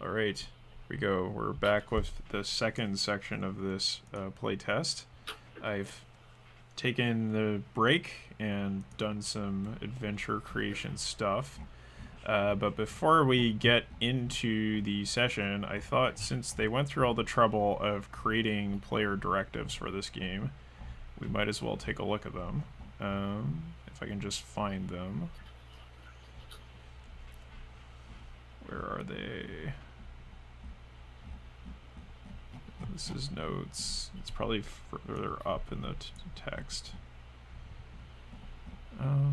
All right, here we go. We're back with the second section of this playtest. I've taken the break and done some adventure creation stuff. But before we get into the session, I thought since they went through all the trouble of creating player directives for this game, we might as well take a look at them. If I can just find them. Where are they? This is notes. It's probably further up in the text. Oh,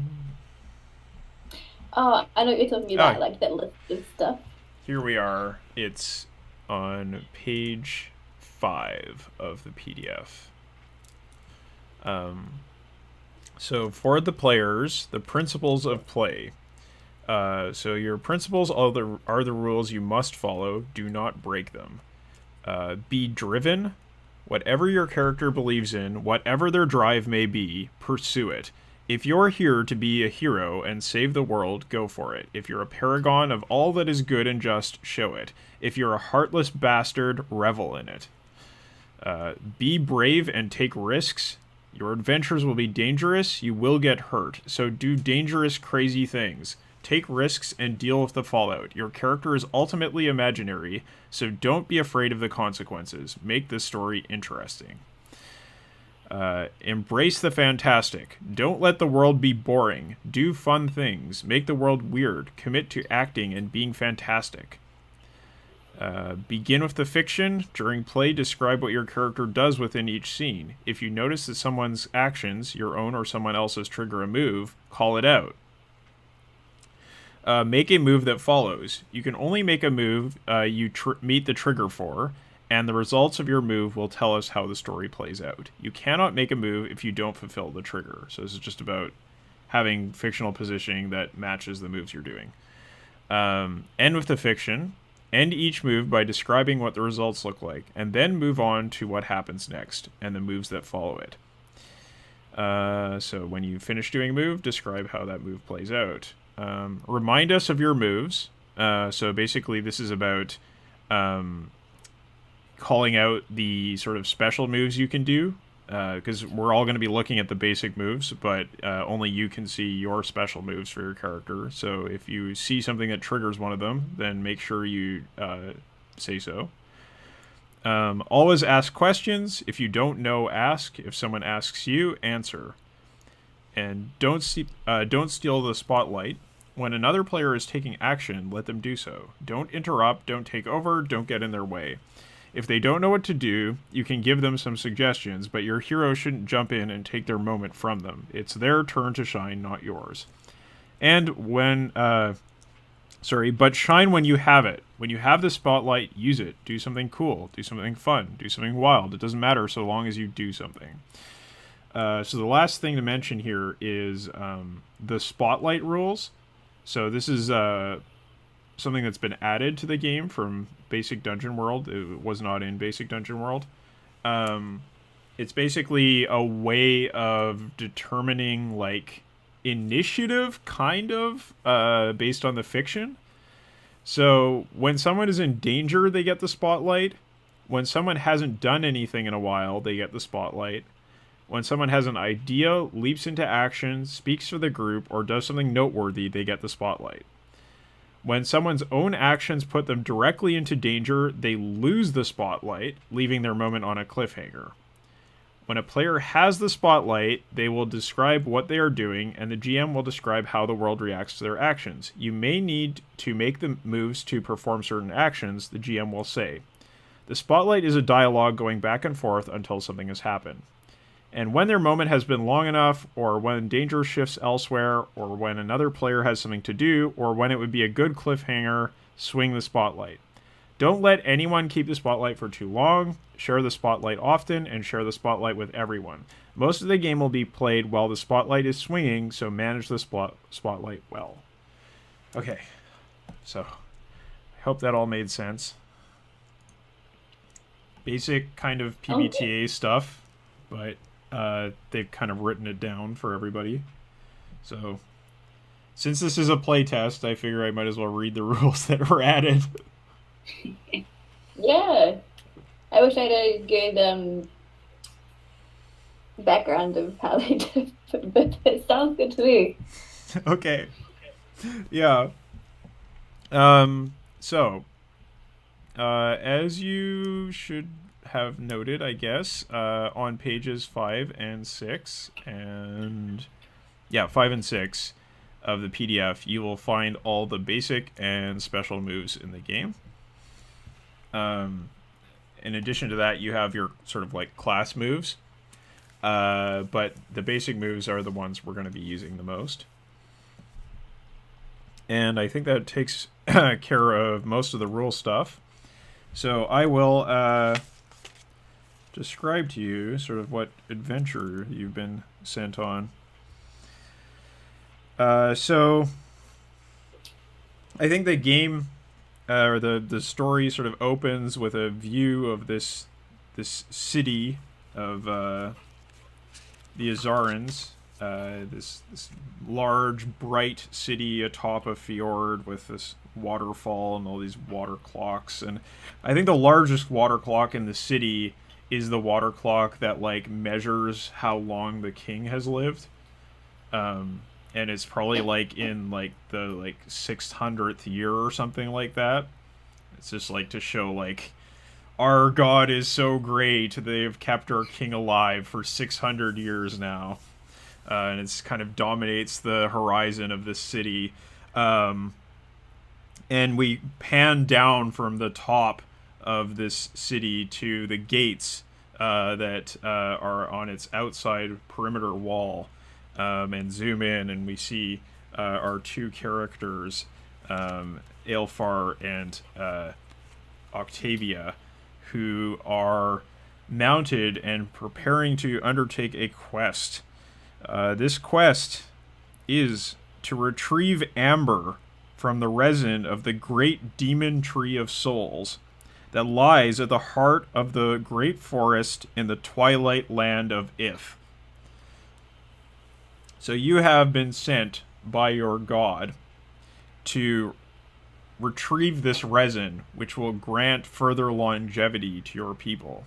I know what you're talking about, like that list of stuff. Here we are. It's on page 5 of the PDF. So for the players, the principles of play. So your principles are the rules you must follow. Do not break them. Be driven. Whatever your character believes in, whatever their drive may be, pursue it. If you're here to be a hero and save the world, go for it. If you're a paragon of all that is good and just, show it. If you're a heartless bastard, revel in it. Be brave and take risks. Your adventures will be dangerous. You will get hurt. So do dangerous, crazy things. Take risks and deal with the fallout. Your character is ultimately imaginary, so don't be afraid of the consequences. Make this story interesting. Embrace the fantastic. Don't let the world be boring. Do fun things. Make the world weird. Commit to acting and being fantastic. Begin with the fiction. During play, describe what your character does within each scene. If you notice that someone's actions, your own or someone else's, trigger a move, call it out. Make a move that follows. You can only make a move you meet the trigger for, and the results of your move will tell us how the story plays out. You cannot make a move if you don't fulfill the trigger. So this is just about having fictional positioning that matches the moves you're doing. End with the fiction. End each move by describing what the results look like, and then move on to what happens next, and the moves that follow it. So when you finish doing a move, describe how that move plays out. Remind us of your moves. So basically this is about calling out the sort of special moves you can do, because we're all going to be looking at the basic moves, but only you can see your special moves for your character. So if you see something that triggers one of them, then make sure you say so. Always ask questions. If you don't know, ask. If someone asks you, answer. And don't steal the spotlight. When another player is taking action, let them do so. Don't interrupt, don't take over, don't get in their way. If they don't know what to do, you can give them some suggestions, but your hero shouldn't jump in and take their moment from them. It's their turn to shine, not yours. And but shine when you have it. When you have the spotlight, use it. Do something cool, do something fun, do something wild. It doesn't matter so long as you do something. So the last thing to mention here is the spotlight rules. So this is something that's been added to the game from Basic Dungeon World. It was not in Basic Dungeon World. It's basically a way of determining like initiative, kind of, based on the fiction. So when someone is in danger, they get the spotlight. When someone hasn't done anything in a while, they get the spotlight. When someone has an idea, leaps into action, speaks for the group, or does something noteworthy, they get the spotlight. When someone's own actions put them directly into danger, they lose the spotlight, leaving their moment on a cliffhanger. When a player has the spotlight, they will describe what they are doing, and the GM will describe how the world reacts to their actions. You may need to make the moves to perform certain actions, the GM will say. The spotlight is a dialogue going back and forth until something has happened. And when their moment has been long enough, or when danger shifts elsewhere, or when another player has something to do, or when it would be a good cliffhanger, swing the spotlight. Don't let anyone keep the spotlight for too long. Share the spotlight often, and share the spotlight with everyone. Most of the game will be played while the spotlight is swinging, so manage the spotlight well. Okay, so I hope that all made sense. Basic kind of PBTA stuff, but they've kind of written it down for everybody. So since this is a playtest, I figure I might as well read the rules that were added. Yeah. I wish I had a good background of how they did it, but it sounds good to me. Okay. Yeah. So, as you should have noted, I guess, on pages 5 and 6, and yeah, 5 and 6 of the PDF, you will find all the basic and special moves in the game. In addition to that, you have your sort of like class moves, but the basic moves are the ones we're going to be using the most. And I think that takes care of most of the rule stuff. So I will describe to you sort of what adventure you've been sent on. So I think the game or the story sort of opens with a view of this city of the Azarans. This large, bright city atop a fjord with this waterfall and all these water clocks. And I think the largest water clock in the city is the water clock that like measures how long the king has lived. And it's probably like in like the like 600th year or something like that. It's just like to show like our god is so great. They've kept our king alive for 600 years now. And it's kind of dominates the horizon of this city. Um, and we pan down from the top of this city to the gates that are on its outside perimeter wall, and zoom in, and we see our two characters, Aelfar and Octavia, who are mounted and preparing to undertake a quest. This quest is to retrieve amber from the resin of the great demon tree of souls that lies at the heart of the great forest in the twilight land of If. So you have been sent by your god to retrieve this resin, which will grant further longevity to your people.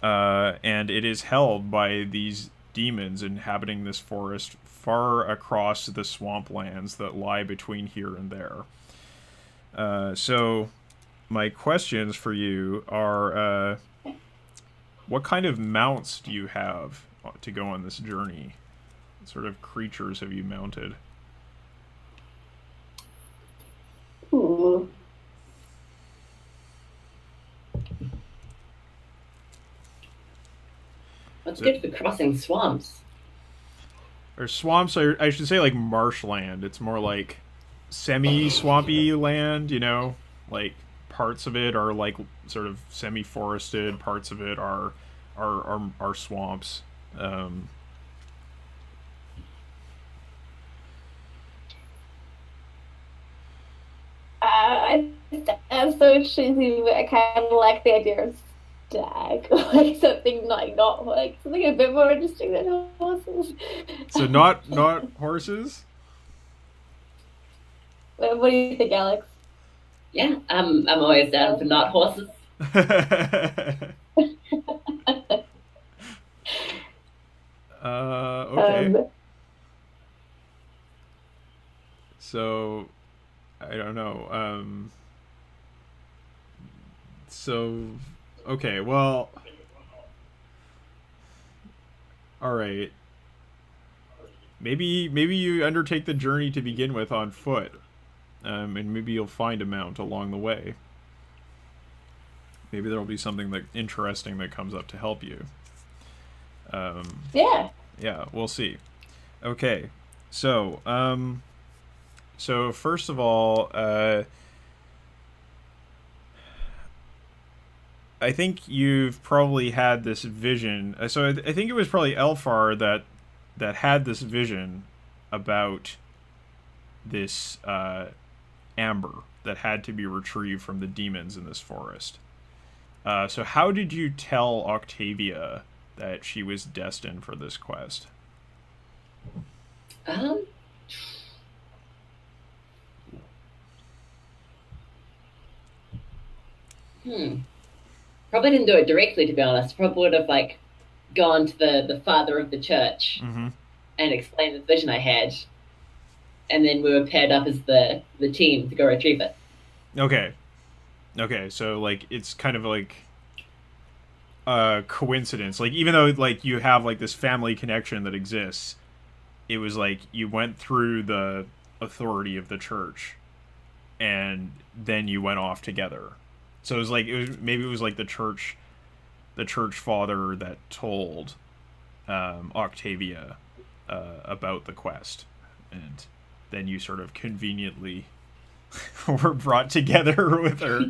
And it is held by these demons inhabiting this forest far across the swamplands that lie between here and there. So, my questions for you are what kind of mounts do you have to go on this journey? What sort of creatures have you mounted? Ooh. That's So, good for crossing swamps. or swamps, or I should say like marshland. It's more like semi-swampy land, you know? Like parts of it are like sort of semi-forested, parts of it are swamps. Um, I That's so cheesy, but I kind of like the idea of stag, like something like not like something a bit more interesting than horses. so not horses. What do you think, Alex? Yeah, I'm always down for not horses. Okay. Um, So I don't know. So okay, well, all right. Maybe you undertake the journey to begin with on foot, and maybe you'll find a mount along the way. Maybe there'll be something that interesting that comes up to help you. Um, yeah. yeah, we'll see. Okay, so so first of all, I think you've probably had this vision. I think it was probably Elfar that had this vision about this amber that had to be retrieved from the demons in this forest. So how did you tell Octavia that she was destined for this quest? Um, Hmm. Probably didn't do it directly, to be honest. Probably would have like gone to the father of the church Mm-hmm. and explained the vision I had, and then we were paired up as the team to go retrieve it. Okay. Okay. So like it's kind of like a coincidence. Like even though like you have like this family connection that exists, it was like you went through the authority of the church and then you went off together. So it was like it was maybe it was like the church father that told Octavia about the quest, and then you sort of conveniently were brought together with her.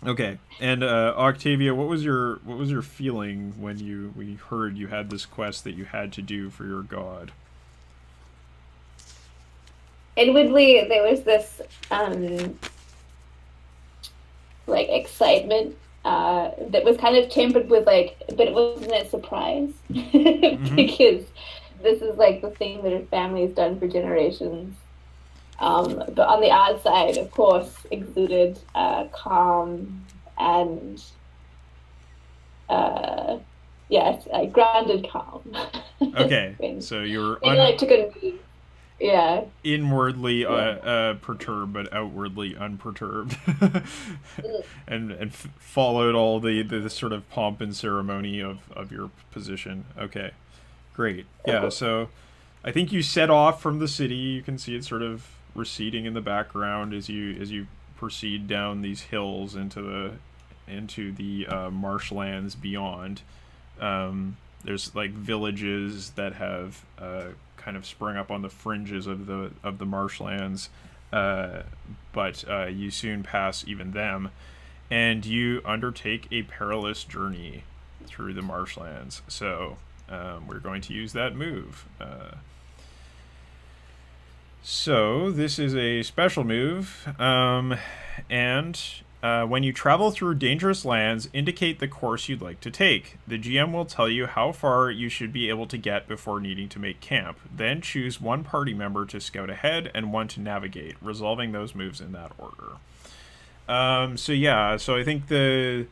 Okay, and Octavia, what was your feeling when you heard you had this quest that you had to do for your god? Inwardly, there was this like excitement that was kind of tempered with like, but it wasn't a surprise Mm-hmm. because this is like the thing that her family's done for generations. But on the outside, of course, exuded calm and uh, yes, grounded calm. Okay, when so you were when you like took a knee, yeah, inwardly yeah. perturbed, but outwardly unperturbed, Mm. and followed all the sort of pomp and ceremony of your position. Okay, great. Of Yeah, course. so I think you set off from the city. You can see it sort of receding in the background as you proceed down these hills into the marshlands beyond. There's like villages that have kind of sprung up on the fringes of the marshlands, uh, but you soon pass even them, and you undertake a perilous journey through the marshlands. So we're going to use that move. So this is a special move, and when you travel through dangerous lands, indicate the course you'd like to take. The GM will tell you how far you should be able to get before needing to make camp. Then choose one party member to scout ahead and one to navigate, resolving those moves in that order. So yeah, so I think the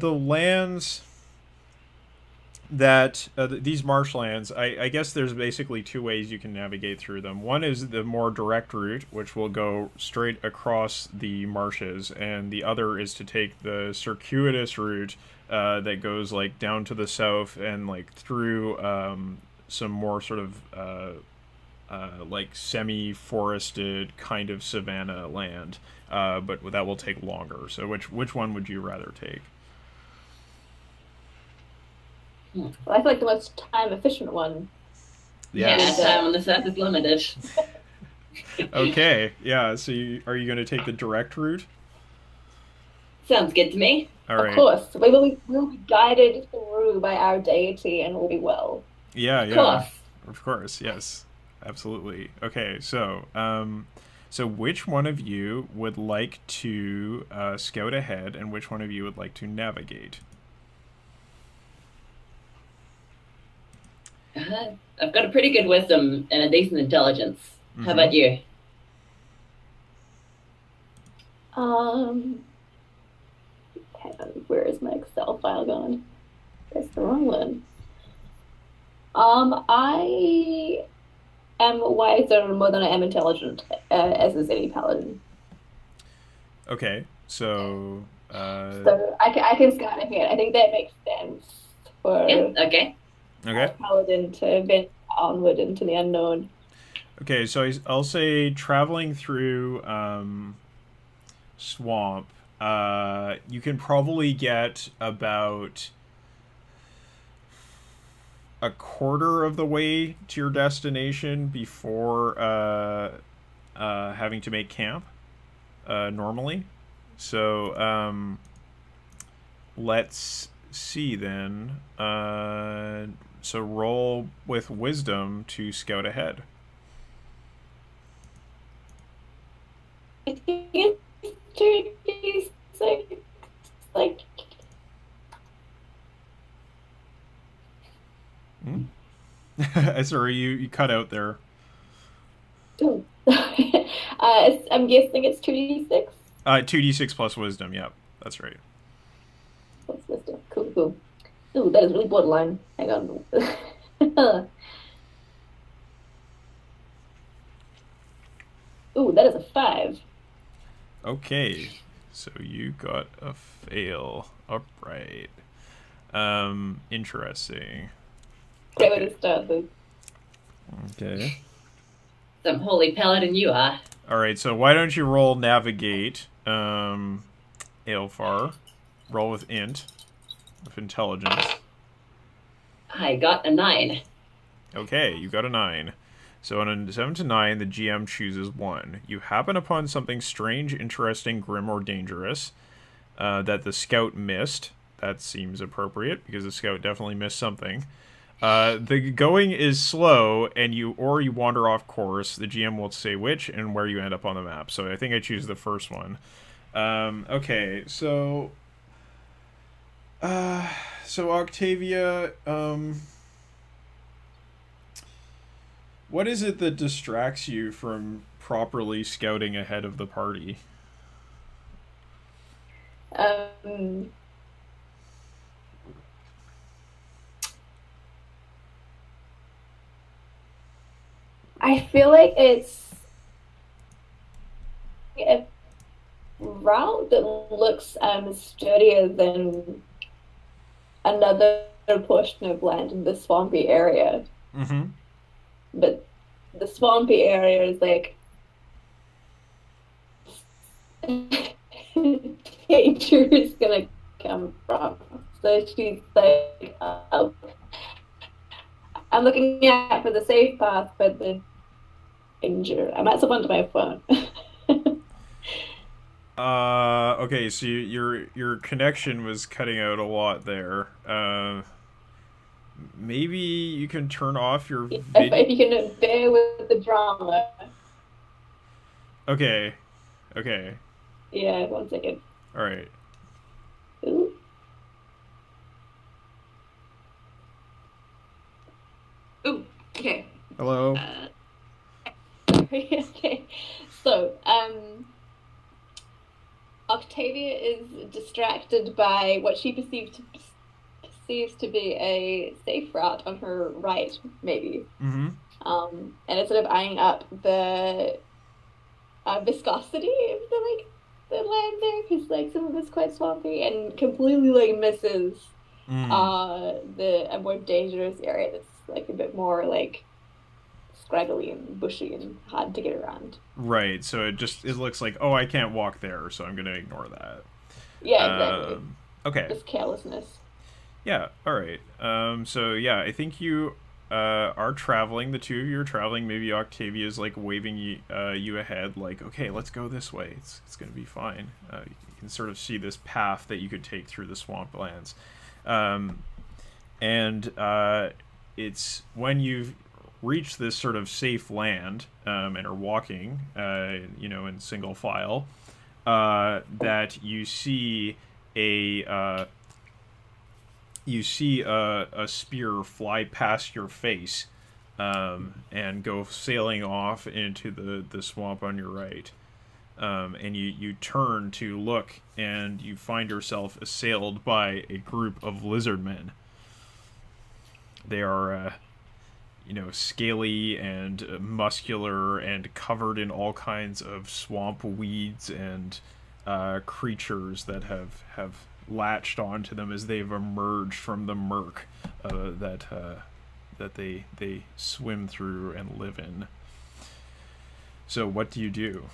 lands that these marshlands, I guess there's basically two ways you can navigate through them. One is the more direct route, which will go straight across the marshes, and the other is to take the circuitous route that goes like down to the south and like through some more sort of like semi-forested kind of savanna land, but that will take longer. So which one would you rather take? Hmm. Well, I feel like the most time efficient one Yeah, our would Yes. time on this earth is limited. Okay, yeah. So are you going to take the direct route? Sounds good to me. All of right. course we will be guided through by our deity and will be well. Yeah, Of yeah. course. Of course, yes, absolutely. Okay, so so which one of you would like to scout ahead, and which one of you would like to navigate? I've got a pretty good wisdom and a decent intelligence. How Mm-hmm. about you? Um, hang on, where is my Excel file gone? That's the wrong one. I am wiser more than I am intelligent, as is any paladin. Okay, so So I can scout ahead. I think that makes sense Yeah, for okay. okay, a paladin to venture onward into the unknown. okay. So I'll say traveling through swamp. You can probably get about a quarter of the way to your destination before having to make camp normally. So let's see then. So roll with wisdom to scout ahead. I think it's 36, like Hmm? Sorry, you cut out there. uh, I'm guessing it's 2d6 2d6 plus wisdom. Yep, that's right. plus wisdom. Cool, cool. Ooh, that is really borderline. Hang on. Ooh, that is a 5. Okay, so you got a fail. Upright. Interesting. Great way to start this. Okay. Some holy paladin you are. All right, so why don't you roll navigate, Aelfar. Roll with int, with intelligence. I got a 9. Okay, you got a 9. So on a 7 to 9, the GM chooses 1. You happen upon something strange, interesting, grim, or dangerous that the scout missed. That seems appropriate, because the scout definitely missed something. The going is slow, and you wander off course. The GM will say which and where you end up on the map. So I think I choose the first one. Okay, so Octavia, what is it that distracts you from properly scouting ahead of the party? Um, I feel like it's a route that looks sturdier than another portion of land in the swampy area. Mm-hmm. But the swampy area is like danger is gonna come from. So she's like, I'm looking out for the safe path, but the danger. I might have onto my phone. Okay, so your connection was cutting out a lot there. Maybe you can turn off your video. If you can bear with the drama. Okay. Okay. Yeah, 1 second. All right. Ooh. Ooh, okay. Hello. Okay. So, Octavia is distracted by what she perceives to be a safe route on her right, maybe. Mm-hmm. And it's sort of eyeing up the viscosity of the land there, because like some of it's quite swampy, and completely like misses a more dangerous area that's like a bit more like scraggly and bushy and hard to get around. Right. So it looks like, oh, I can't walk there, so I'm gonna ignore that. Yeah, exactly. Okay. Just carelessness. Yeah. All right. So yeah, I think you are traveling. The two of you are traveling. Maybe Octavia's like waving you ahead, like, okay, let's go this way. It's gonna be fine. You can sort of see this path that you could take through the swamplands, and it's when you've reached this sort of safe land and are walking, in single file, that you see a spear fly past your face and go sailing off into the swamp on your right. And you turn to look, and you find yourself assailed by a group of lizard men. They are, scaly and muscular and covered in all kinds of swamp weeds and creatures that have latched onto them as they've emerged from the murk that they swim through and live in. So what do you do?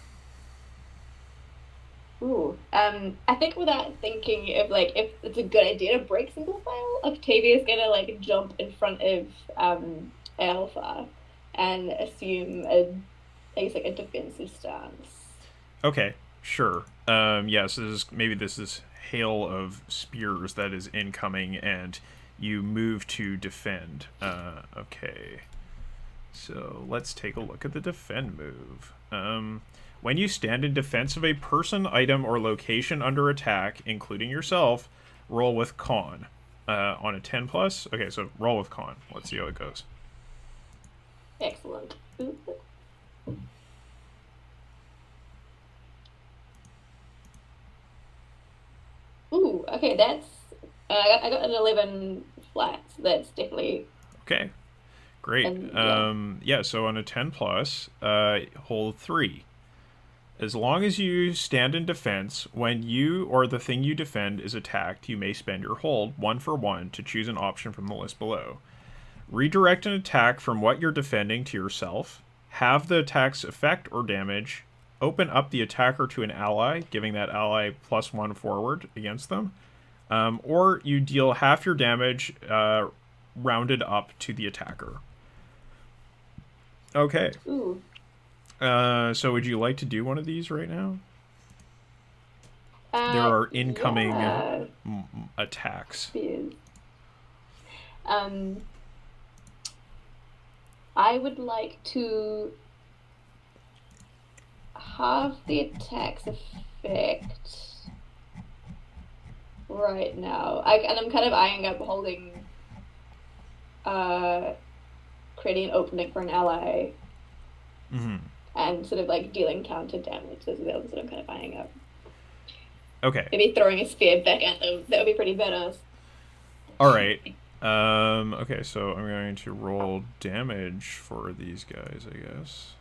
Ooh. I think without thinking of like if it's a good idea to break single file, Octavia's gonna like jump in front of Alpha and assume I guess like a defensive stance. Okay, sure. Yes, this is hail of spears that is incoming, and you move to defend. Okay. So let's take a look at the defend move. When you stand in defense of a person, item, or location under attack, including yourself, roll with con. On a 10 plus? Okay, so roll with con. Let's see how it goes. Excellent. Ooh, okay, that's I got an 11 flat. So that's definitely Okay, great. and yeah. Yeah, so on a 10 plus, hold 3. As long as you stand in defense, when you or the thing you defend is attacked, you may spend your hold 1 for 1 to choose an option from the list below. Redirect an attack from what you're defending to yourself. Have the attack's effect or damage. Open up the attacker to an ally, giving that ally +1 forward against them. Or you deal half your damage rounded up to the attacker. Okay. Ooh. So would you like to do one of these right now? There are incoming Yeah. attacks. Spears. Um, I would like to have the attack's effect right now. And I'm kind of eyeing up holding, uh, creating an opening for an ally Mm-hmm. and sort of like dealing counter damage. Those are the others that I'm kind of eyeing up. Okay. Maybe throwing a spear back at them. That would be pretty badass. All right. Okay, so I'm going to roll damage for these guys, I guess.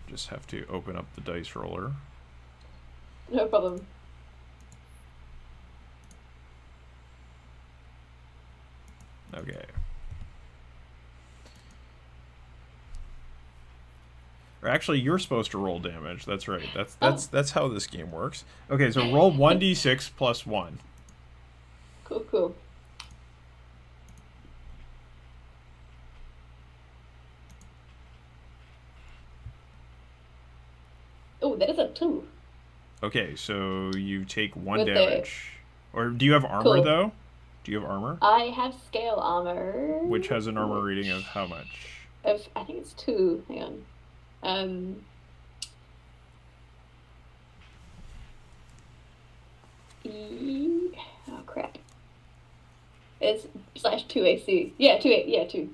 Just have to open up the dice roller. No problem. Okay. Or actually, you're supposed to roll damage. That's right. That's how this game works. Okay, so roll 1d6 plus 1. Cool, cool. Oh, that is a 2. Okay, so you take 1 With the damage. Or do you have armor, cool. though? Do you have armor? I have scale armor, Which has an armor rating of how much? I think it's 2. Hang on. Um, oh crap. It's /2 AC. Yeah, 2. Yeah, 2.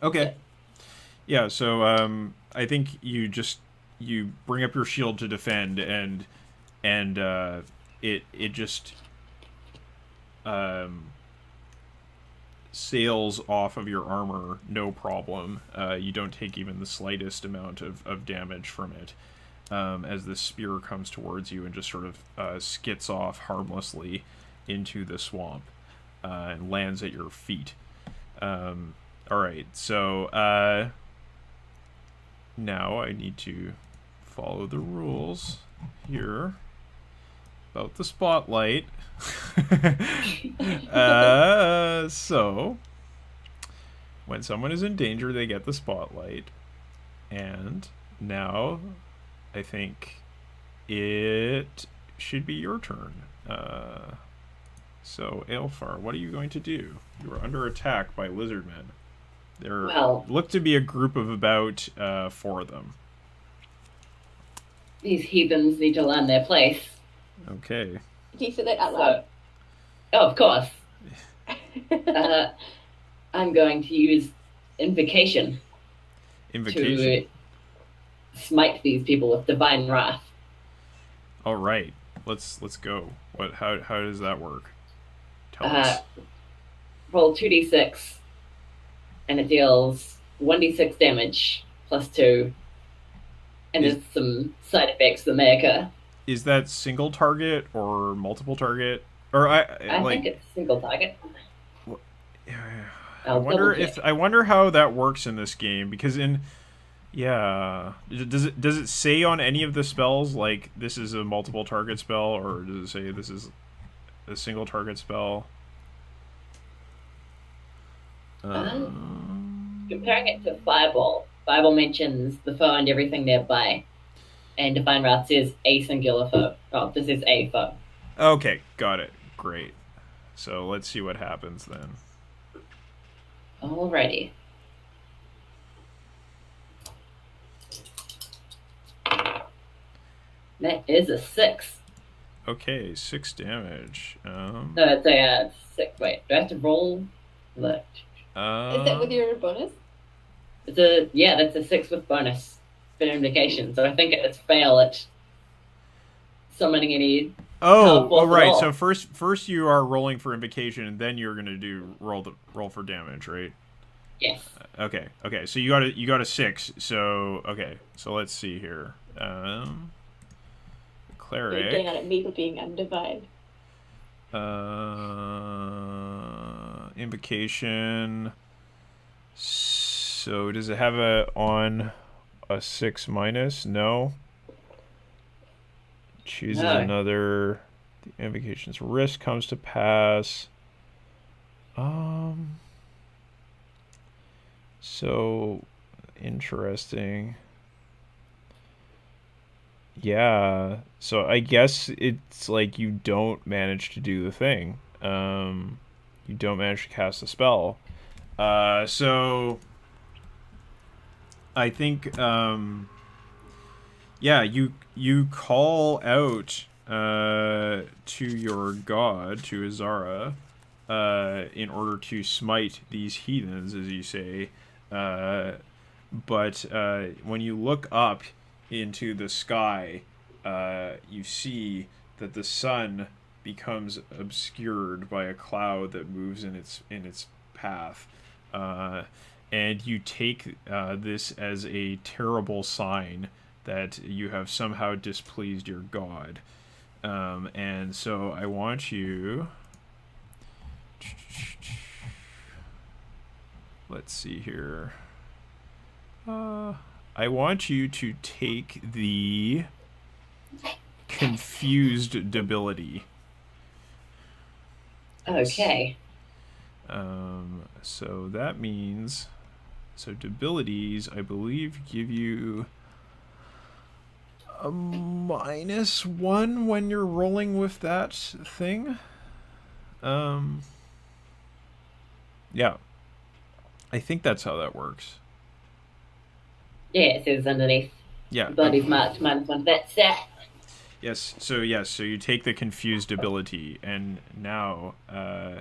Okay. Yeah, so I think you bring up your shield to defend, and it just sails off of your armor, no problem. You don't take even the slightest amount of damage from it, as the spear comes towards you and just sort of skits off harmlessly into the swamp and lands at your feet. All right, so now I need to follow the rules here about the spotlight. So, when someone is in danger, they get the spotlight. And now, I think it should be your turn. So, Aelfar, what are you going to do? You are under attack by lizardmen. There look to be a group of about 4 of them. These heathens need to learn their place. Okay. Do you say that out loud? Oh, of course. I'm going to use invocation. Invocation? To smite these people with divine wrath. All right. Let's go. How does that work? Tell us. Roll 2d6, and it deals 1d6 damage plus 2, and there's some side effects that may occur. Is that single target or multiple target? Or I think it's single target. I wonder how that works in this game, because does it say on any of the spells like this is a multiple target spell, or does it say this is a single target spell? Comparing it to Fireball mentions the foe and everything thereby, and Divine Wrath says a singular foe. Oh, this is a foe. Okay, got it. Great. So let's see what happens then. Alrighty. That is a 6. Okay, 6 damage. No, it's a 6. Wait, do I have to roll? Look. Is that with Um, your bonus? Yeah, that's a 6 with bonus for indication. So I think it's fail at summoning any power oh, force at right. So all. first you are rolling for invocation, and then you're gonna roll for damage, right? Yes. Okay. So you got a 6. So okay. So let's see here. You're getting Cleric. at me for being undivided. Invocation. So does it have a 6 minus? No. Chooses No. another. The invocation's risk comes to pass. Um. So interesting. Yeah. So I guess it's like you don't manage to do the thing. You don't manage to cast a spell. So I think yeah, you call out to your god, to Azara, in order to smite these heathens, as you say. Uh, but when you look up into the sky, you see that the sun becomes obscured by a cloud that moves in its path, uh, and you take this as a terrible sign that you have somehow displeased your god. And so I want you. Let's see here. I want you to take the confused debility. Okay. So that means, so debilities, I believe, give you a -1 when you're rolling with that thing. Um, yeah, I think that's how that works. Yeah, it says underneath. Yeah. Abilities marked -1. That's it. So you take the confused ability, and now, uh,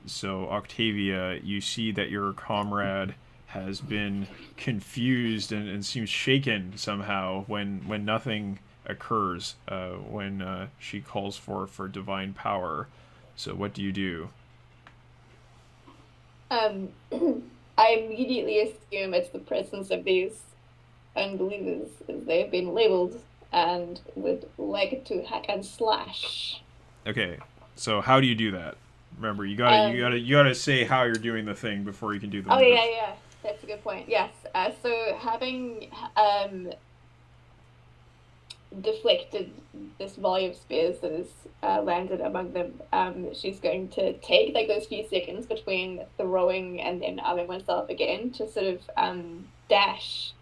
so Octavia, you see that your comrade has been confused and seems shaken somehow when nothing occurs, when she calls for divine power. So what do you do? Um, I immediately assume it's the presence of these unbelievers, as they have been labeled, and would like to hack and slash. Okay, so how do you do that? Remember, you gotta you Um, gotta you gotta say how you're doing the thing before you can do the oh yeah, move. yeah, that's a good point. Yes. So having deflected this volley of spears that has landed among them, she's going to take like those few seconds between throwing and then arming oneself again to sort of dash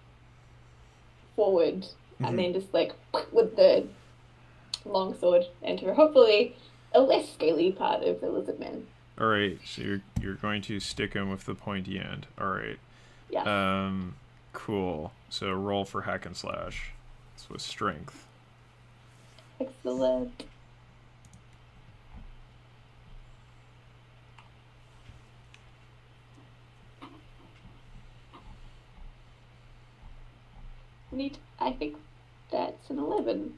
forward and Mm-hmm. then just like with the longsword into hopefully a less scaly part of the lizard men. All right, so you're going to stick him with the pointy end. All right. Yes. Cool. So roll for hack and slash. It's with strength. Excellent. Neat. I think that's an 11.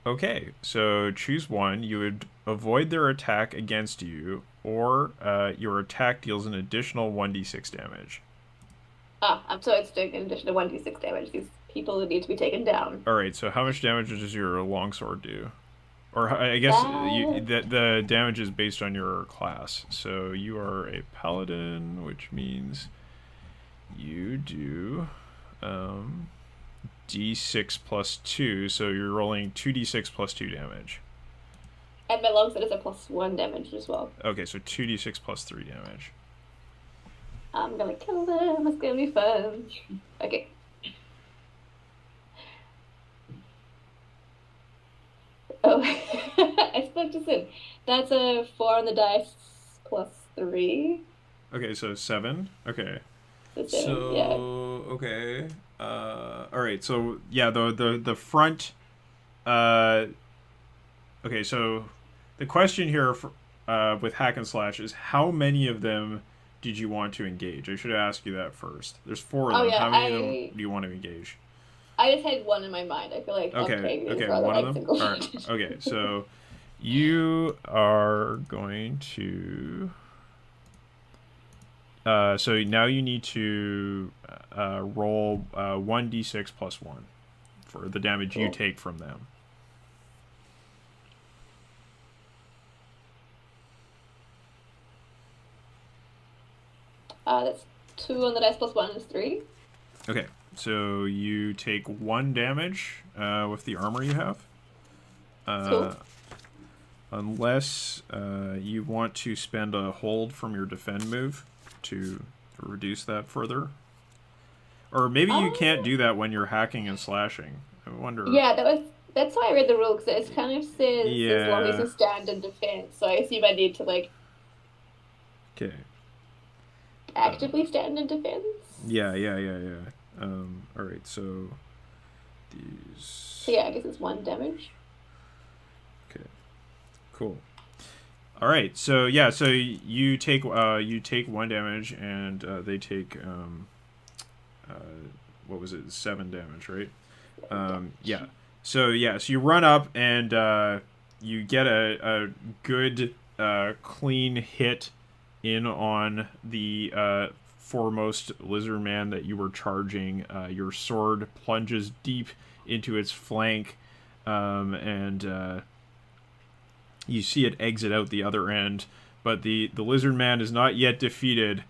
Okay, so choose one. You would avoid their attack against you, or your attack deals an additional 1d6 damage. So it's doing an additional 1d6 damage. These people need to be taken down. All right, so how much damage does your longsword do? Or I guess That the damage is based on your class. So you are a paladin, which means you do um, d6 plus 2. So you're rolling 2d6 plus 2 damage. and my longsword is a +1 damage as well. Okay, so 2d6 plus 3 damage. I'm gonna kill them. It's gonna be fun. Okay. Oh, I spoke to Sin. That's a 4 on the dice +3. Okay, so 7. Okay. So 7. Yeah. So okay. All right. So yeah, the front uh, okay, so the question here for, with hack and slash is how many of them did you want to engage? I should have asked you that first. There's four of Oh them. yeah, How many of them do you want to engage? I just had one in my mind. I feel like Okay, playing these okay, rather one of like them. All right. single-handed. Okay, so you are going to. So now you need to roll 1d6 plus 1 for the damage you Cool. take from them. That's 2 on the dice plus 1 is 3. Okay, so you take 1 damage with the armor you have. Cool. Unless you want to spend a hold from your defend move to reduce that further. Or maybe you can't do that when you're hacking and slashing. I wonder. Yeah, that's how I read the rule because it kind of says as long as Yeah. you stand in defense. So I assume I need to like Okay. actively stand in defense. Yeah. All right, so these. So yeah, I guess it's 1 damage. Okay. Cool. All right, so yeah, so you take 1 damage, and they take uh, what was it, 7 damage, right? Yeah. So you run up and you get a good clean hit in on the foremost lizard man that you were charging. Your sword plunges deep into its flank, and you see it exit out the other end. But the lizard man is not yet defeated,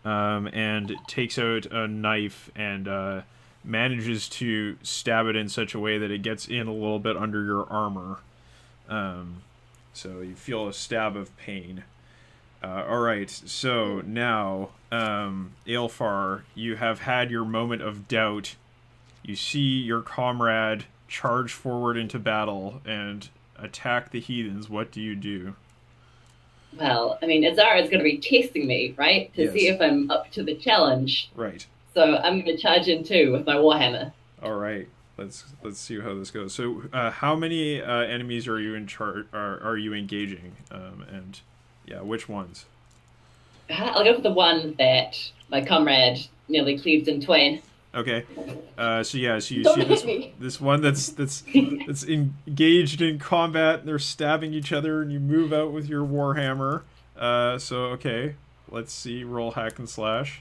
and takes out a knife and manages to stab it in such a way that it gets in a little bit under your armor. So you feel a stab of pain. All right, so now, Aelfar, you have had your moment of doubt. You see your comrade charge forward into battle and attack the heathens. What do you do? Well, I mean, Azara is going to be testing me, right? To see Yes. if I'm up to the challenge. Right. So I'm going to charge in too with my Warhammer. All right. Let's see how this goes. So, how many enemies are you in charge? Are you engaging? And yeah, which ones? I'll go for the one that my comrade nearly cleaved in twain. Okay. So you Don't see hit me. this one that's engaged in combat. And they're stabbing each other, and you move out with your warhammer. So okay, let's see. Roll hack and slash.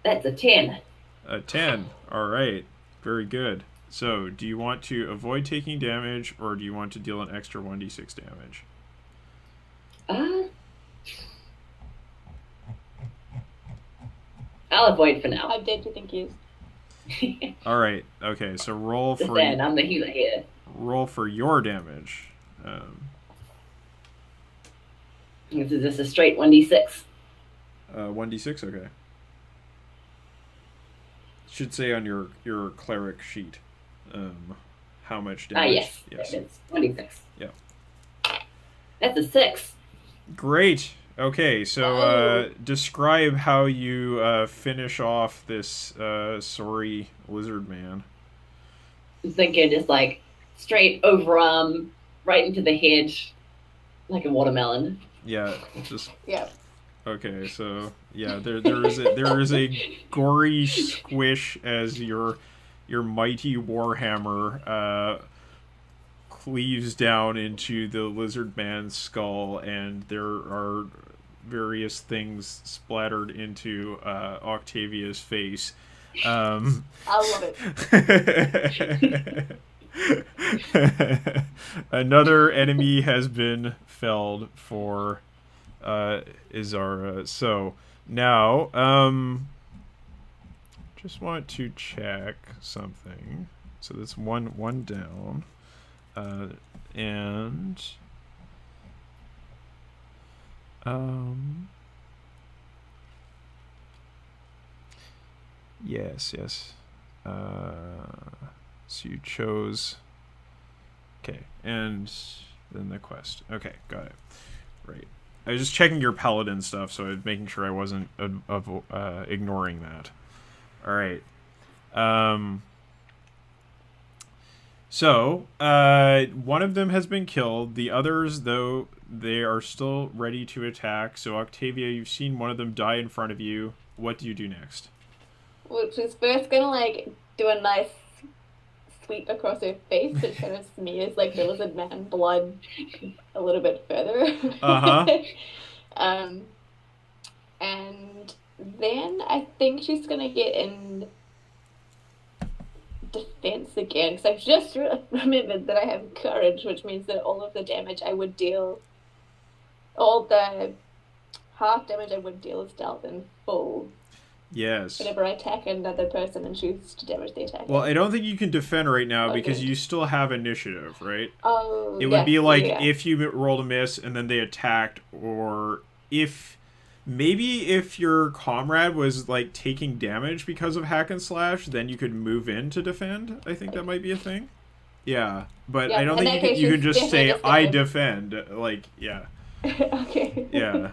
That's a 10. A 10. All right. Very good. So, do you want to avoid taking damage, or do you want to deal an extra 1d6 damage? I'll avoid for now. How dead do you think he is? All right. Okay. So roll Just for saying, I'm the healer here. roll for your damage. This is just a straight 1d6. 1d6. Okay. Should say on your cleric sheet, how much damage. Yes. It's 1d6. Yeah. That's a 6. Great. Okay, so describe how you finish off this sorry lizard man. I'm thinking just like straight overarm, right into the head, like a watermelon. Yeah, just Yeah. okay. So yeah, there is a gory squish as your mighty warhammer cleaves down into the lizard man's skull, and there are various things splattered into Octavia's face. I love it. Another enemy has been felled for Izara. So now, just want to check something. So that's one down. And yes. So you chose. Okay, and then the quest. Okay, got it. Right. I was just checking your paladin stuff, so I was making sure I wasn't ignoring that. All right. So, one of them has been killed. The others, though, they are still ready to attack. So, Octavia, you've seen one of them die in front of you. What do you do next? Which is first gonna like do a nice sweep across her face, which kind of smears like the lizard man blood a little bit further. Uh huh. um, and then I think she's gonna get in defense again because I've just remembered that I have courage, which means that all of the damage I would deal, all the half damage I would deal is dealt in full Yes. whenever I attack another person and choose to damage the attacker. Well, I don't think you can defend right now because Okay. you still have initiative, right? Oh, It would yes, be like yeah. if you rolled a miss and then they attacked, or if maybe if your comrade was like taking damage because of hack and slash, then you could move in to defend. I think that might be a thing. Yeah, but Yeah, I don't in think that case, you can she's just definitely say just I gonna. defend. Like, yeah, Okay. yeah,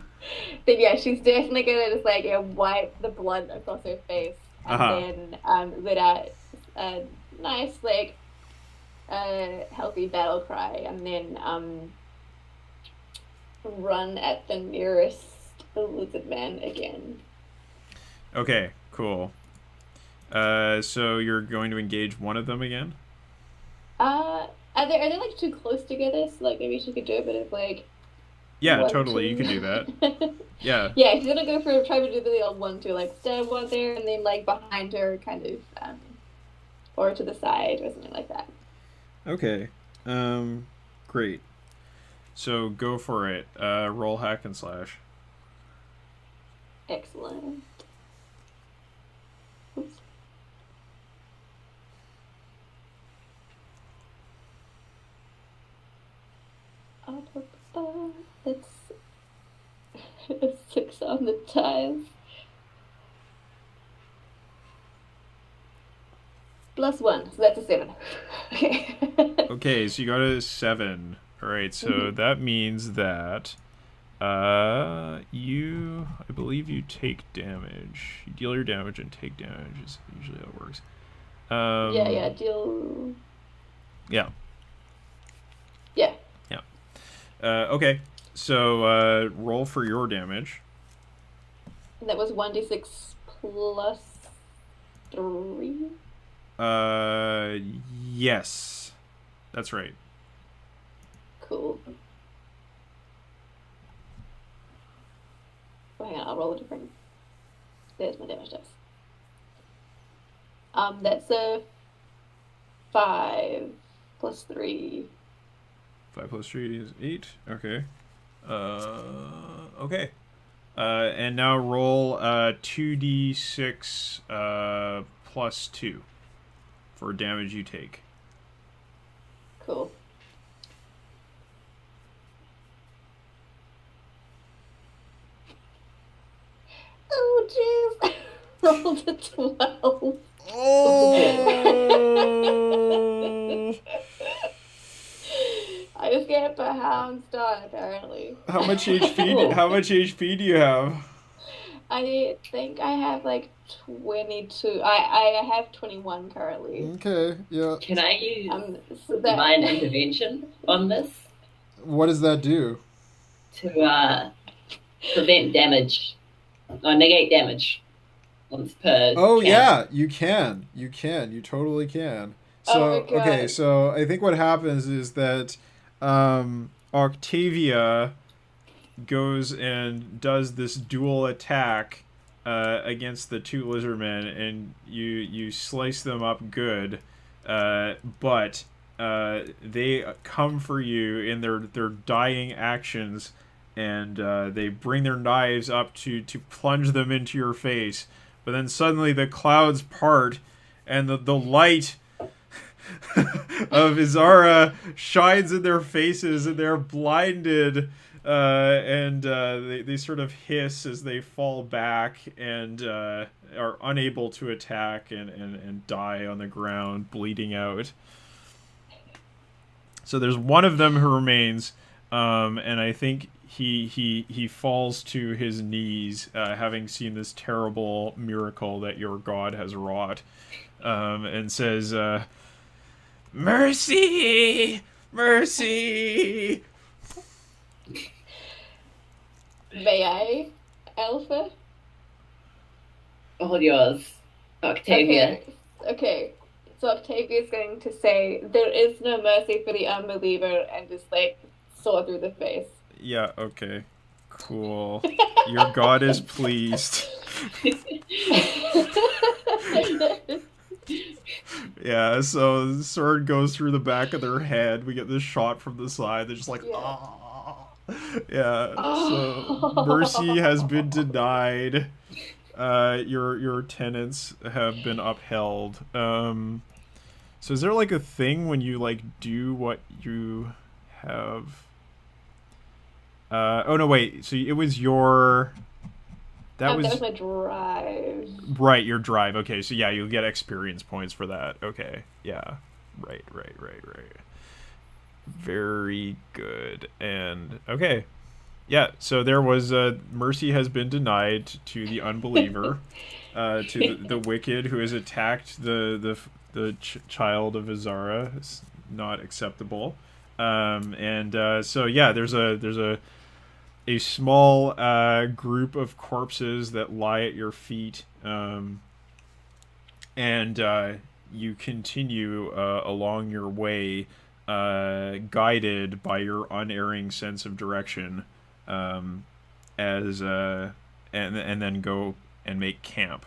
Then yeah, she's definitely gonna just like wipe the blood across her face uh and huh. then let out a nice like healthy battle cry and then run at the nearest lizard man again. Okay, cool. So you're going to engage one of them again? Are they like too close together? So like maybe she could do a bit of like Yeah, one totally. You two. could do that. Yeah. Yeah, she's gonna go for try to do the old one two, like stab one there and then like behind her, kind of, or to the side or something like that. Okay. Great. So go for it. Roll hack and slash. Excellent. Oops. That's a 6 on the ties. Plus 1, so that's a 7. Okay. Okay, so you got a 7. All right, so Mhm. that means that I believe you take damage. You deal your damage and take damage is usually how it works. Yeah, deal. Yeah, Yeah, yeah. Okay, so roll for your damage. that was 1d6 plus 3. Uh, yes, that's right. Cool. Oh, hang on, I'll roll a different. There's my damage dice. That's a 5 plus 3. 5 plus 3 is 8. Okay. Okay. And now roll 2d6 plus 2 for damage you take. Cool. Oh, jeez. Rolled a 12. Oh! I just get pounced on, apparently. How much HP do you have? I think I have like 22. I have 21 currently. Okay, yeah. Can I use So divine that intervention on this What does that do? to prevent damage or negate damage once per Oh count? yeah, you can. You totally can. So Oh my okay, God. so I think what happens is that Octavia goes and does this dual attack against the two lizardmen, and you slice them up good, but they come for you in their dying actions, and they bring their knives up to plunge them into your face. But then suddenly the clouds part, and the light of Izara shines in their faces, and they're blinded, and they sort of hiss as they fall back and are unable to attack and die on the ground, bleeding out. So there's one of them who remains, and I think he falls to his knees, having seen this terrible miracle that your god has wrought, and says, Mercy! Mercy! May I, Alpha? All yours, Octavia. Okay. So Octavia's going to say, "There is no mercy for the unbeliever," and just like saw through the face. Yeah, okay. Cool. Your god is pleased. Yeah, so the sword goes through the back of their head. We get this shot from the side. They're just like, ah. Yeah, so mercy has been denied. Your tenets have been upheld. So is there like a thing when you like do what you have? Oh no, wait. So it was your. That was my drive. Right, your drive. Okay, so yeah, you'll get experience points for that. Okay, yeah. Right. Very good. And, okay. Yeah, so there was, mercy has been denied to the unbeliever, to the wicked who has attacked the child of Azara. It's not acceptable. So yeah, there's a small group of corpses that lie at your feet, and you continue along your way, guided by your unerring sense of direction, as and then go and make camp.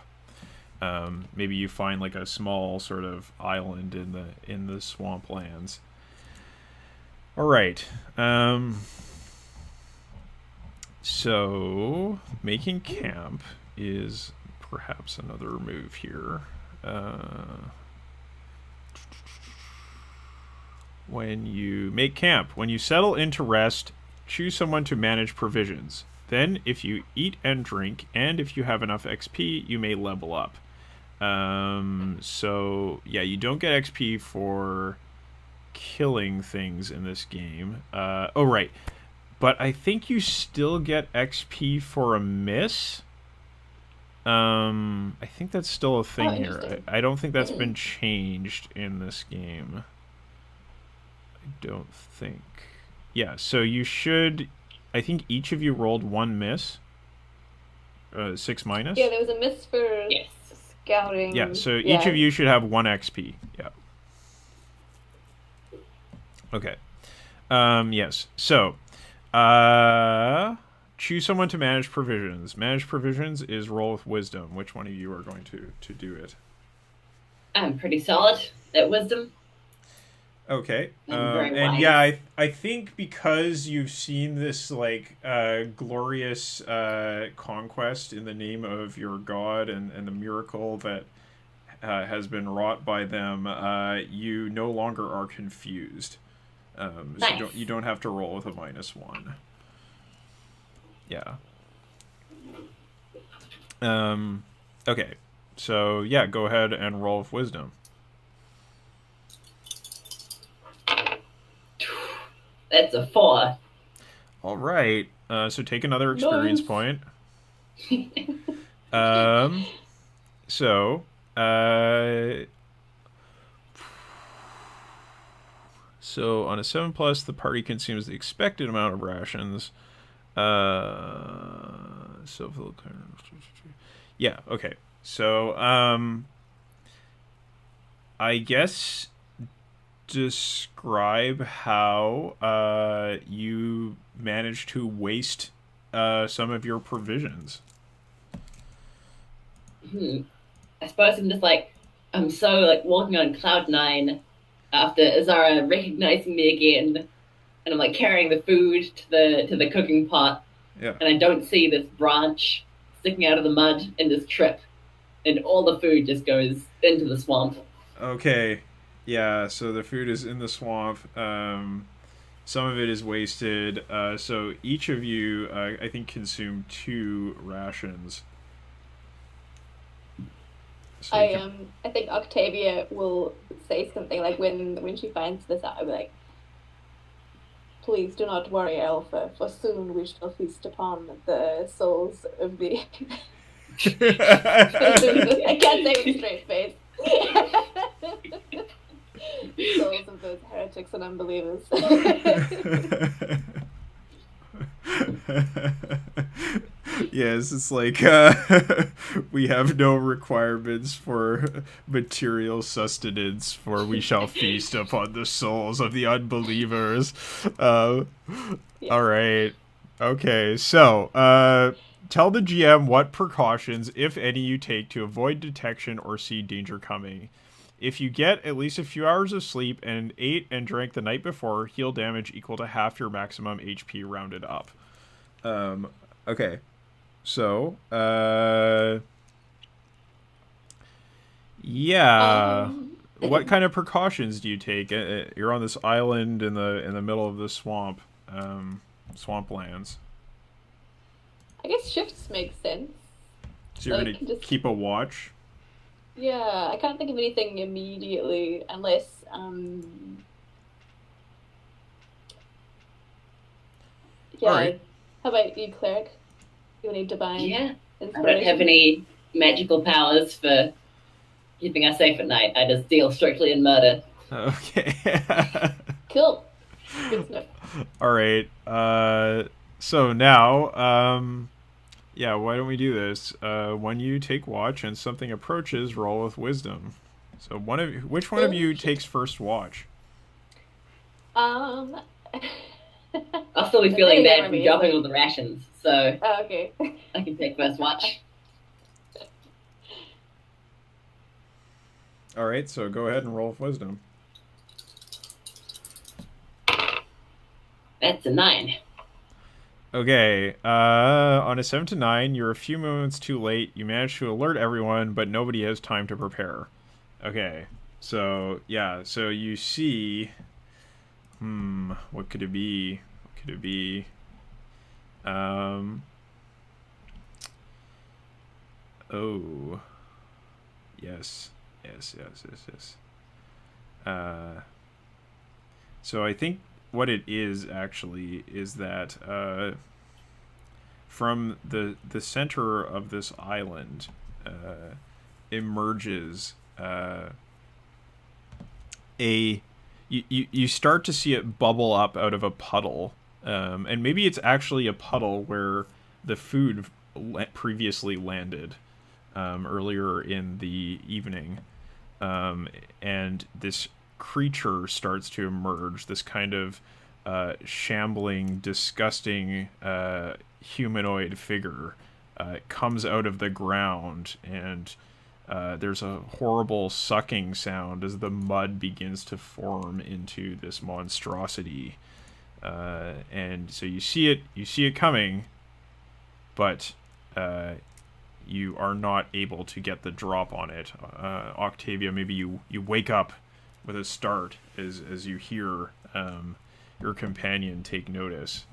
Maybe you find like a small sort of island in the swamplands. All right. So, making camp is perhaps another move here. When you make camp, when you settle into rest, choose someone to manage provisions. Then, if you eat and drink, and if you have enough XP, you may level up. So, yeah, you don't get XP for killing things in this game. Oh, right. But I think you still get XP for a miss. I think that's still a thing here. I don't think that's been changed in this game. I don't think. Yeah, so you should... I think each of you rolled one miss. 6 minus. Yeah, there was a miss for scouting. Yeah, so each of you should have 1 XP. Yeah. Okay. Yes. So... choose someone to manage provisions. Manage provisions is roll with wisdom. Which one of you are going to do it? I'm pretty solid at wisdom. Okay. And yeah, I think because you've seen this like glorious conquest in the name of your god and the miracle that has been wrought by them, you no longer are confused. Nice. So you don't have to roll with a -1. Yeah. Okay. So yeah, go ahead and roll with wisdom. That's a 4. All right. So take another experience point. So on a 7+, the party consumes the expected amount of rations. Yeah, okay. So, I guess describe how you managed to waste some of your provisions. I suppose I'm so walking on cloud 9 after Azara recognizing me again, and I'm carrying the food to the cooking pot, yeah, and I don't see this branch sticking out of the mud in this trip, and all the food just goes into the swamp. Okay, yeah. So the food is in the swamp. Some of it is wasted. So each of you, I think, consume 2 rations. So I think Octavia will say something when she finds this out. I'll be like, "Please do not worry, Alpha, for soon we shall feast upon the souls of the." I can't say with a straight face. Souls those heretics and unbelievers. Yes, it's like we have no requirements for material sustenance, for we shall feast upon the souls of the unbelievers. Uh, Yeah. all right. Okay, so tell the GM what precautions, if any, you take to avoid detection or see danger coming. If you get at least a few hours of sleep and ate and drank the night before, heal damage equal to half your maximum HP rounded up. Okay. So, yeah. What kind of precautions do you take? You're on this island in the middle of the swamp, swamplands. I guess shifts make sense. So you're Like, gonna just keep a watch. yeah, I can't think of anything immediately unless yeah. All right. How about you, cleric? You need divine Yeah. I inspiration? don't have any magical powers for keeping us safe at night. I just deal strictly in murder. Okay. Cool. Good stuff. All right. So now, yeah. Why don't we do this? When you take watch and something approaches, roll with wisdom. So which one of you takes first watch? Um. I'll still be I feeling think bad I from remember dropping you. all the rations, so Oh, okay. I can take first watch. All right. So go ahead and roll with wisdom. That's a 9. Okay, on a 7 to 9, you're a few moments too late. You manage to alert everyone, but nobody has time to prepare. Okay, so, yeah, so you see... what could it be? What could it be? Oh. Yes. So I think what it is actually is that from the center of this island emerges you start to see it bubble up out of a puddle, and maybe it's actually a puddle where the food previously landed earlier in the evening, and this creature starts to emerge, this kind of shambling, disgusting humanoid figure. It comes out of the ground, and there's a horrible sucking sound as the mud begins to form into this monstrosity. And so you see it coming, but you are not able to get the drop on it. Octavia, maybe you wake up with a start as you hear your companion take notice.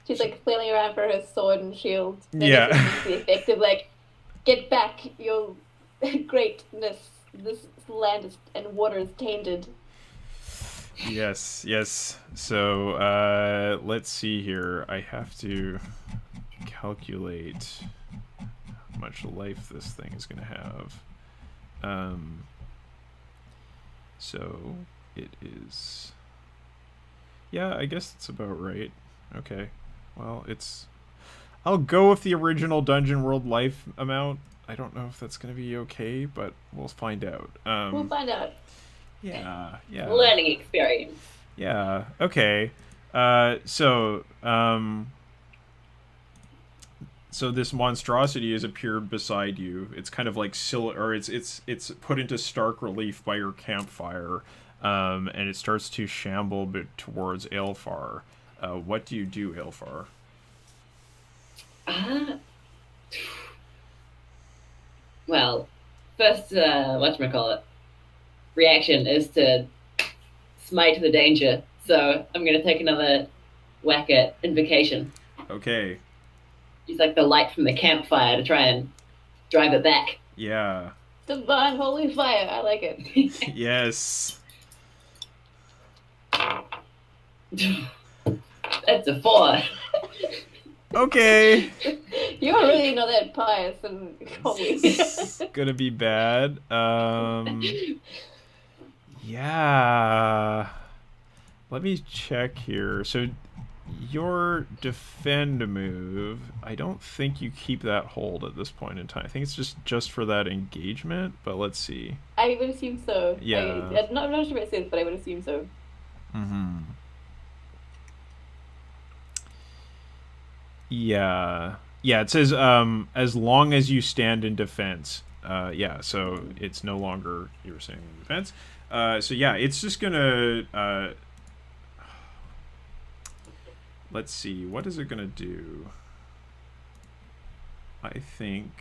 She's like flailing around for her sword and shield. Yeah. The effect of like, get back, your greatness. This land and water is tainted. Yes. So let's see here. I have to calculate how much life this thing is going to have. So it is... Yeah, I guess that's about right. Okay. Well, I'll go with the original Dungeon World life amount. I don't know if that's going to be okay, but we'll find out. We'll find out. Yeah. Learning experience. Yeah, okay. So this monstrosity has appeared beside you. It's kind of like it's put into stark relief by your campfire, and it starts to shamble towards Aelfar. What do you do, Aelfar? Well, first, whatchamacallit, reaction is to smite the danger. So I'm going to take another whack at Invocation. Okay. Use like the light from the campfire to try and drive it back. Yeah. Divine holy fire. I like it. Yes. That's a 4. Okay. You're really not that pious and holy. It's gonna be bad. Yeah. Let me check here. So your defend move, I don't think you keep that hold at this point in time. I think it's just for that engagement, but let's see. I would assume so. Yeah. I'm not sure what it says, but I would assume so. Yeah. Yeah, it says as long as you stand in defense. Yeah, so it's no longer you were saying in defense. So yeah, it's just gonna let's see, what is it gonna do? I think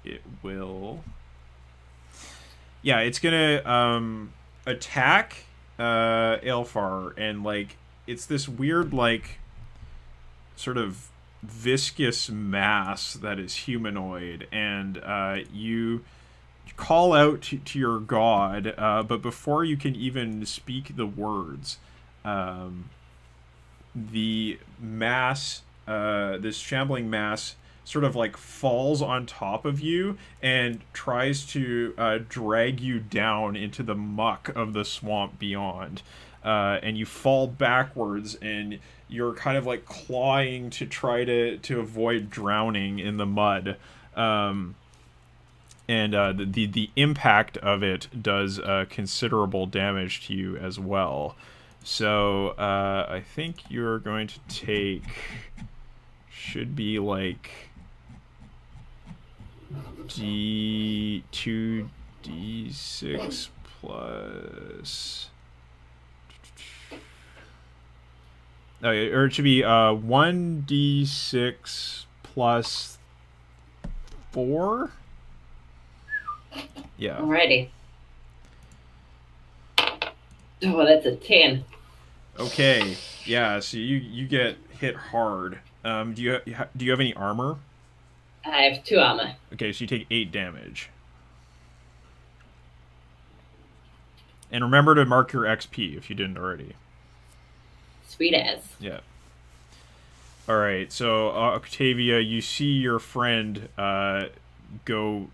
it will. Yeah, it's gonna attack Aelfar, and like it's this weird like sort of viscous mass that is humanoid, and you call out to your god, but before you can even speak the words, the mass, this shambling mass, sort of like falls on top of you and tries to drag you down into the muck of the swamp beyond. And you fall backwards, and you're kind of like clawing to try to avoid drowning in the mud. And the impact of it does considerable damage to you as well. So I think you're going to take, should be like D2d6 plus, or it should be 1d6 plus 4. Yeah. Alrighty. Oh, that's a 10. Okay. Yeah. So you get hit hard. Do you have any armor? I have 2 armor. Okay, so you take 8 damage. And remember to mark your XP if you didn't already. Sweet as. Yeah. All right. So Octavia, you see your friend go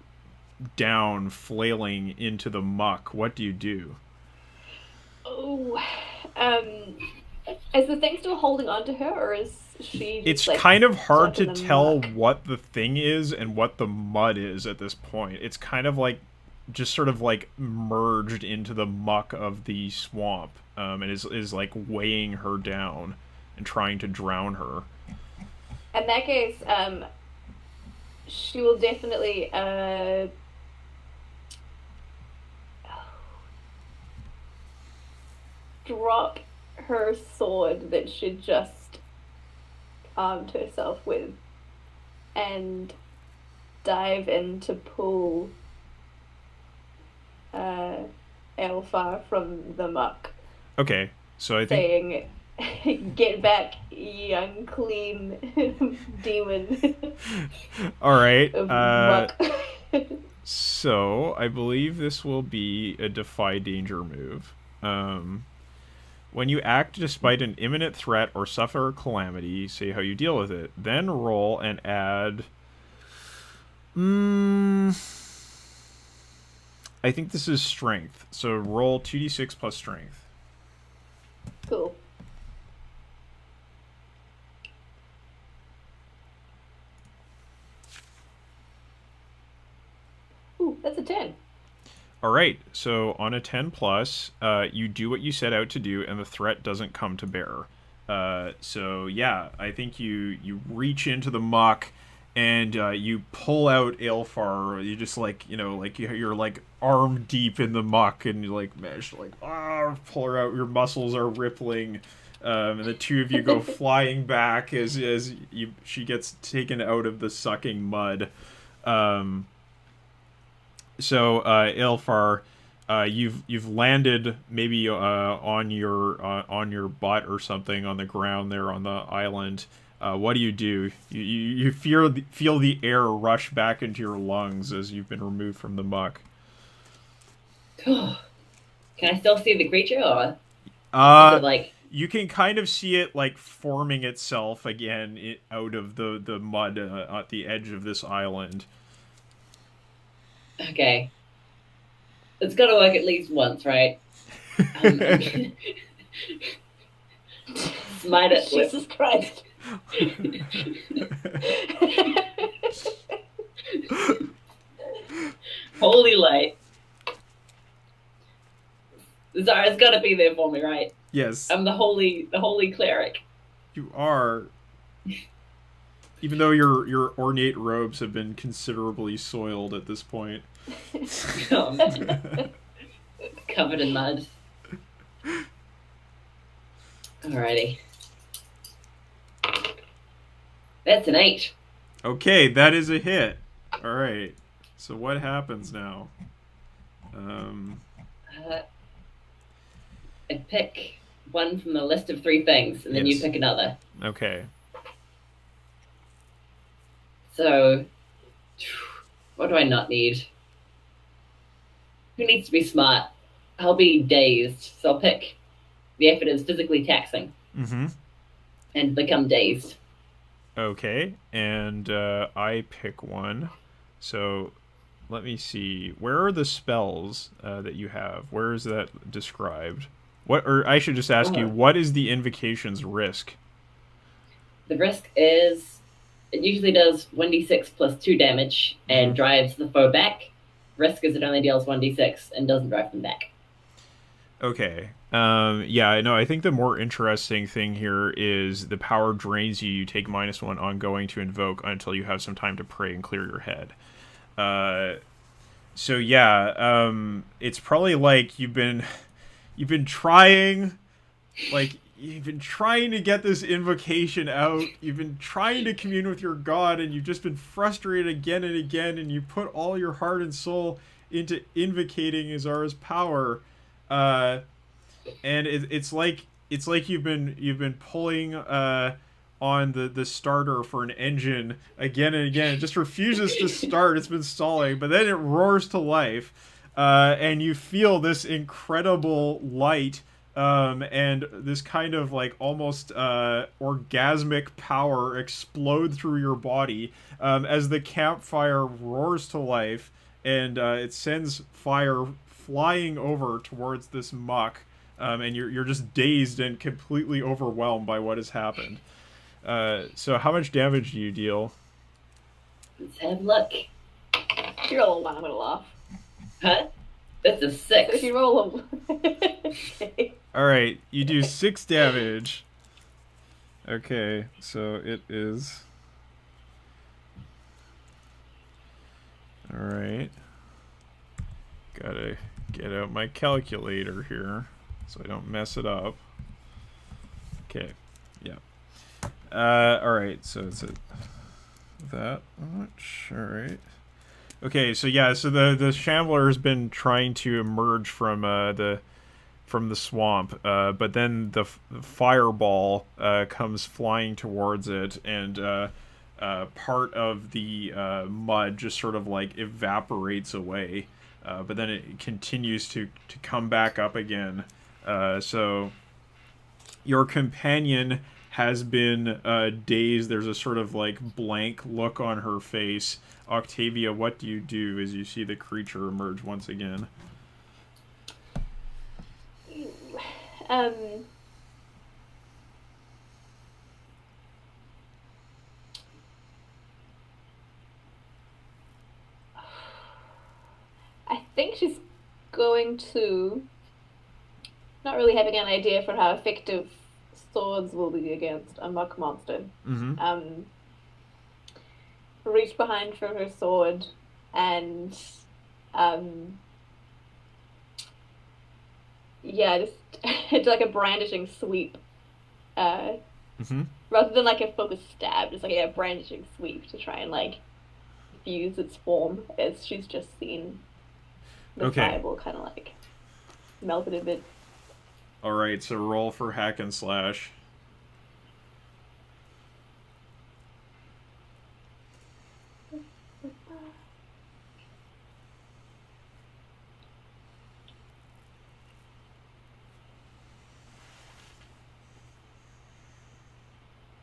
down, flailing into the muck. What do you do? Oh, is the thing still holding on to her, or is she? It's like, kind of hard stuck to in the tell muck? what the thing is and what the mud is at this point. It's kind of like just sort of like merged into the muck of the swamp, and is like weighing her down and trying to drown her. In that case, she will definitely drop her sword that she just armed herself with and dive in to pull Elfar from the muck, Okay, so I think saying, "Get back, you unclean demon all right. of muck." So I believe this will be a defy danger move. When you act despite an imminent threat or suffer a calamity, say how you deal with it. Then roll and add. I think this is strength. So roll 2d6 plus strength. Cool. Ooh, that's a 10. All right. So on a 10 plus, you do what you set out to do, and the threat doesn't come to bear. So yeah, I think you reach into the muck, and you pull out Aelfar. You just like you're like arm deep in the muck, and you like manage to like pull her out. Your muscles are rippling, and the two of you go flying back as she gets taken out of the sucking mud. So Aelfar, you've landed maybe on your butt or something on the ground there on the island. What do? You feel the air rush back into your lungs as you've been removed from the muck. Can I still see the creature, or is it like? You can kind of see it like forming itself again out of the mud at the edge of this island. Okay. It's got to work at least once, right? I'm smite it with Jesus Christ. holy light. Sorry, it's got to be there for me, right? Yes, I'm the holy cleric. you are. Even though your ornate robes have been considerably soiled at this point. Covered in mud. Alrighty. That's an 8. Okay, that is a hit. All right. So what happens now? Uh, I pick one from the list of 3 things, and then you Yes. pick another. Okay. So, what do I not need? Who needs to be smart? I'll be dazed, so I'll pick the effort is physically taxing Mm-hmm. and become dazed. Okay, and I pick one. So let me see. Where are the spells that you have? Where is that described? What? Or I should just ask you, what is the invocation's risk? The risk is it usually does 1d6 plus 2 damage and drives the foe back. Risk is it only deals 1d6 and doesn't drive them back. Okay. Yeah, no, I think the more interesting thing here is the power drains you. You take -1 ongoing to invoke until you have some time to pray and clear your head. So yeah, it's probably like you've been trying, like you've been trying to get this invocation out. You've been trying to commune with your god, and you've just been frustrated again and again. And you put all your heart and soul into invocating Azara's power. And it's like you've been pulling on the starter for an engine again and again. It just refuses to start. It's been stalling, but then it roars to life, and you feel this incredible light, and this kind of like almost orgasmic power explode through your body as the campfire roars to life, and it sends fire flying over towards this muck, and you're just dazed and completely overwhelmed by what has happened. So how much damage do you deal? Let's have luck. If you roll a 1, I'm gonna laugh. Huh? That's a So 6. if you roll a okay. All right, you do 6 damage. Okay, so it is. All right. Gotta get out my calculator here so I don't mess it up. Okay, yeah. All right, so it's that much. All right. Okay, so yeah, so the shambler has been trying to emerge from the swamp, but then the fireball comes flying towards it, and part of the mud just sort of like evaporates away, but then it continues to come back up again. So your companion has been dazed. There's a sort of like blank look on her face. Octavia, what do you do as you see the creature emerge once again? I think she's going to, not really having an idea for how effective swords will be against a muck monster. Mm-hmm. Reach behind for her sword and yeah, just do like a brandishing sweep. Mm-hmm. Rather than like a focused stab, just like a brandishing sweep to try and like fuse its form as she's just seen the fireball kind of like melted a bit. All right, so roll for hack and slash.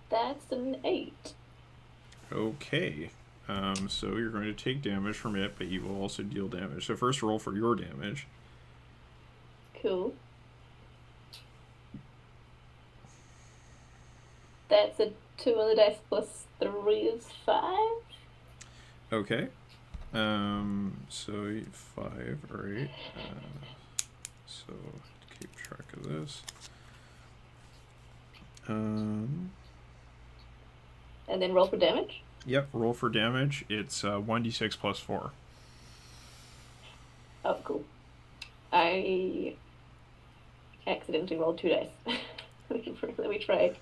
That's an 8. Okay. So you're going to take damage from it, but you will also deal damage. So first roll for your damage. Cool. That's a 2 on the dice plus 3 is 5. Okay. So 5, alright. So keep track of this. And then roll for damage. Yep, roll for damage. It's 1d6 plus 4. Oh, cool. I accidentally rolled 2 dice. Let me try.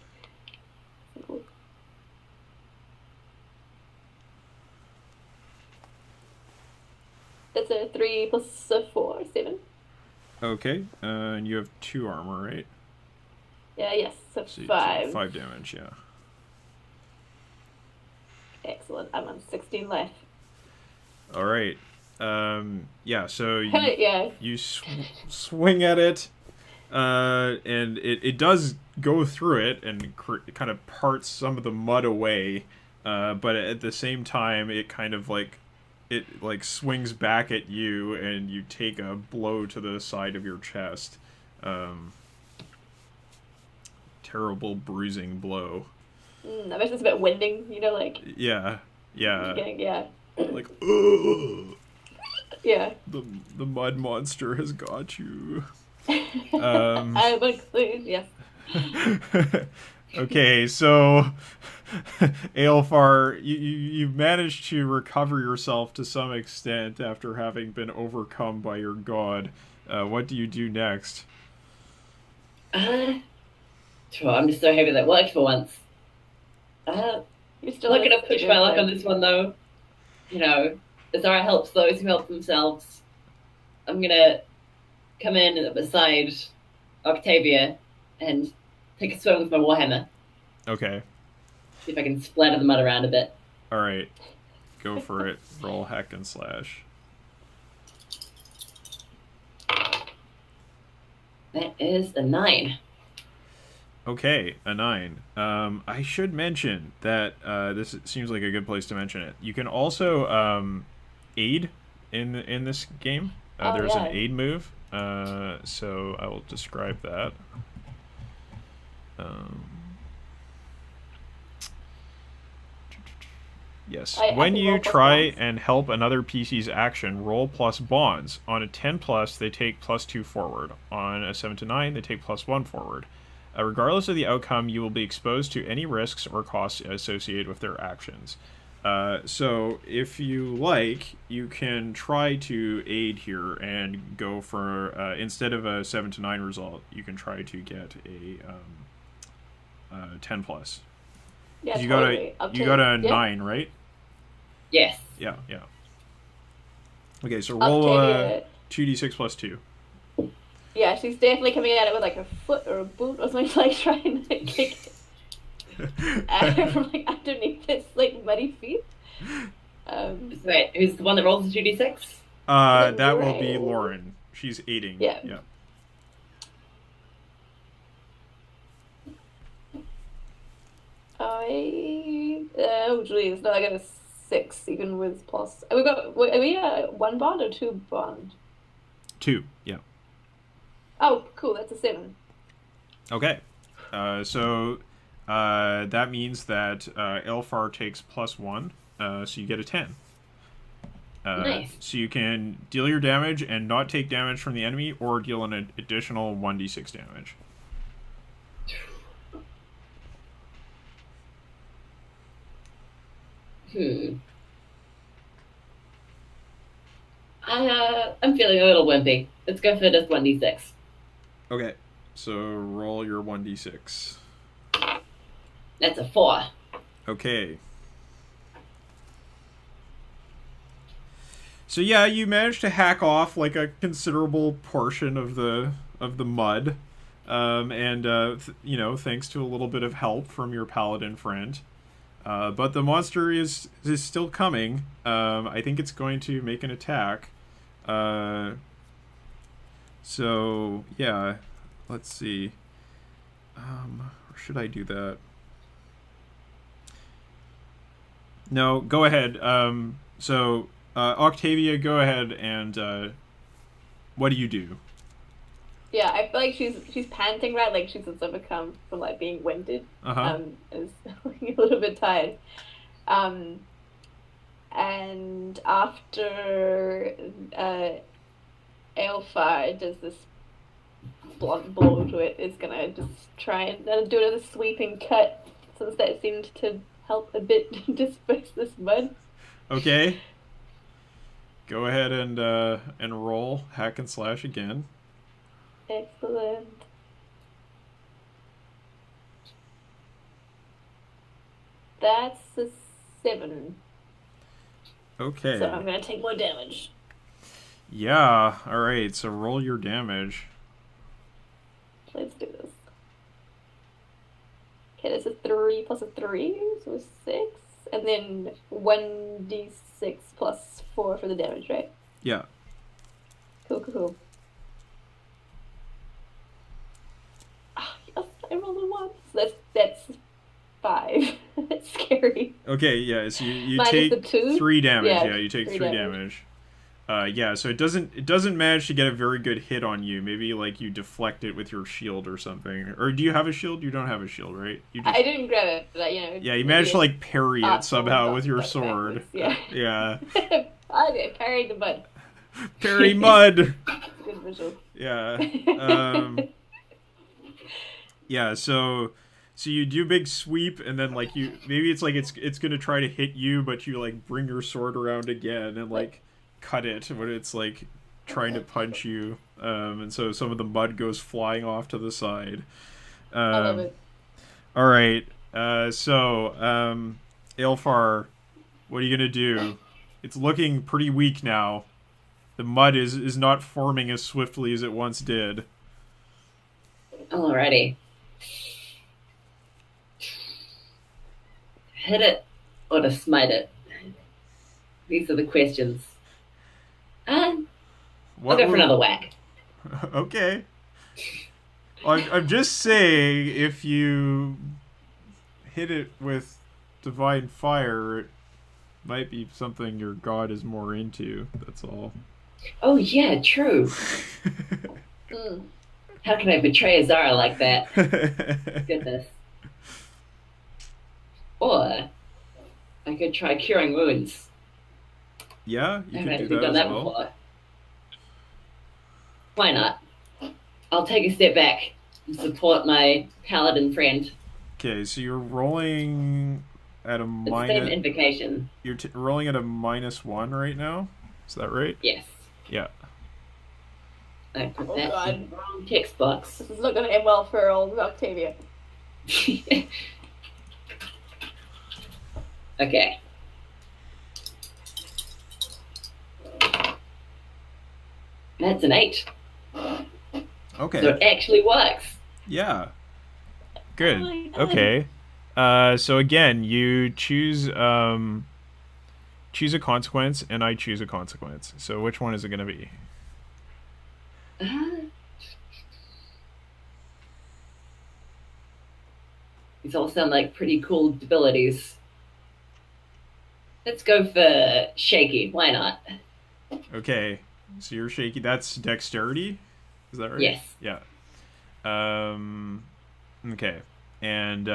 Cool. That's a 3 plus a 4, 7. Okay, and you have 2 armor, right? Yeah, yes, so So 5. 5 damage, yeah. Excellent. I'm on 16 life. All right. Yeah, so Yeah. you swing at it, and it does go through it and it kind of parts some of the mud away, but at the same time, it kind of it swings back at you, and you take a blow to the side of your chest. Terrible bruising blow. I bet it's a bit winding, like... Yeah. Yeah. Like, ugh. Yeah. The mud monster has got you. I would include, yes. Okay, so Aelfar, you've managed to recover yourself to some extent after having been overcome by your god. What do you do next? I'm just so happy that worked for once. You're still not gonna push my luck on this one though. Azara helps those who help themselves. I'm gonna come in beside Octavia and take a swing with my warhammer. Okay. See if I can splatter the mud around a bit. Alright. Go for it. Roll hack and slash. That is a 9. Okay, a 9. I should mention that this seems like a good place to mention it. You can also aid in this game. There's an aid move, so I will describe that. Yes. When you try and help another PC's action, roll plus bonds. On a 10+, they take +2 forward. On a 7 to 9, they take +1 forward. Regardless of the outcome, you will be exposed to any risks or costs associated with their actions. So, if you like, you can try to aid here and go for, instead of a 7 to 9 result, you can try to get a 10+. Yeah, you totally. you got a 9, right? Yes. Yeah. Okay, so roll 2d6 plus 2. Yeah, she's definitely coming at it with like a foot or a boot or something, like trying to kick it at her from like underneath its like muddy feet. Wait, who's the one that rolls the 2d6? That will be Lauren. She's aiding. Yeah. Oh geez, no, I got a 6 even with plus. Are we a 1 bond or 2 bond? 2, yeah. Oh, cool, that's a 7. Okay. So that means that Aelfar takes +1, so you get a 10. Nice. So you can deal your damage and not take damage from the enemy, or deal an additional 1d6 damage. I'm feeling a little wimpy. Let's go for just 1d6. Okay, so roll your 1d6. That's a 4. Okay. So yeah, you managed to hack off like a considerable portion of the mud, and thanks to a little bit of help from your paladin friend. But the monster is still coming. I think it's going to make an attack. So yeah, let's see. Or should I do that? No, go ahead. Octavia, go ahead and what do you do? Yeah, I feel like she's panting, right? Like she's overcome from like being winded. Uh-huh. Is a little bit tired. Um, and after Aelfar does this blunt blow to it, it's gonna just try and do another sweeping cut, since that seemed to help a bit disperse this mud. Okay. Go ahead and roll hack and slash again. Excellent. That's a 7. Okay. So I'm gonna take more damage. Yeah. All right. So roll your damage. Let's do this. Okay, that's a 3 plus a 3, so 6. And then 1d6 plus 4 for the damage, right? Yeah. Cool. Ah, yes, I rolled a 1. So that's 5. That's scary. Okay. Yeah. So you Minus take the 2? 3 damage. Yeah, Yeah. You take 3 3 damage. damage. Yeah, so it doesn't manage to get a very good hit on you. Maybe like you deflect it with your shield or something. Or do you have a shield? You don't have a shield, right? You just... I didn't grab it, but Yeah, you managed to like parry it somehow with your backwards, sword. yeah. Yeah. I carried the mud. Parry mud. Good visual. Yeah. Yeah, so you do a big sweep and then like you maybe it's like it's going to try to hit you, but you like bring your sword around again and like cut it when it's like trying to punch you, and so some of the mud goes flying off to the side. I love it. All right, Aelfar, what are you gonna do? It's looking pretty weak now. The mud is not forming as swiftly as it once did. Alrighty. Hit it or to smite it? These are the questions. I'll go for another whack. Okay. I'm just saying, if you hit it with divine fire, it might be something your god is more into. That's all. Oh yeah, true. How can I betray Azara like that? Goodness. Or I could try curing wounds. Yeah, you I've can do actually that done as that well. before. Why not? I'll take a step back and support my paladin friend. Okay, so you're rolling at a It's the same minus. invocation. You're rolling at a -1 right now. Is that right? Yes. Yeah. I put Oh, that God. in the wrong text box. This is not going to end well for old Octavia. Okay. That's an 8. Okay. So it actually works. Yeah. Good. Oh my God. Okay. So again, you choose choose a consequence, and I choose a consequence. So which one is it going to be? These all sound like pretty cool abilities. Let's go for shaky. Why not? Okay. So you're shaky. That's dexterity. Is that right? Yes. Yeah. Okay. And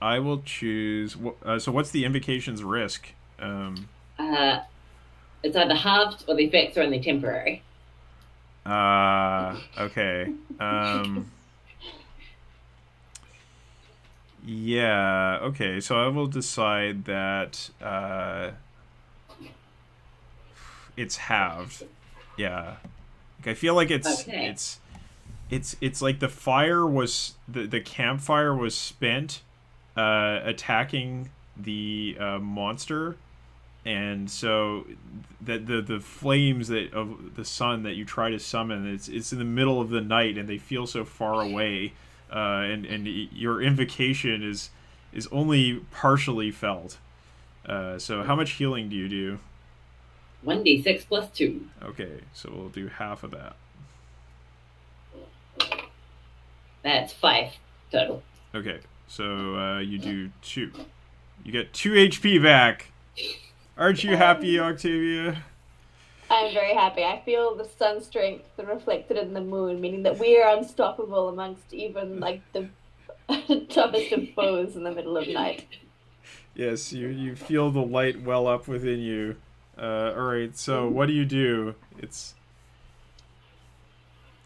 I will choose. So what's the invocation's risk? It's either halved or the effects are only temporary. Okay. Yeah. Okay. So I will decide that it's halved. Yeah. Like, I feel like Okay. it's like the fire was the campfire was spent attacking the monster, and so the flames that of the sun that you try to summon, it's in the middle of the night and they feel so far away, and your invocation is only partially felt. So how much healing do you do? 1d6 plus 2. Okay, so we'll do half of that. That's 5 total. Okay, so you do 2. You get 2 HP back. Aren't you happy, Octavia? I I'm very happy. I feel the sun strength reflected in the moon, meaning that we are unstoppable amongst even like the toughest of foes in the middle of night. Yes, you feel the light well up within you. All right, so what do you do? It's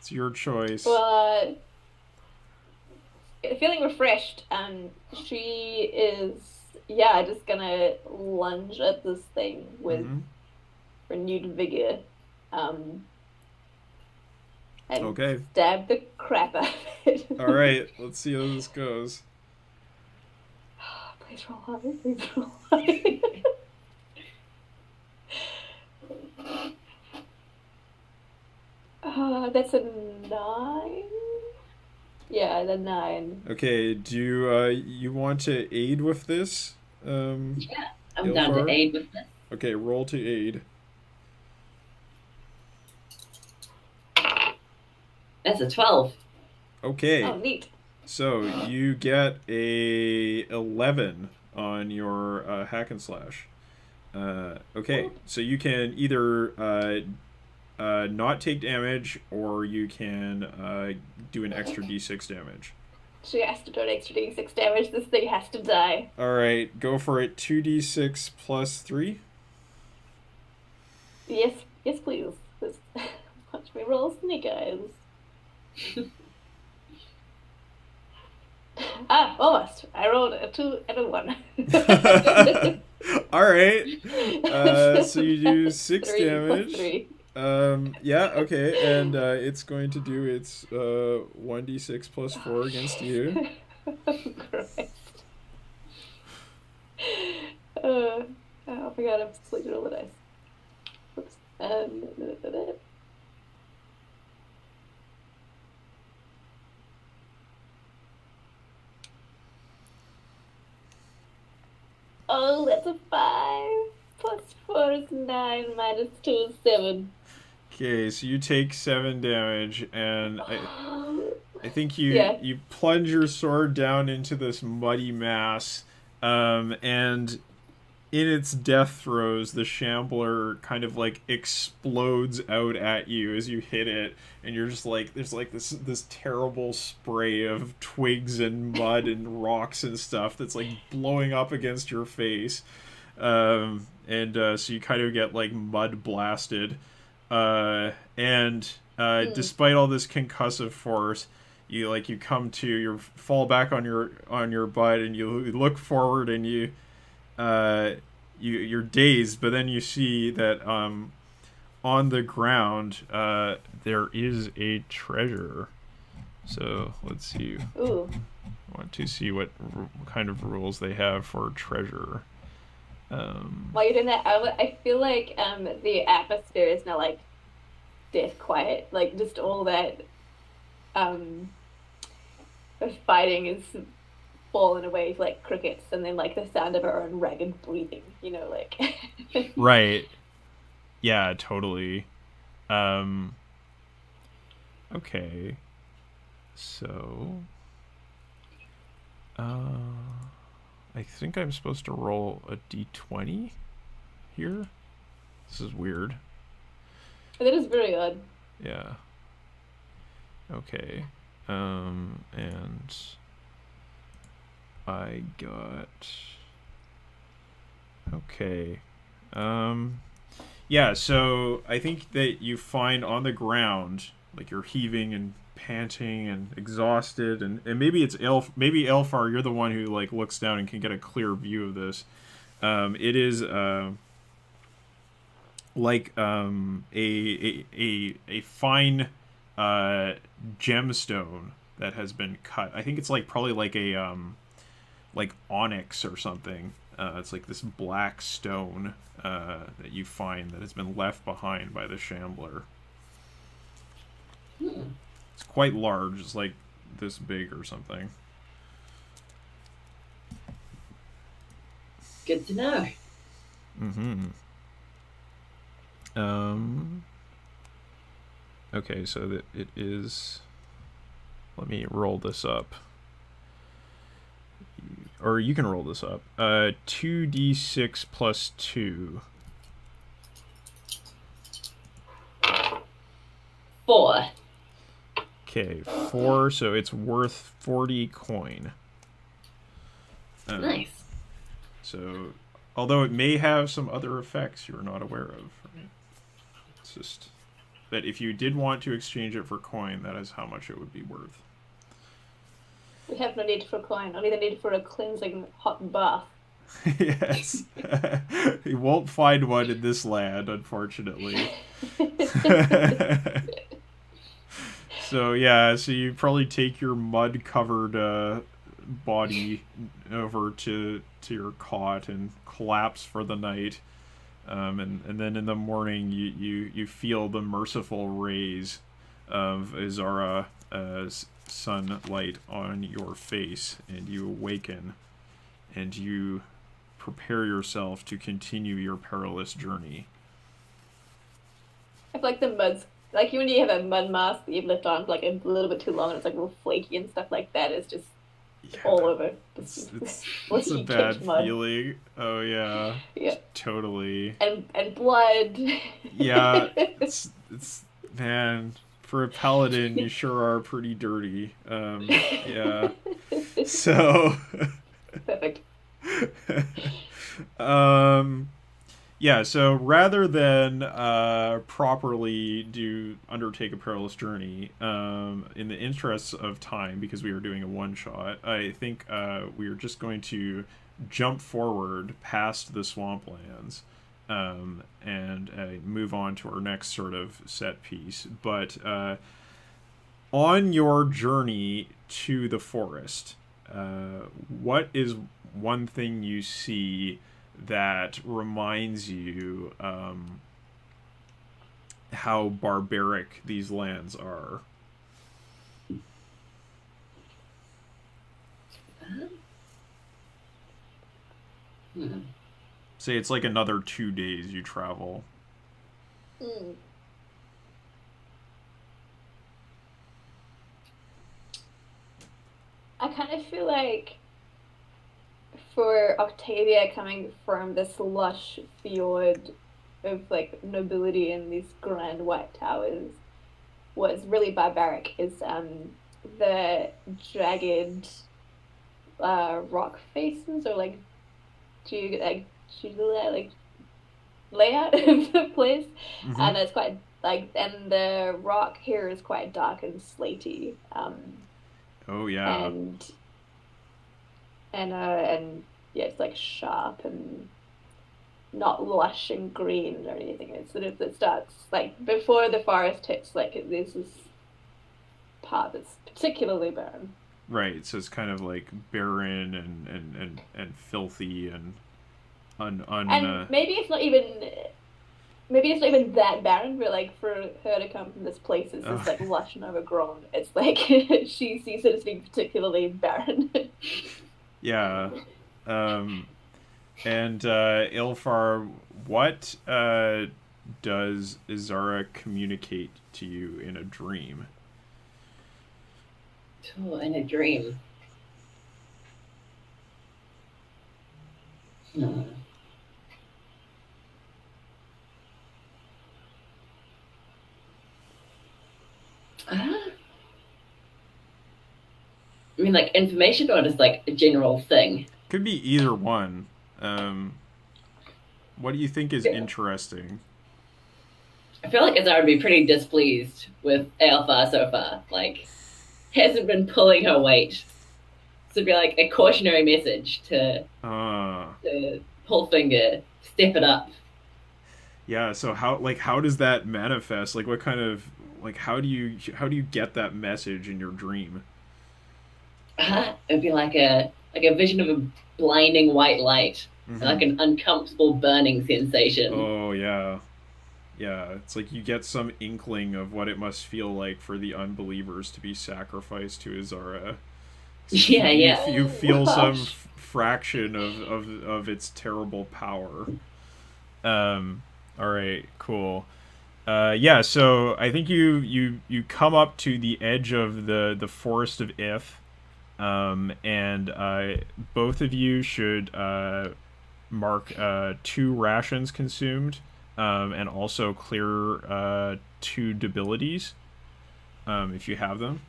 your choice. Well, feeling refreshed, she is, yeah, just gonna lunge at this thing with renewed vigor, um, and Okay. stab the crap out of it. All right, let's see how this goes. Please roll high. Please roll high. That's a 9. Yeah, the 9. Okay, do you want to aid with this? Yeah, I'm down to Ilfar? aid with this. Okay, roll to aid. That's a 12. Okay, Oh, neat. so you get a 11 on your hack and slash. Okay, so you can either not take damage, or you can do an extra d6 damage. She has to do an extra d6 damage. This thing has to die. All right, go for it. 2d6 plus 3. Yes, yes, please. Watch me roll snake eyes. Almost. I rolled a 2 and a 1. All right. So you do 6 3 damage. 3. Yeah, okay, and it's going to do its 1d6 plus 4 against you. Oh, Christ. Oh my god, I'm sleeping all the dice. Oops. Oh, that's a 5. Plus 4 is 9. Minus 2 is 7. Okay, so you take 7 damage, and I think you Yeah. you plunge your sword down into this muddy mass, and in its death throes, the shambler kind of like explodes out at you as you hit it, and you're just like, there's like this terrible spray of twigs and mud and rocks and stuff that's like blowing up against your face, and so you kind of get like mud blasted, and despite all this concussive force, you come to, you fall back on your butt, and you look forward, and you're dazed, but then you see that on the ground there is a treasure. So let's see. Ooh. I want to see what kind of rules they have for treasure. While you're doing that, I feel like the atmosphere is now like death quiet. Like just all that fighting is fallen away like crickets, and then like the sound of our own ragged breathing, like Right. Yeah, totally. Okay. So I think I'm supposed to roll a d20 here. This is weird. That is very odd. Yeah. Okay. And I got... Okay. Yeah, so I think that you find on the ground, like you're heaving and panting and exhausted, and maybe it's maybe Elfar, you're the one who like looks down and can get a clear view of this. It is like a fine gemstone that has been cut. I think it's like probably like a like onyx or something. It's like this black stone that you find that has been left behind by the shambler. It's quite large. It's like this big or something. Good to know. Mm-hmm. Okay, so that it is... Let me roll this up. Or you can roll this up. 2d6 plus 2. 4. Okay, 4, so it's worth 40 coin. Nice. So, although it may have some other effects you're not aware of. Right? It's just that if you did want to exchange it for coin, that is how much it would be worth. We have no need for coin, only the need for a cleansing hot bath. Yes. You won't find one in this land, unfortunately. So yeah, so you probably take your mud-covered body over to your cot and collapse for the night, and then in the morning you feel the merciful rays of Azara's sunlight on your face, and you awaken, and you prepare yourself to continue your perilous journey. I feel like the mud's like when you have a mud mask that you've left on for like a little bit too long and it's like real flaky and stuff like that. It's just all over. It's a bad feeling. Oh yeah. Yeah. Totally. And blood. Yeah. It's man, for a paladin, you sure are pretty dirty. Yeah. So. Perfect. Yeah, so rather than properly undertake a perilous journey, in the interests of time, because we are doing a one-shot, I think we are just going to jump forward past the swamplands and move on to our next sort of set piece. But on your journey to the forest, what is one thing you see that reminds you how barbaric these lands are? Say it's like another 2 days you travel. Mm. I kind of feel like for Octavia coming from this lush fjord of like nobility and these grand white towers, what's really barbaric is the jagged rock faces or like like layout of the place, and it's quite like, and the rock here is quite dark and slaty. Oh yeah. And yeah, it's like sharp and not lush and green or anything. It's sort of, it starts like before the forest hits, like there's this part that's particularly barren. Right, so it's kind of like barren and filthy and and maybe it's not even that barren, but like for her to come from this place it's just like lush and overgrown. It's like she sees it as being particularly barren. Yeah. And Ilfar, what does Izara communicate to you in a dream? Oh, in a dream. I mean, like information or just like a general thing? Could be either one. What do you think is interesting? I feel like Azara would be pretty displeased with Alpha so far. Like, hasn't been pulling her weight. So it'd be like a cautionary message to pull finger, step it up. Yeah. So how does that manifest? Like, what kind of how do you get that message in your dream? It'd be like a vision of a blinding white light, like an uncomfortable burning sensation. Oh yeah. Yeah, it's like you get some inkling of what it must feel like for the unbelievers to be sacrificed to Izara. Yeah. You feel some fraction of its terrible power. All right, cool. Yeah, so I think you come up to the edge of the forest of If, and both of you should mark 2 rations consumed. And also clear 2 debilities. if you have them.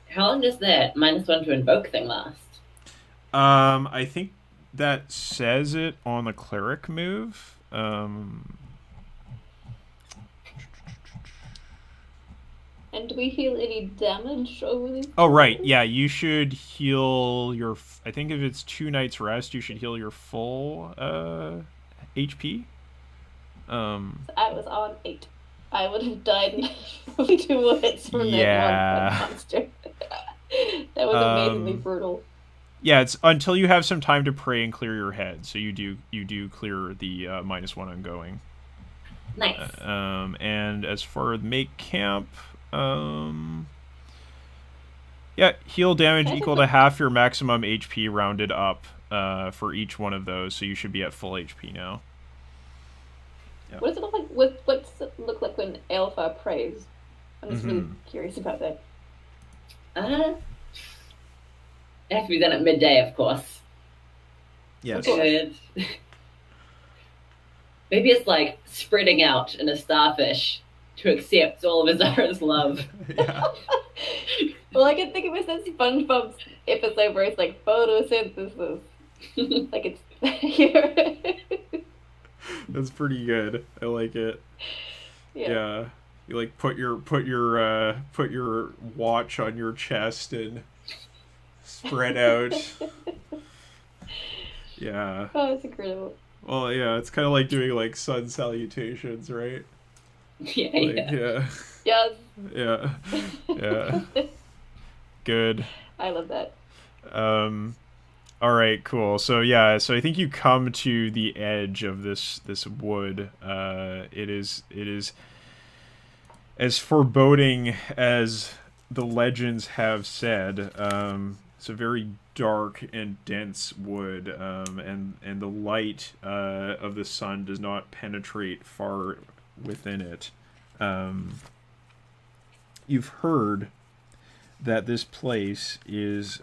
How long does that -1 to invoke thing last? I think that says it on the cleric move. And do we heal any damage over these? Oh, right. Yeah, you should heal your. I think if it's 2 nights rest, you should heal your full HP. I was on 8. I would have died in probably 2 more hits from that one Yeah. monster. That was amazingly brutal. Yeah, it's until you have some time to pray and clear your head. So you do clear the -1 ongoing. Nice. And as for make camp, yeah, heal damage equal to half your maximum HP rounded up for each one of those. So you should be at full HP now. Yep. What does it look like? What's it look like when Alpha prays? I'm just really curious about that. It has to be done at midday, of course. Yes. Good. Maybe it's like spreading out in a starfish to accept all of Azara's love. Yeah. Well, I can think of it as SpongeBob's episode where it's like photosynthesis. Like it's here. That's pretty good. I like it. Yeah. You like put your watch on your chest and spread out. Yeah. Oh, it's incredible. Well, yeah, it's kind of like doing like sun salutations, right? Yeah, like, yeah. Yes. Yeah. Yeah. Good. I love that. All right, cool. So yeah, so I think you come to the edge of this wood. It is as foreboding as the legends have said. It's a very dark and dense wood, and the light of the sun does not penetrate far within it. You've heard that this place is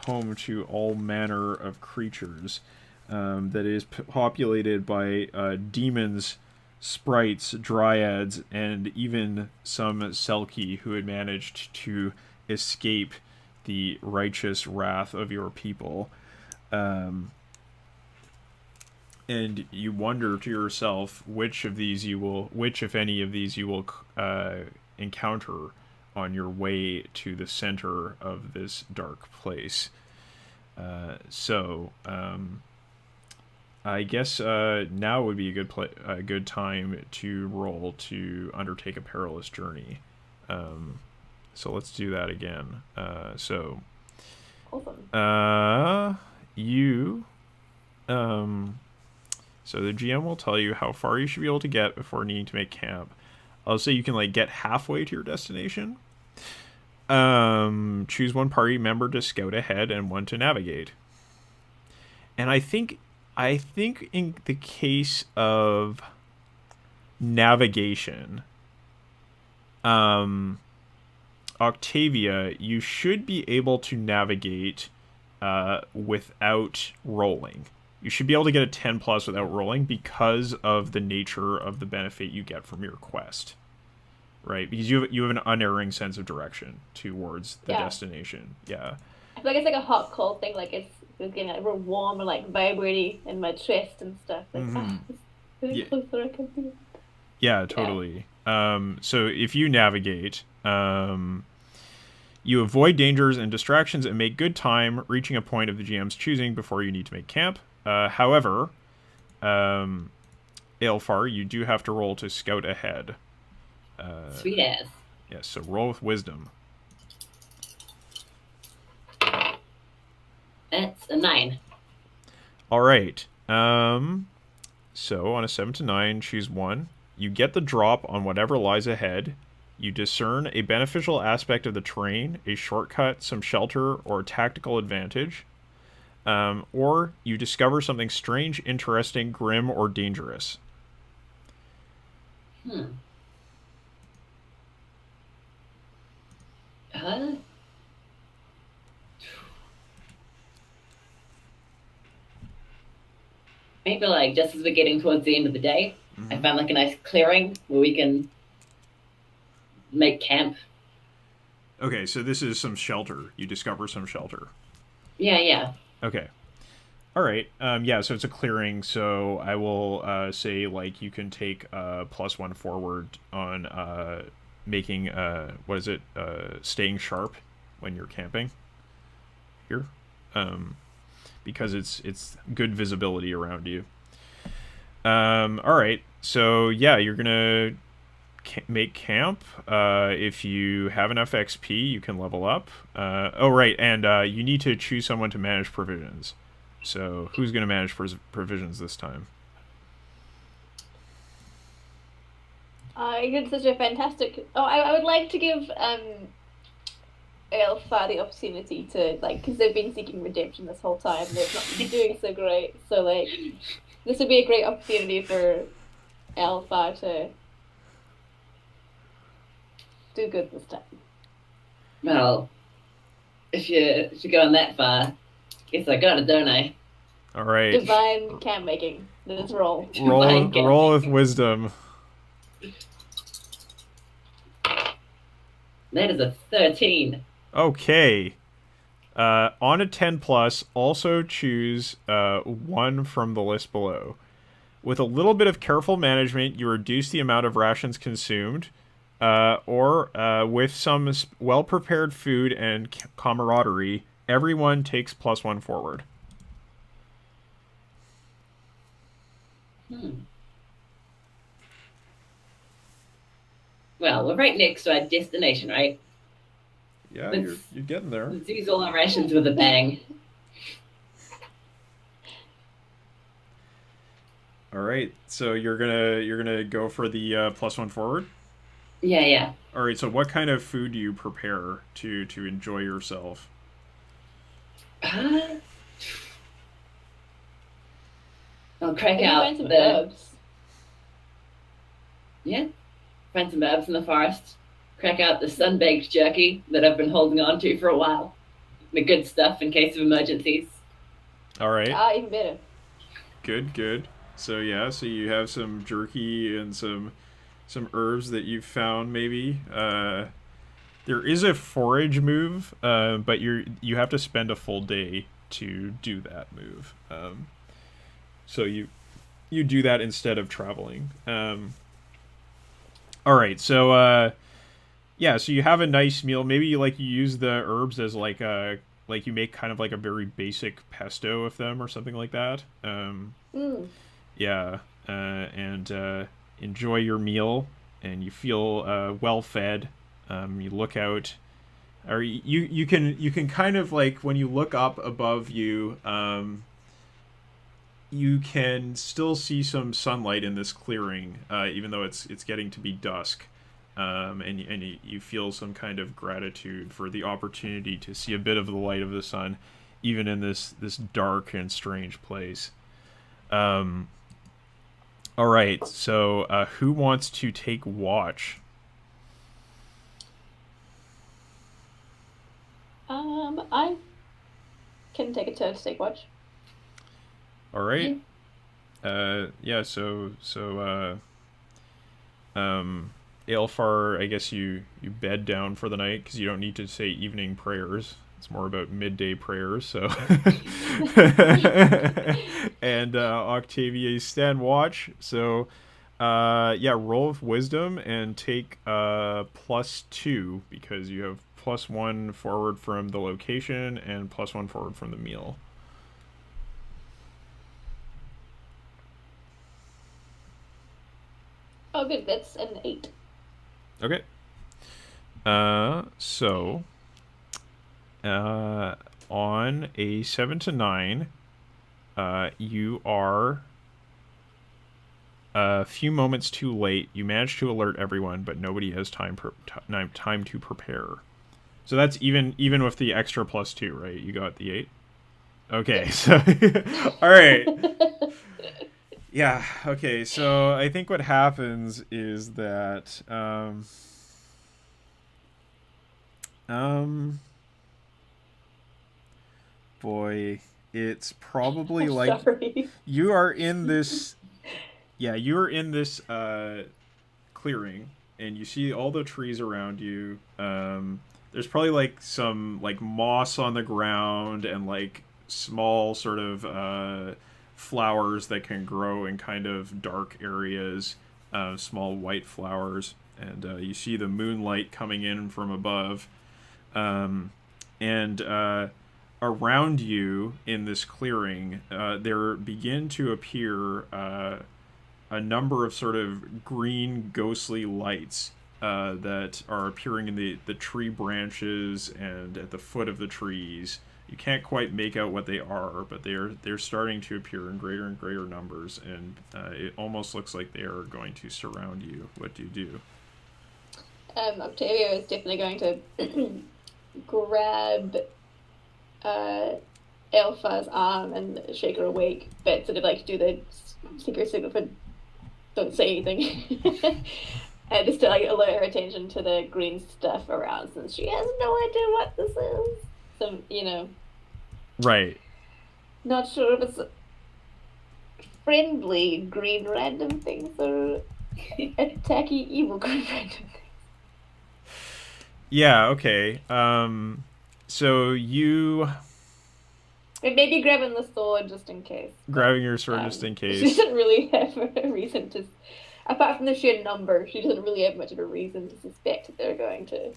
home to all manner of creatures, that is populated by demons, sprites, dryads, and even some Selkie who had managed to escape the righteous wrath of your people. And you wonder to yourself which, if any of these, you will encounter on your way to the center of this dark place. I guess now would be a good time to roll to undertake a perilous journey. So let's do that again. Awesome. So the GM will tell you how far you should be able to get before needing to make camp. I'll say you can like get halfway to your destination. Choose one party member to scout ahead and one to navigate. And I think in the case of navigation, Octavia, you should be able to navigate without rolling. You should be able to get a 10+ without rolling because of the nature of the benefit you get from your quest. Right? Because you have an unerring sense of direction towards the destination. Yeah. I feel like it's like a hot cold thing. Like it's getting like real warm and like vibrating in my chest and stuff. Like it's really closer I can be. Yeah, totally. So if you navigate, you avoid dangers and distractions and make good time reaching a point of the GM's choosing before you need to make camp. However, Aelfar, you do have to roll to scout ahead. Sweet ass. Yes, so roll with wisdom. That's a 9. All right. So on a 7 to 9, choose one. You get the drop on whatever lies ahead. You discern a beneficial aspect of the terrain, a shortcut, some shelter, or a tactical advantage. Or you discover something strange, interesting, grim, or dangerous. Maybe like just as we're getting towards the end of the day, I Mm-hmm. found like a nice clearing where we can make camp. Okay, so this is some shelter. You discover some shelter. Yeah, yeah. Okay. All right. Yeah. So it's a clearing. So I will say like you can take +1 forward on making what is it? Staying sharp when you're camping here, um, because it's good visibility around you. All right. So yeah, you're gonna make camp. If you have enough XP, you can level up. Oh right, and you need to choose someone to manage provisions. So who's going to manage provisions this time? I did such a fantastic. Oh, I would like to give Alpha the opportunity to like because they've been seeking redemption this whole time. They've not been doing so great. So like this would be a great opportunity for Alpha to do good this time. Well, if you're going that far, guess I got it, don't I? All right. Divine camp making. Let's roll. Roll with wisdom. That is a 13. Okay. On a 10 plus, also choose one from the list below. With a little bit of careful management, you reduce the amount of rations consumed, or with some well prepared food and camaraderie, everyone takes +1 forward. Hmm. Well, we're right next to our destination, right? Yeah, Let's, you're getting there. let's use all our rations with a bang. All right, so you're gonna go for the +1 forward. Yeah, yeah. All right, so what kind of food do you prepare to enjoy yourself? Uh, I'll crack Maybe out find some the herbs. yeah, find some herbs in the forest. Crack out the sun-baked jerky that I've been holding on to for a while. The good stuff in case of emergencies. All right, Ah, even better. good, good. So yeah, so you have some jerky and some herbs that you've found maybe. There is a forage move, but you have to spend a full day to do that move. So you do that instead of traveling. All right, so yeah, so you have a nice meal. Maybe like you use the herbs as like you make kind of like a very basic pesto of them or something like that. Mm. Yeah, and enjoy your meal, and you feel well fed. You look out, or you can kind of like when you look up above you, you can still see some sunlight in this clearing, even though it's getting to be dusk. And you feel some kind of gratitude for the opportunity to see a bit of the light of the sun, even in this dark and strange place. Um, all right, so who wants to take watch? I can take a turn to take watch. All right. Yeah. Yeah. Aelfar, I guess you bed down for the night because you don't need to say evening prayers. It's more about midday prayers. So, and Octavia, you stand watch. So, yeah, roll with wisdom and take +2 because you have +1 forward from the location and +1 forward from the meal. Oh, good. That's an 8. Okay. So uh, on a 7 to 9, you are a few moments too late. You manage to alert everyone, but nobody has time to prepare. So that's even with the extra +2, right? You got the 8. Okay, Yep. so all right. Yeah, okay. So I think what happens is that um boy, it's probably I'm like sorry. you are in this. Yeah, you are in this clearing, and you see all the trees around you. There's probably like some like moss on the ground and like small sort of flowers that can grow in kind of dark areas, small white flowers, and you see the moonlight coming in from above, um, and around you in this clearing, there begin to appear a number of sort of green ghostly lights that are appearing in the tree branches and at the foot of the trees. You can't quite make out what they are, but they're starting to appear in greater and greater numbers, and it almost looks like they are going to surround you. What do you do? Octavia is definitely going to grab uh, Elpha's arm and shake her awake, but sort of like do the secret signal for don't say anything. And just to like alert her attention to the green stuff around since she has no idea what this is. So, Right. not sure if it's friendly green random things or attacky evil green random things. Yeah. Okay. So you But maybe grabbing the sword just in case. grabbing your sword just in She case. doesn't really have a reason to, apart from the sheer number, she doesn't really have much of a reason to suspect that they're going to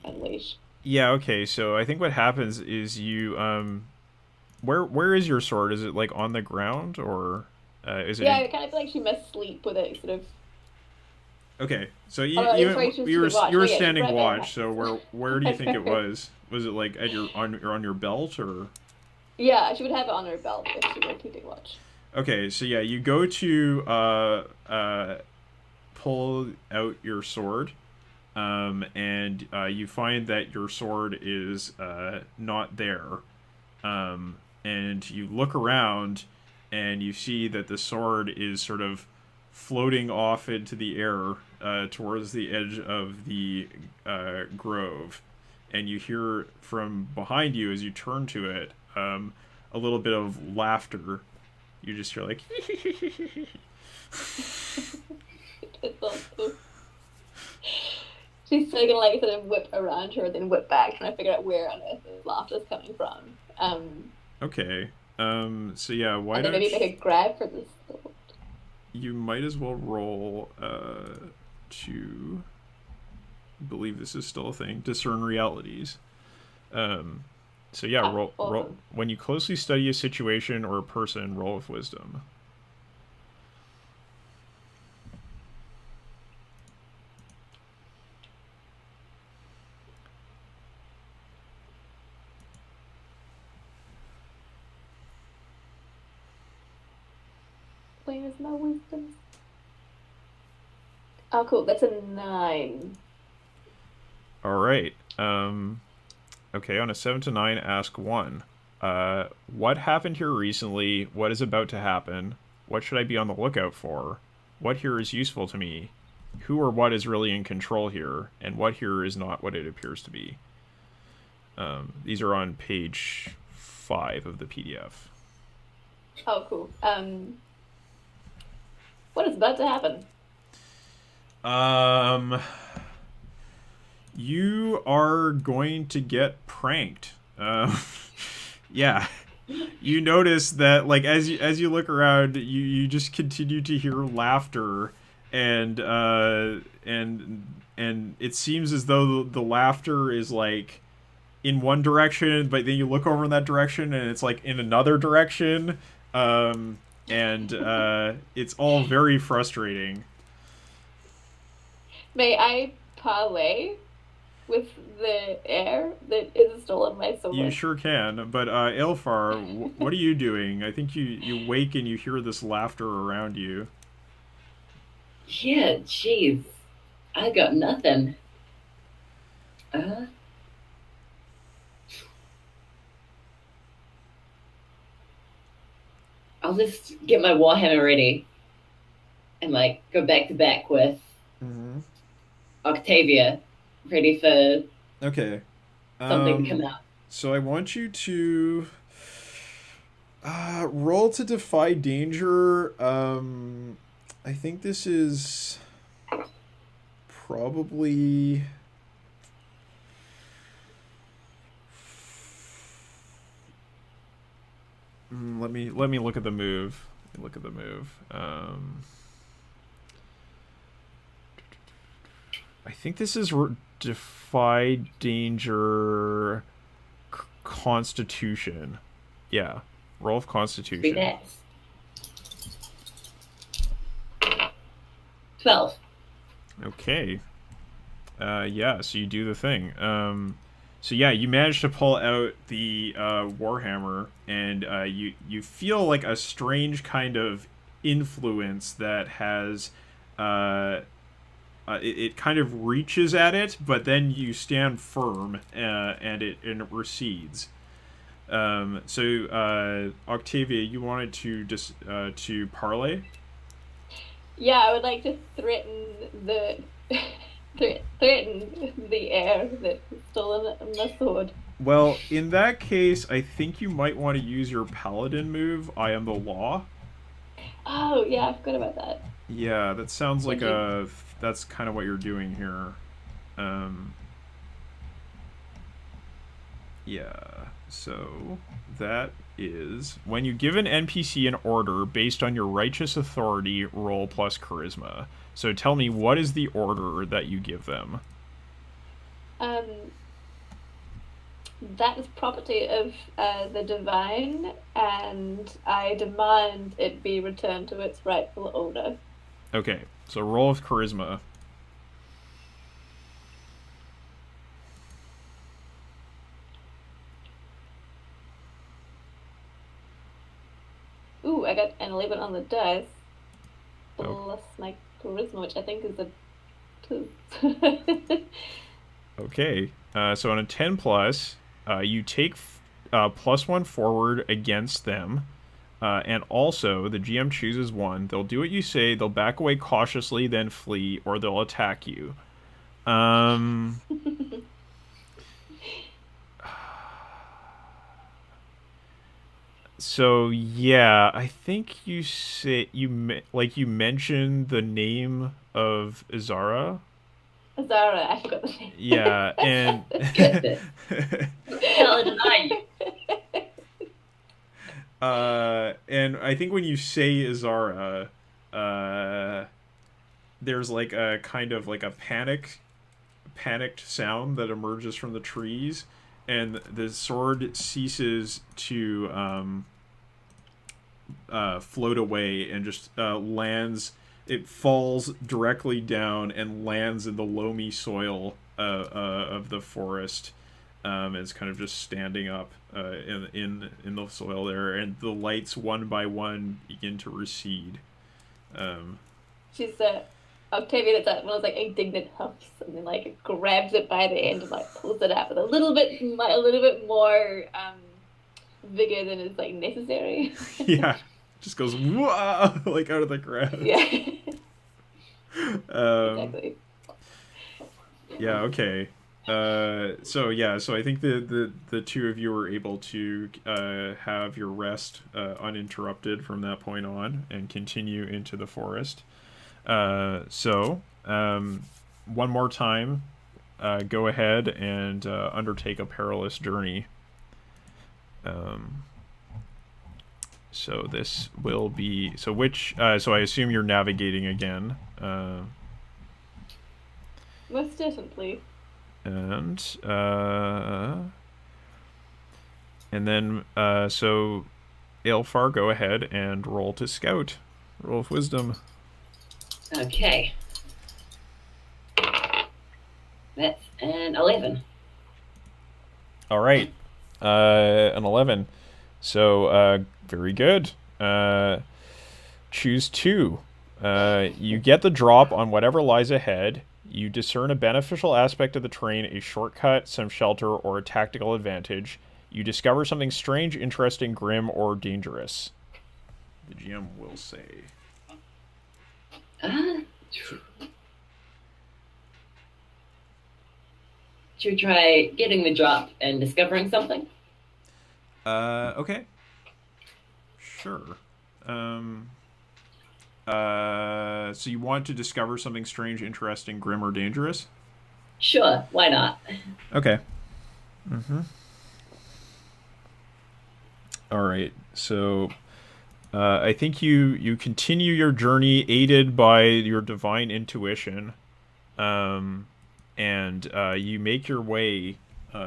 unleash. Yeah. Okay. So I think what happens is you where is your sword? Is it like on the ground or is it? Yeah, I kind of feel like she must sleep with it sort of. Okay, so Oh, no, you it's right, she's you were keeping watch. you were Oh, yeah, standing right, watch. So where do you think it right. was? Was it like at your on your belt or? Yeah, she would have it on her belt if she were keeping watch. Okay, so yeah, you go to pull out your sword, and you find that your sword is not there, and you look around, and you see that the sword is sort of floating off into the air towards the edge of the grove, and you hear from behind you as you turn to it a little bit of laughter. You just hear like It's also... She's still gonna like sort of whip around her, then whip back, trying to figure out where on earth this laughter's coming from. okay. So yeah, why And then don't maybe make a grab for this sword. you might as well roll to believe this is still a thing. Discern realities. So yeah, Ah, roll awesome. when you closely study a situation or a person, roll with wisdom. Where is my wisdom? Oh, cool. That's a 9. All right. Okay, on a 7 to 9, ask 1. What happened here recently? What is about to happen? What should I be on the lookout for? What here is useful to me? Who or what is really in control here? And what here is not what it appears to be? These are on page 5 of the PDF. Oh, cool. What is about to happen? You are going to get pranked. Yeah. You notice that, like, as you look around, you just continue to hear laughter, and and it seems as though the laughter is like in one direction, but then you look over in that direction, and it's like in another direction, and it's all very frustrating. May I parley with the air that is stolen my sword? You sure can, but Ilfar, what are you doing? I think you wake and you hear this laughter around you. Yeah, jeez. I got nothing. Uh, I'll just get my warhammer ready and like go back to back with Mm-hmm. Octavia, ready for Okay. something to come out. So I want you to Roll to defy danger. I think this is probably. Let me look at the move. I think this is defy danger Constitution. Yeah, roll of Sweet Constitution. ass. 12. Okay. Yeah, so you do the thing. So yeah, you manage to pull out the warhammer, and you feel like a strange kind of influence that has it kind of reaches at it, but then you stand firm, and it recedes. So Octavia, you wanted to parlay. Yeah, I would like to threaten the threaten the heir that has stolen my sword. Well, in that case, I think you might want to use your paladin move, I am the law. Oh yeah, I forgot about that. Yeah, that sounds like Thank you. that's kind of what you're doing here. Um, yeah, so that is when you give an NPC an order based on your righteous authority, roll plus charisma. So tell me, what is the order that you give them? Um, that is property of the divine, and I demand it be returned to its rightful owner. Okay, so roll with charisma. Ooh, I got an 11 on the dice, Oh, plus my charisma, which I think is a 2. okay. So on a 10 plus, you take +1 forward against them. And also, the GM chooses one. They'll do what you say, they'll back away cautiously, then flee, or they'll attack you. Um, so yeah, I think you say you mentioned the name of Izara. Zara, I forgot the name. Yeah, and Goodness. Paladin, are you? and I think when you say Izara, uh, there's like a kind of like a panicked sound that emerges from the trees, and the sword ceases to float away and just lands. It falls directly down and lands in the loamy soil of the forest. It's kind of just standing up in the soil there, and the lights one by one begin to recede. Um, She's Octavia that's one of those like indignant huffs and then like grabs it by the end and like pulls it out with a little bit more vigor than is like necessary. yeah, just goes whoa, like out of the ground. Yeah, Um, exactly. yeah, okay. So I think the two of you were able to have your rest uninterrupted from that point on and continue into the forest. One more time, go ahead and undertake a perilous journey. Um, so this will be so I assume you're navigating again. Most definitely. And then so Aelfar, go ahead and roll to scout. Roll of wisdom. Okay. That's an 11. All right, an 11. So very good. Choose two. You get the drop on whatever lies ahead. You discern a beneficial aspect of the terrain, a shortcut, some shelter, or a tactical advantage. You discover something strange, interesting, grim, or dangerous. The GM will say. Uh, should we try getting the drop and discovering something? Okay. Sure. Um, so you want to discover something strange, interesting, grim, or dangerous? Sure, why not? Okay. All right. So I think you continue your journey aided by your divine intuition, um, and you make your way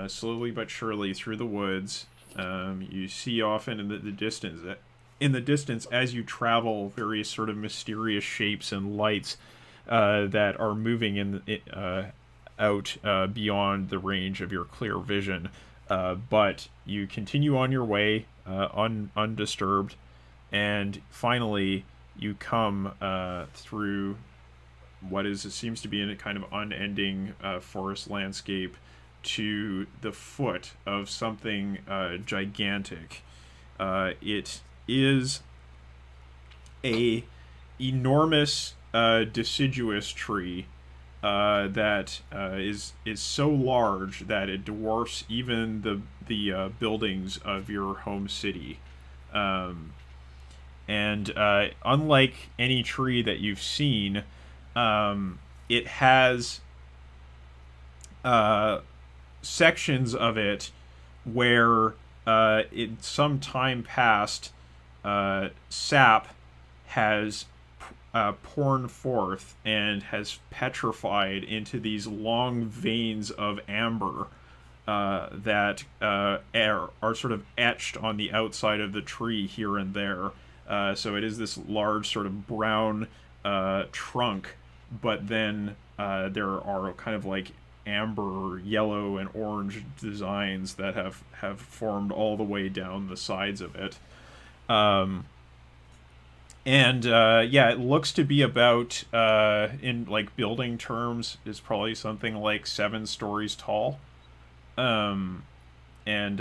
slowly but surely through the woods. You see often the distance, as you travel, various sort of mysterious shapes and lights that are moving out beyond the range of your clear vision. But you continue on your way undisturbed, and finally you come through what is it seems to be in a kind of unending forest landscape to the foot of something gigantic. It is a enormous deciduous tree that is so large that it dwarfs even the buildings of your home city. Um, and unlike any tree that you've seen, it has uh, sections of it where in some time past sap has poured forth and has petrified into these long veins of amber that are sort of etched on the outside of the tree here and there. So it is this large sort of brown trunk, but then there are kind of like amber, yellow, and orange designs that have formed all the way down the sides of it. Um, and yeah, it looks to be about in like building terms is probably something like 7 stories tall. Um, and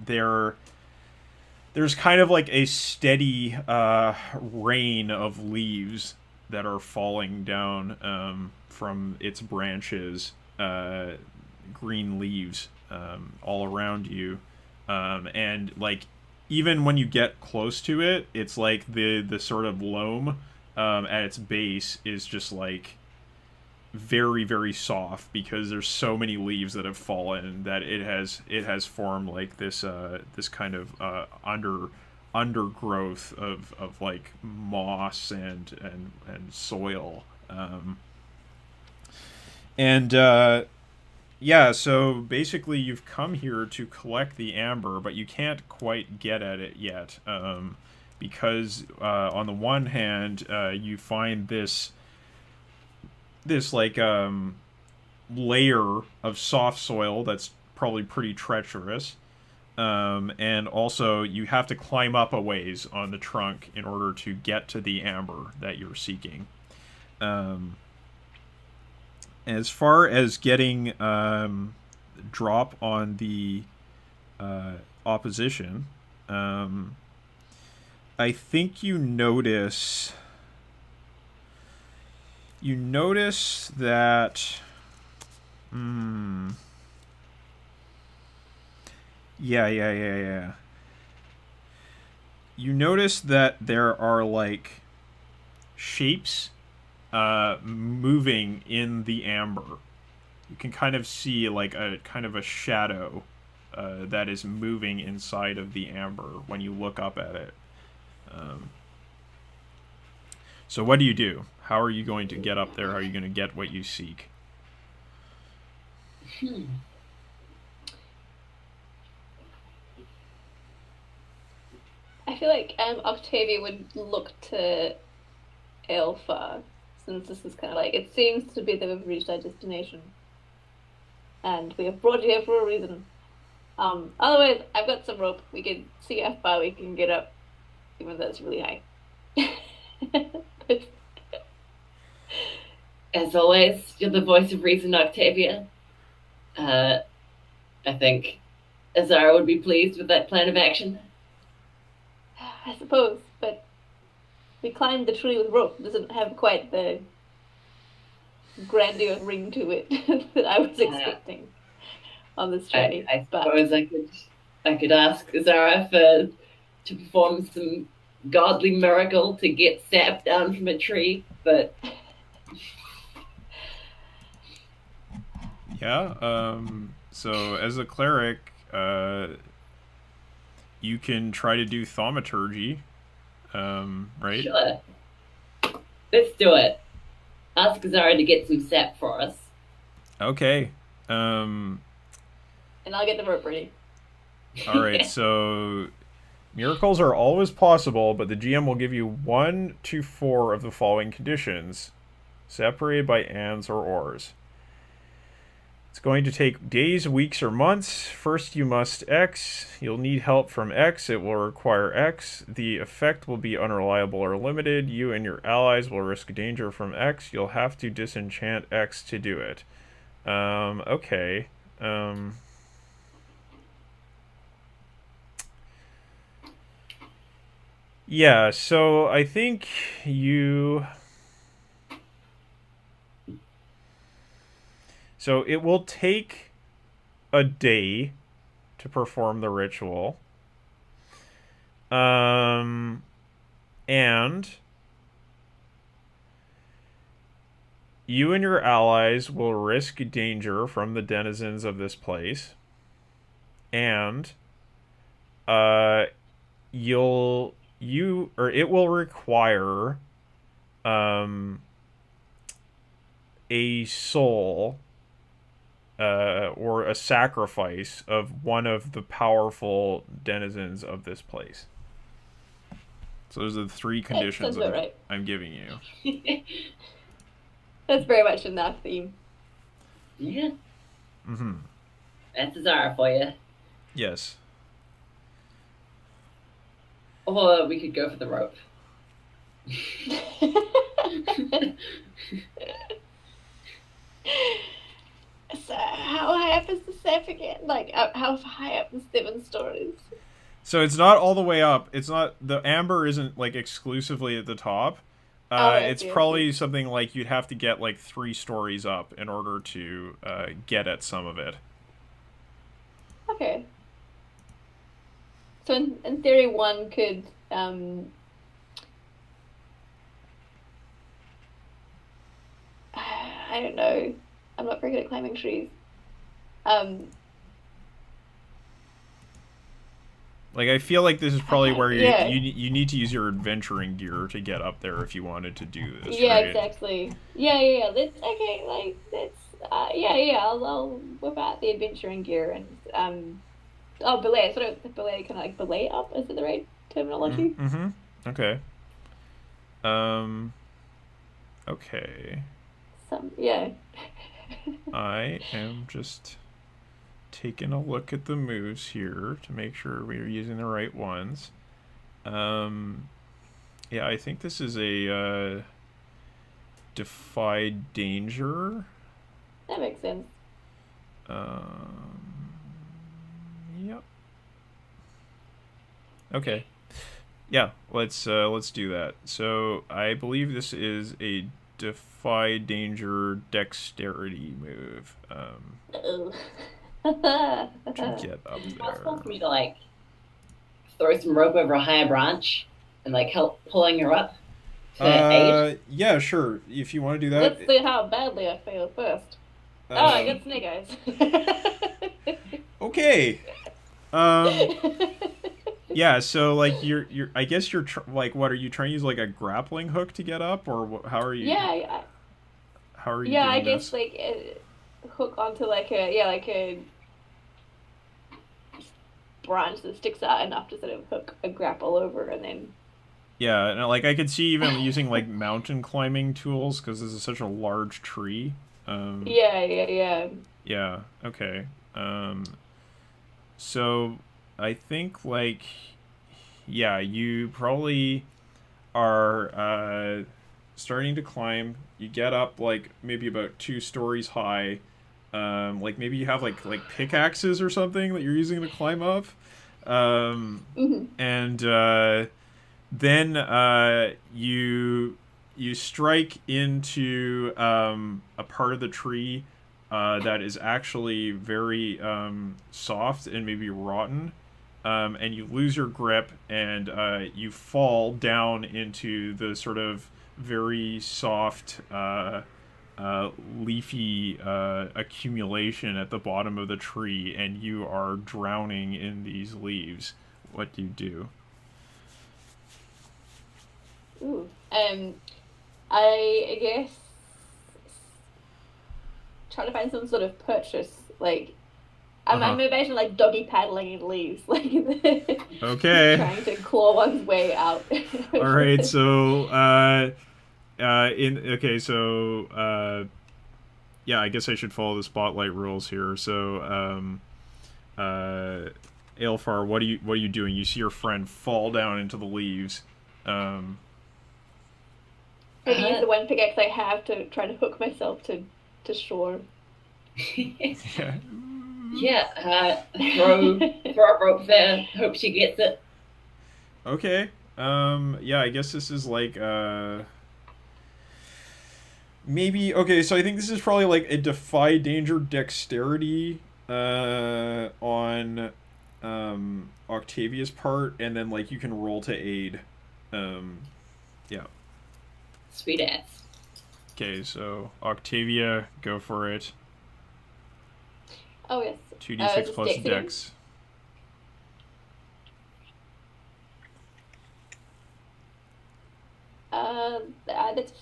there's kind of like a steady rain of leaves that are falling down from its branches, green leaves all around you, and like even when you get close to it, it's like the sort of loam at its base is just like very soft because there's so many leaves that have fallen that it has formed like this kind of undergrowth of like moss and soil, and yeah, so basically you've come here to collect the amber, but you can't quite get at it yet, because on the one hand you find this like layer of soft soil that's probably pretty treacherous, and also you have to climb up a ways on the trunk in order to get to the amber that you're seeking. Um, as far as getting drop on the opposition, um, I think you notice that. Yeah. You notice that there are like shapes moving in the amber. You can kind of see like a kind of a shadow that is moving inside of the amber when you look up at it. Um, so what do you do? How are you going to get up there? How are you going to get what you seek? Hmm. I feel like Octavia would look to Alpha, since this is kind of like it seems to be that we've reached our destination, and we have brought you here for a reason. Otherwise, I've got some rope. We can see how far we can get up, even though it's really high. But As always, you're the voice of reason, Octavia. Uh, I think Azara would be pleased with that plan of action. I suppose, but we climbed the tree with rope. It doesn't have quite the grandiose ring to it that I was Uh, expecting on this I, journey. I But suppose I could ask Azara to perform some godly miracle to get sap down from a tree, but Yeah. So as a cleric, you can try to do thaumaturgy. Right. sure. Let's do it. Ask Zara to get some sap for us. Okay. Um. And I'll get the rope ready. All right. So miracles are always possible, but the GM will give you 1 to 4 of the following conditions, separated by ands or ors. It's going to take days, weeks, or months. First, you must X. You'll need help from X. It will require X. The effect will be unreliable or limited. You and your allies will risk danger from X. You'll have to disenchant X to do it. Okay. Yeah, so I think you... So it will take a day to perform the ritual. And you and your allies will risk danger from the denizens of this place. And it will require a soul or a sacrifice of one of the powerful denizens of this place. So those are the 3 conditions I'm giving you. That's very much in that theme. Yeah. Mm-hmm. That's Zara for you. Yes. Or we could go for the rope. So how high up is the sap again? Like, how high up the 7 stories? So it's not all the way up. It's not, the amber isn't like exclusively at the top. It's probably something like you'd have to get like 3 stories up in order to get at some of it. Okay. So in theory, one could I don't know. I'm not very good at climbing trees. Like, I feel like this is probably where Yeah. you need to use your adventuring gear to get up there if you wanted to do this. Yeah, right? exactly. Yeah. Let's okay. Like let's. Yeah. I'll whip out the adventuring gear and oh, belay. Sort of belay, kind of like belay up. Is it the right terminology? Mm-hmm. Okay. Okay. Yeah. I am just taking a look at the moves here to make sure we're using the right ones. Yeah, I think this is a defy danger. That makes sense. Yep. Okay. Yeah, let's do that. So I believe this is a defy danger dexterity move. Uh-oh. To get up Is it there. possible for me to like throw some rope over a higher branch and like help pulling her up to aid? Yeah, sure. If you want to do that. Let's see how badly I fail first. I got snake eyes. Okay. Yeah, so like you're I guess you're like, what are you trying to use, like a grappling hook to get up, or how are you? Yeah. How are you? Yeah, doing I guess this? like hook onto like a branch that sticks out enough to sort of hook a grapple over, and then. Yeah, and like I could see even using like mountain climbing tools because this is such a large tree. Yeah. Yeah. Okay. So I think like, yeah, you probably are starting to climb. You get up like maybe about 2 stories high. Like maybe you have like pickaxes or something that you're using to climb up. And then you strike into a part of the tree that is actually very soft and maybe rotten. and you lose your grip, and you fall down into the sort of very soft, leafy accumulation at the bottom of the tree, and you are drowning in these leaves. What do you do? Ooh. I guess trying to find some sort of purchase. Like, I'm imagining like doggy paddling in leaves, like Okay. trying to claw one's way out. All right. So, yeah, I guess I should follow the spotlight rules here. So, Aelfar, what are you doing? You see your friend fall down into the leaves. Maybe use the one pickaxe I have to try to hook myself to shore. Yeah. Yeah, throw a rope there. Hope she gets it. Okay. Yeah, I guess this is like maybe okay, so I think this is probably like a defy danger dexterity on Octavia's part, and then like you can roll to aid. Yeah. Sweet ass. Okay, so Octavia, go for it. Oh yes. 2d6 plus Dex again? dex. That's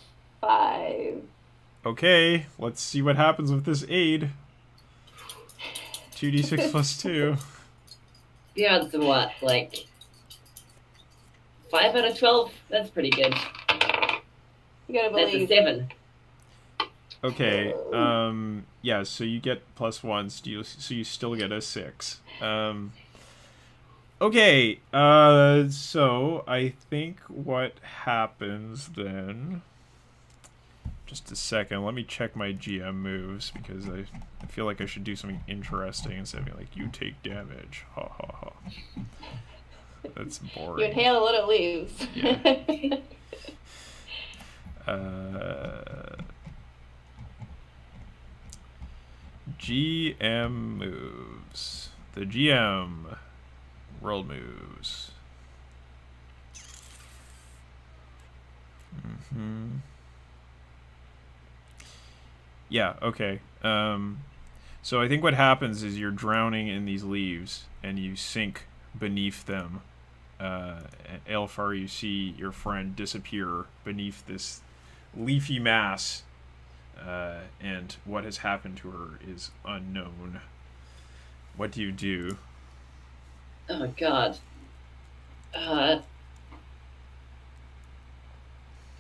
5. Okay, let's see what happens with this aid. 2d6 plus 2. The odds of what? Like 5 out of 12? That's pretty good. You gotta That's a believe. 7. Okay, yeah, so you get +1, so you still get a 6. Okay, so I think what happens then... Just a second, let me check my GM moves, because I feel like I should do something interesting instead of being like, you take damage, ha ha ha. That's boring. You inhale a lot of leaves. Yeah. GM moves. The GM world moves. Yeah, okay. So I think what happens is you're drowning in these leaves and you sink beneath them. Aelfar, you see your friend disappear beneath this leafy mass, and what has happened to her is unknown. What do you do? Oh god. I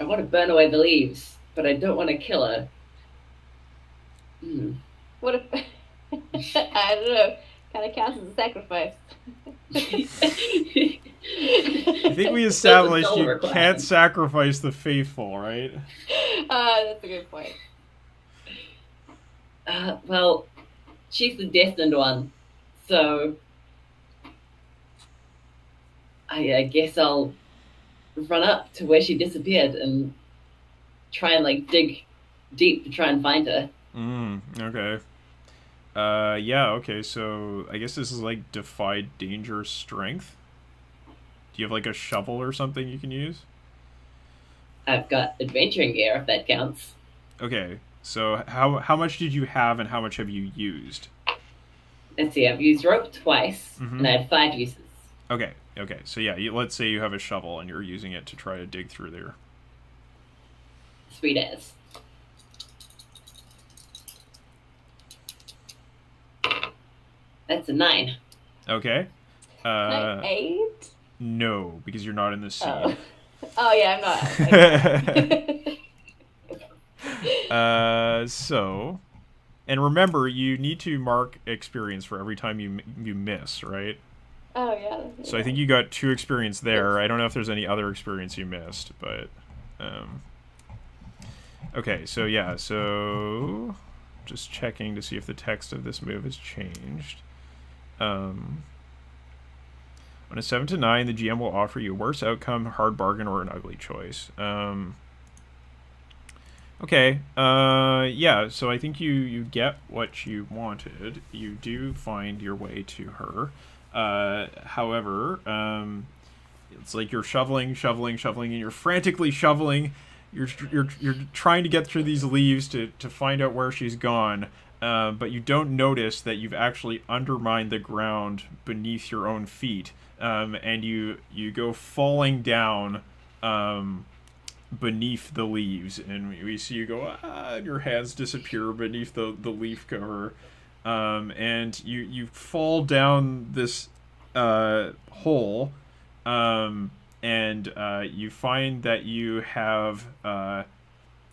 want to burn away the leaves, but I don't want to kill her. What if I don't know? Kind of counts as a sacrifice. I think we established you can't sacrifice the faithful, right? That's a good point. Well, she's the destined one, so I guess I'll run up to where she disappeared and try and like dig deep to try and find her. Okay. Yeah, okay, so I guess this is like defy danger strength. Do you have like a shovel or something you can use? I've got adventuring gear, if that counts. Okay, so how much did you have and how much have you used? Let's see, I've used rope twice, and I had 5 uses. Okay, so yeah, let's say you have a shovel and you're using it to try to dig through there. Sweet as. That's a 9. Okay. Can I aid? No, because you're not in the sea. Oh yeah, I'm not. So, and remember, you need to mark experience for every time you miss, right? Oh yeah. So I think you got 2 experience there. I don't know if there's any other experience you missed, but okay. So yeah. So just checking to see if the text of this move has changed. On a 7 to 9, the GM will offer you a worse outcome, hard bargain, or an ugly choice. Okay. Yeah, so I think you get what you wanted. You do find your way to her. However, it's like you're shoveling, and you're frantically shoveling. You're trying to get through these leaves to find out where she's gone, but you don't notice that you've actually undermined the ground beneath your own feet, and you go falling down beneath the leaves, and we see you go, and your hands disappear beneath the leaf cover, and you fall down this hole, and you find that you have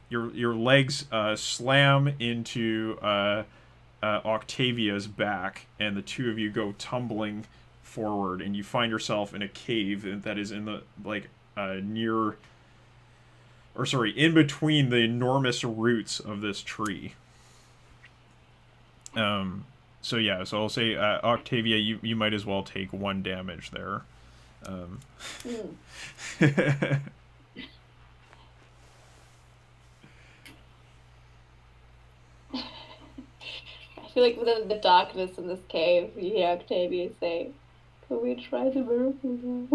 your legs slam into Octavia's back, and the two of you go tumbling forward, and you find yourself in a cave that is in the near, or sorry, in between the enormous roots of this tree. So yeah, so I'll say, Octavia, you might as well take 1 damage there. I feel like within the darkness in this cave, you hear Octavia say, "Can we try the miracle now?"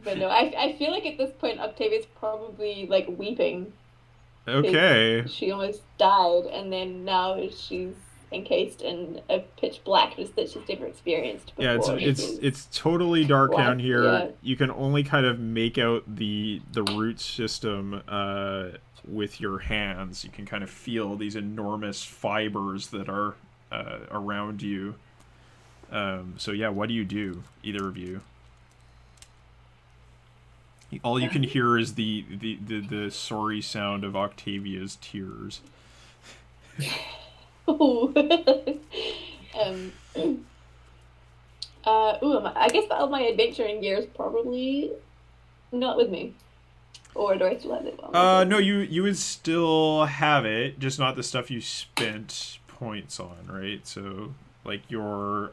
But no, I feel like at this point Octavia's probably like weeping. Okay. She almost died, and then now she's encased in a pitch blackness that she's never experienced before. Yeah, it's totally dark black, down here. yeah. You can only kind of make out the root system with your hands. You can kind of feel these enormous fibers that are around you. So yeah, what do you do, either of you? All you can hear is the sorry sound of Octavia's tears. Ooh. I guess all my adventuring gear is probably not with me. Or do I still have it? No, you would still have it, just not the stuff you spent points on, right? So, like your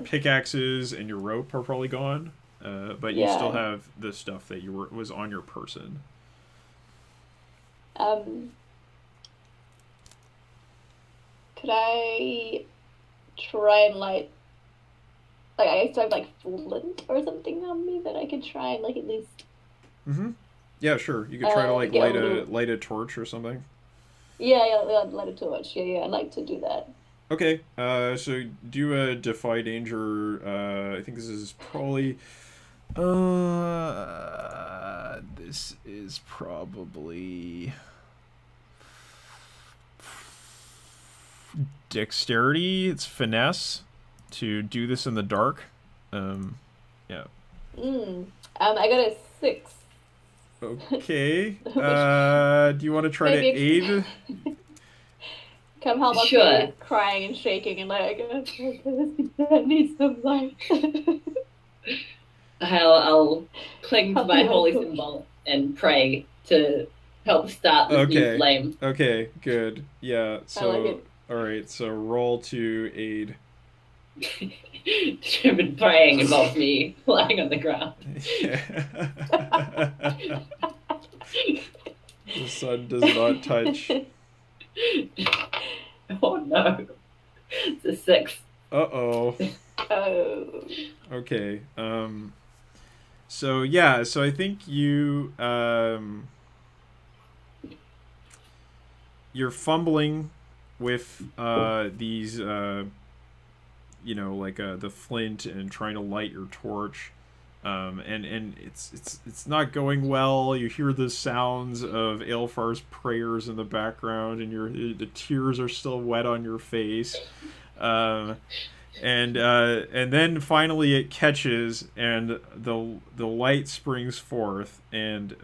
pickaxes and your rope are probably gone, but you still have the stuff that was on your person. Could I try and light, like, I guess I have like flint or something on me that I could try and like at least. Mm-hmm. Yeah, sure. You could try to like light a torch or something. Yeah, light a torch. Yeah, I'd like to do that. Okay. So do a defy danger. I think this is probably. This is probably dexterity. It's finesse to do this in the dark. Yeah. I got a 6. Okay. Do you want to try to aid? Come help us, Sure. crying and shaking and like, I need some light. I'll cling to my Help me, holy Coach. symbol and pray to help start this new flame. Okay, good. Yeah, so I like it. alright, so roll to aid. Determined praying involves me lying on the ground. The sun does not touch. Oh no. It's a 6. Uh-oh. Oh. Okay. So yeah, so I think you're fumbling with these the flint and trying to light your torch. And it's not going well. You hear the sounds of Aelfar's prayers in the background, and the tears are still wet on your face. And then finally it catches, and the light springs forth, and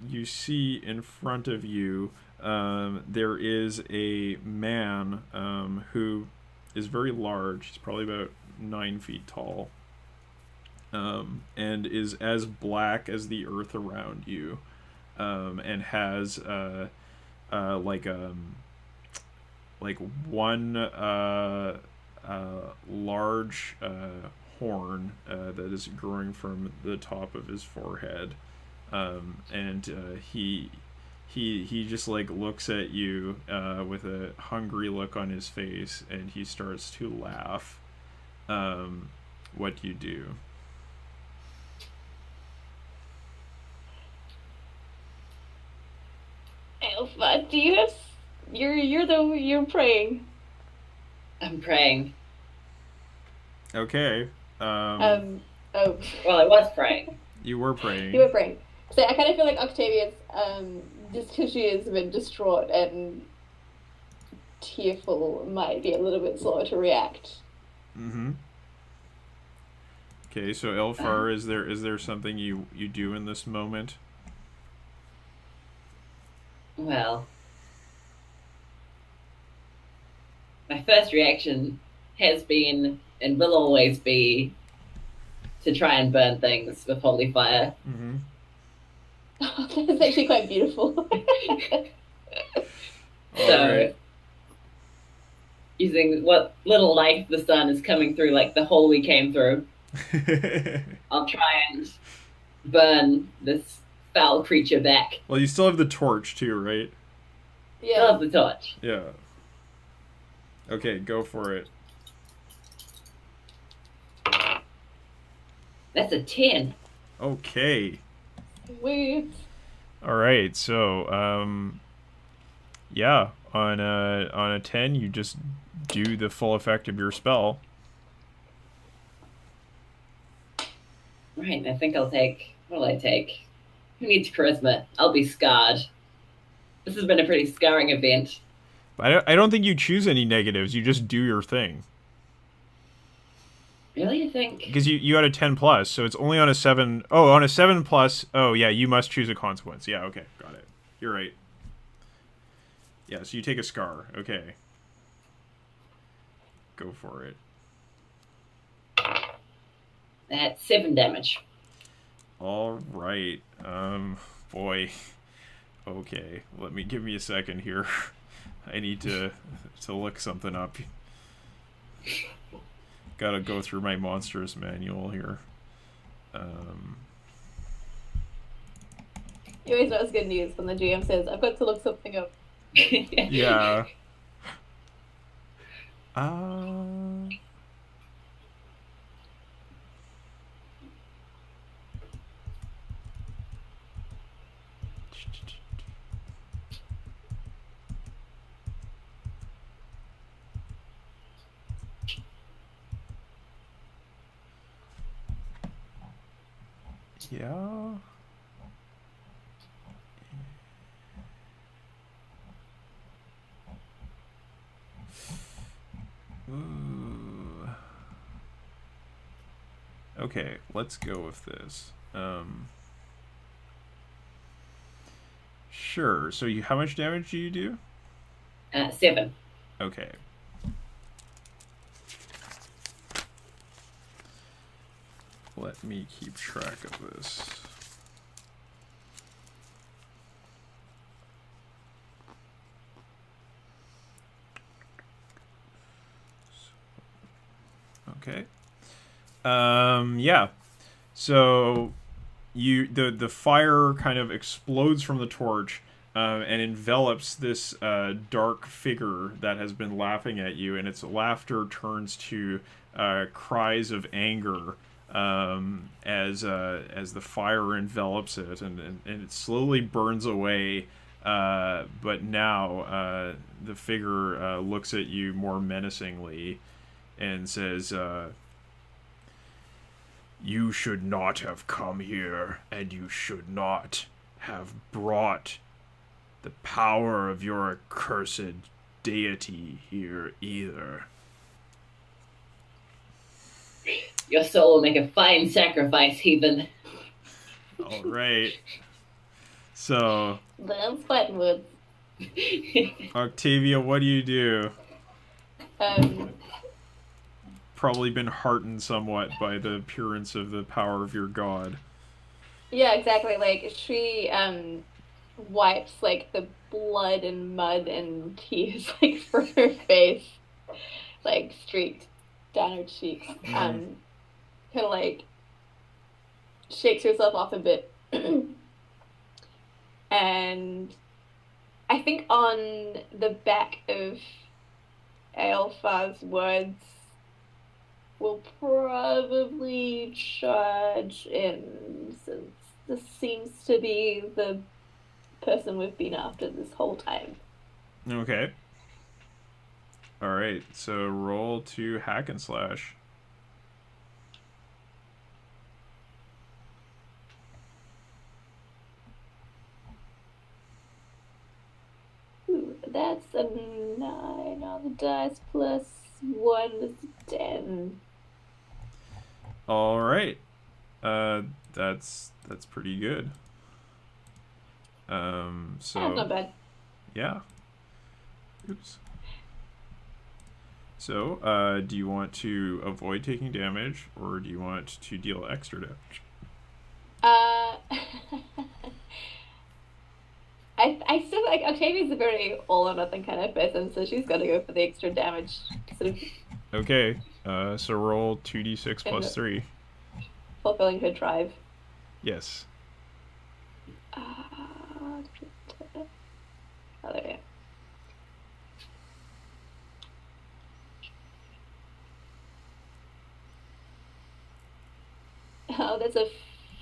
you see in front of you there is a man who is very large. He's probably about 9 feet tall. And is as black as the earth around you, and has one large horn that is growing from the top of his forehead, and he just like looks at you with a hungry look on his face, and he starts to laugh. What do you do? Alpha, do you have? You're praying. I'm praying. Okay. Oh, Well, I was praying. You were you were praying. praying. So I kind of feel like Octavia's, just because she is a bit distraught and tearful, might be a little bit slower to react. Mm-hmm. Okay, so Uh, Elfar, is there something you do in this moment? well, my first reaction has been and will always be to try and burn things with holy fire. Mm-hmm. That's actually quite beautiful. All So, right. using what little light the sun is coming through, like the hole we came through, I'll try and burn this foul creature back. Well, you still have the torch too, right? Still Yeah. have the torch. Yeah. Okay, go for it. That's a 10. Okay. We. All right. So, yeah, on a 10, you just do the full effect of your spell. Right, I think I'll take. What'll I take? Who needs charisma? I'll be scarred. This has been a pretty scarring event. I don't think you choose any negatives. You just do your thing. Really, I think? Because you had a 10 plus, so it's only on a 7. Oh, on a 7 plus. Oh, yeah, you must choose a consequence. Yeah, okay, got it. You're right. Yeah, so you take a scar. Okay. Go for it. That's 7 damage. All right. Boy. Okay, give me a second here. I need to look something up. Gotta go through my monsters manual here. You always know it's good news when the GM says, "I've got to look something up." Yeah. Uh, yeah. Ooh. Okay, let's go with this. Sure. So how much damage do you do? 7. Okay. Let me keep track of this. Okay. Yeah. So the fire kind of explodes from the torch, and envelops this dark figure that has been laughing at you, and its laughter turns to cries of anger, as the fire envelops it, and it slowly burns away. But now the figure looks at you more menacingly and says, "You should not have come here, and you should not have brought the power of your accursed deity here either." Your soul will make a fine sacrifice, heathen. All right. So, That's fighting words. Octavia, what do you do? Um, Probably been heartened somewhat by the appearance of the power of your god. yeah, exactly. Like she wipes like the blood and mud and tears like from her face, like streaked down her cheeks. Kind of like shakes herself off a bit, and I think on the back of Aelfar's words, we'll probably charge in, since this seems to be the person we've been after this whole time. Okay. All right. So roll to hack and slash. Ooh, that's a 9 on the dice plus 1 is 10. All right. That's pretty good. So That's not bad. yeah. Oops. So, do you want to avoid taking damage, or do you want to deal extra damage? I still like Octavia's a very all or nothing kind of person, so she's got to go for the extra damage. Sort of Okay. So roll 2d6 plus 3. fulfilling her drive. Yes. Oh, there we go. Oh, that's a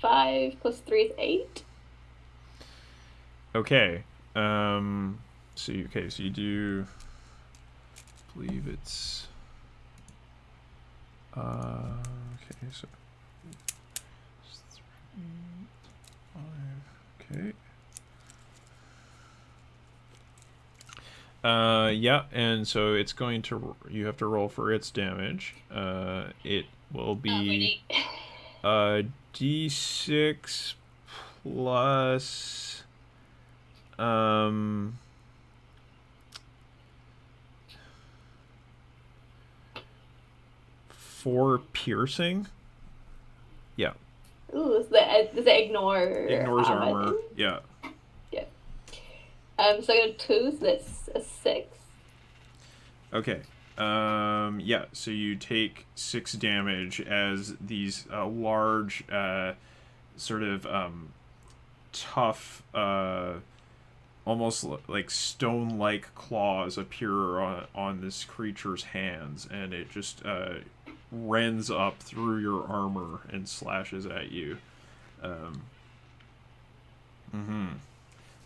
5 plus 3 is 8. Okay. So you do. I believe it's. Okay. So. 3, 5. Okay. Yeah, and so it's going to. You have to roll for its damage. It will be. D6 plus 4 piercing. Yeah. Ooh, does it ignore Ignores armor. then? Yeah. Yeah. So I got a 2, so that's a 6. Okay. Yeah, so you take 6 damage as these large, sort of tough, almost like stone-like claws appear on this creature's hands, and it just rends up through your armor and slashes at you.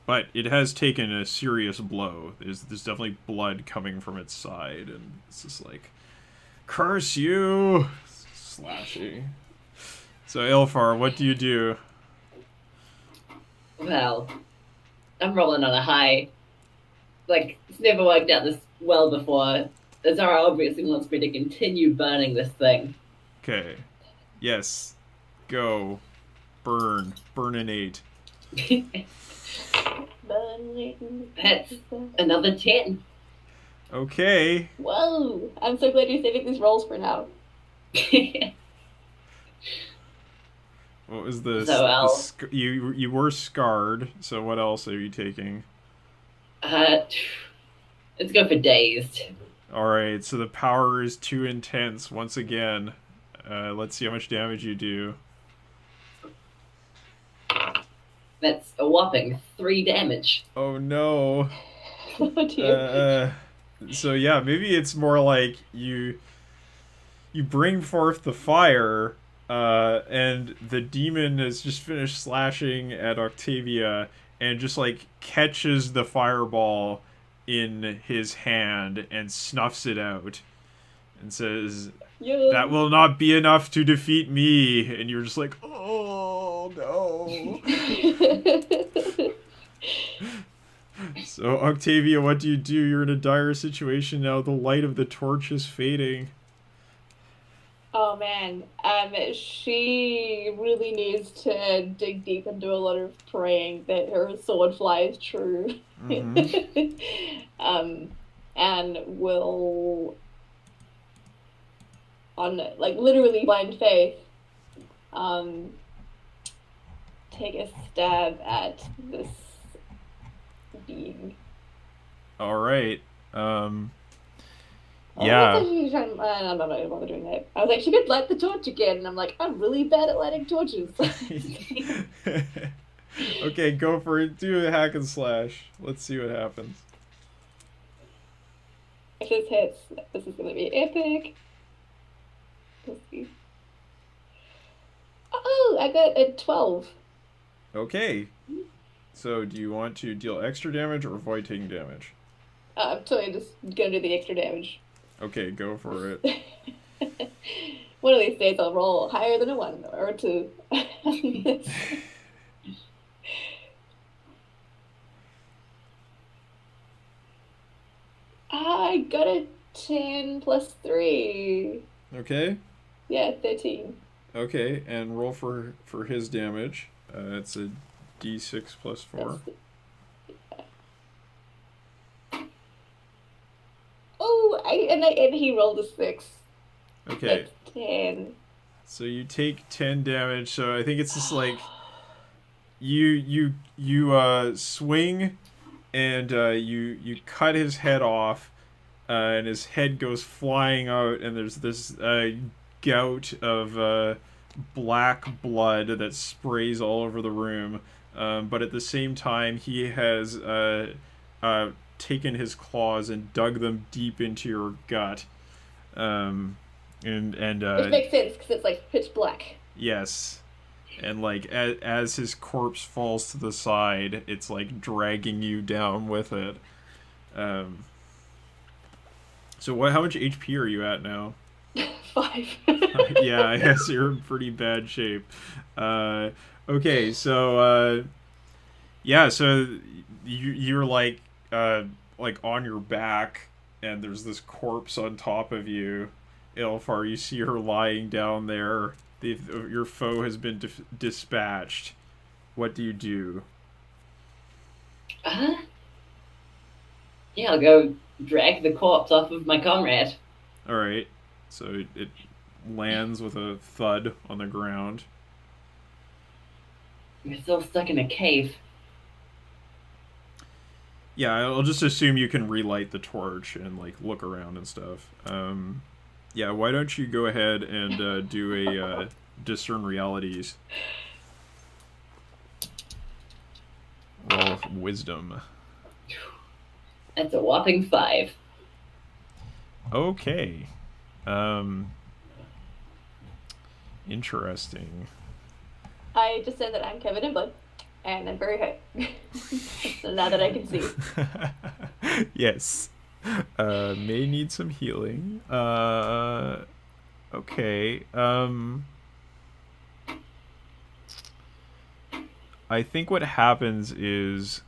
But it has taken a serious blow. There's definitely blood coming from its side, and it's just like, curse you! Slashing. So, Ilfar, what do you do? Well, I'm rolling on a high. Like, it's never worked out this well before. Azara obviously wants me to continue burning this thing. Okay. Yes. Go. Burn. Burninate. That's another 10. Okay. Whoa! I'm so glad you're saving these rolls for now. What was this? So you were scarred, so what else are you taking? Let's go for dazed. Alright, so the power is too intense once again. Let's see how much damage you do. That's a whopping 3 damage. Oh no. Oh dear. So yeah, maybe it's more like you bring forth the fire, and the demon has just finished slashing at Octavia and just like catches the fireball in his hand and snuffs it out and says, "That will not be enough to defeat me." And you're just like, "Oh no." So, Octavia, what do? You're in a dire situation now. The light of the torch is fading. Oh man, she really needs to dig deep and do a lot of praying that her sword flies true. And will, on like literally blind faith, take a stab at this being. All right. Yeah. I'm not gonna bother doing that. I was like, she could light the torch again, and I'm like, I'm really bad at lighting torches. Okay, go for it. Do a hack and slash. Let's see what happens. If this hits, this is gonna be epic. Let's see. Oh, I got a 12. Okay. So, do you want to deal extra damage or avoid taking damage? I'm totally just gonna do the extra damage. Okay, go for it. One of these days I'll roll higher than a 1 or a 2. I got a 10 plus 3. Okay. Yeah, 13. Okay, and roll for his damage. It's a d6 plus 4. Oh, and he rolled a 6. Okay. That's 10. So you take 10 damage. So I think it's just like you swing and you cut his head off, and his head goes flying out, and there's this gout of black blood that sprays all over the room. But at the same time, he has taken his claws and dug them deep into your gut. Which makes sense because it's like pitch black. Yes. And like as his corpse falls to the side, it's like dragging you down with it. So how much HP are you at now? 5. Yeah, I guess you're in pretty bad shape. Okay, so yeah, so you're like on your back, and there's this corpse on top of you. Ilfar, you see her lying down there. Your foe has been dispatched. What do you do? Yeah, I'll go drag the corpse off of my comrade. All right, so it lands with a thud on the ground. We're still stuck in a cave. Yeah, I'll just assume you can relight the torch and like look around and stuff. Yeah, why don't you go ahead and do a discern realities? Roll wisdom. That's a whopping 5. Okay. Interesting. I just said that I'm covered in blood, and I'm very hurt. So now that I can see. Yes. May need some healing. Okay. I think what happens is,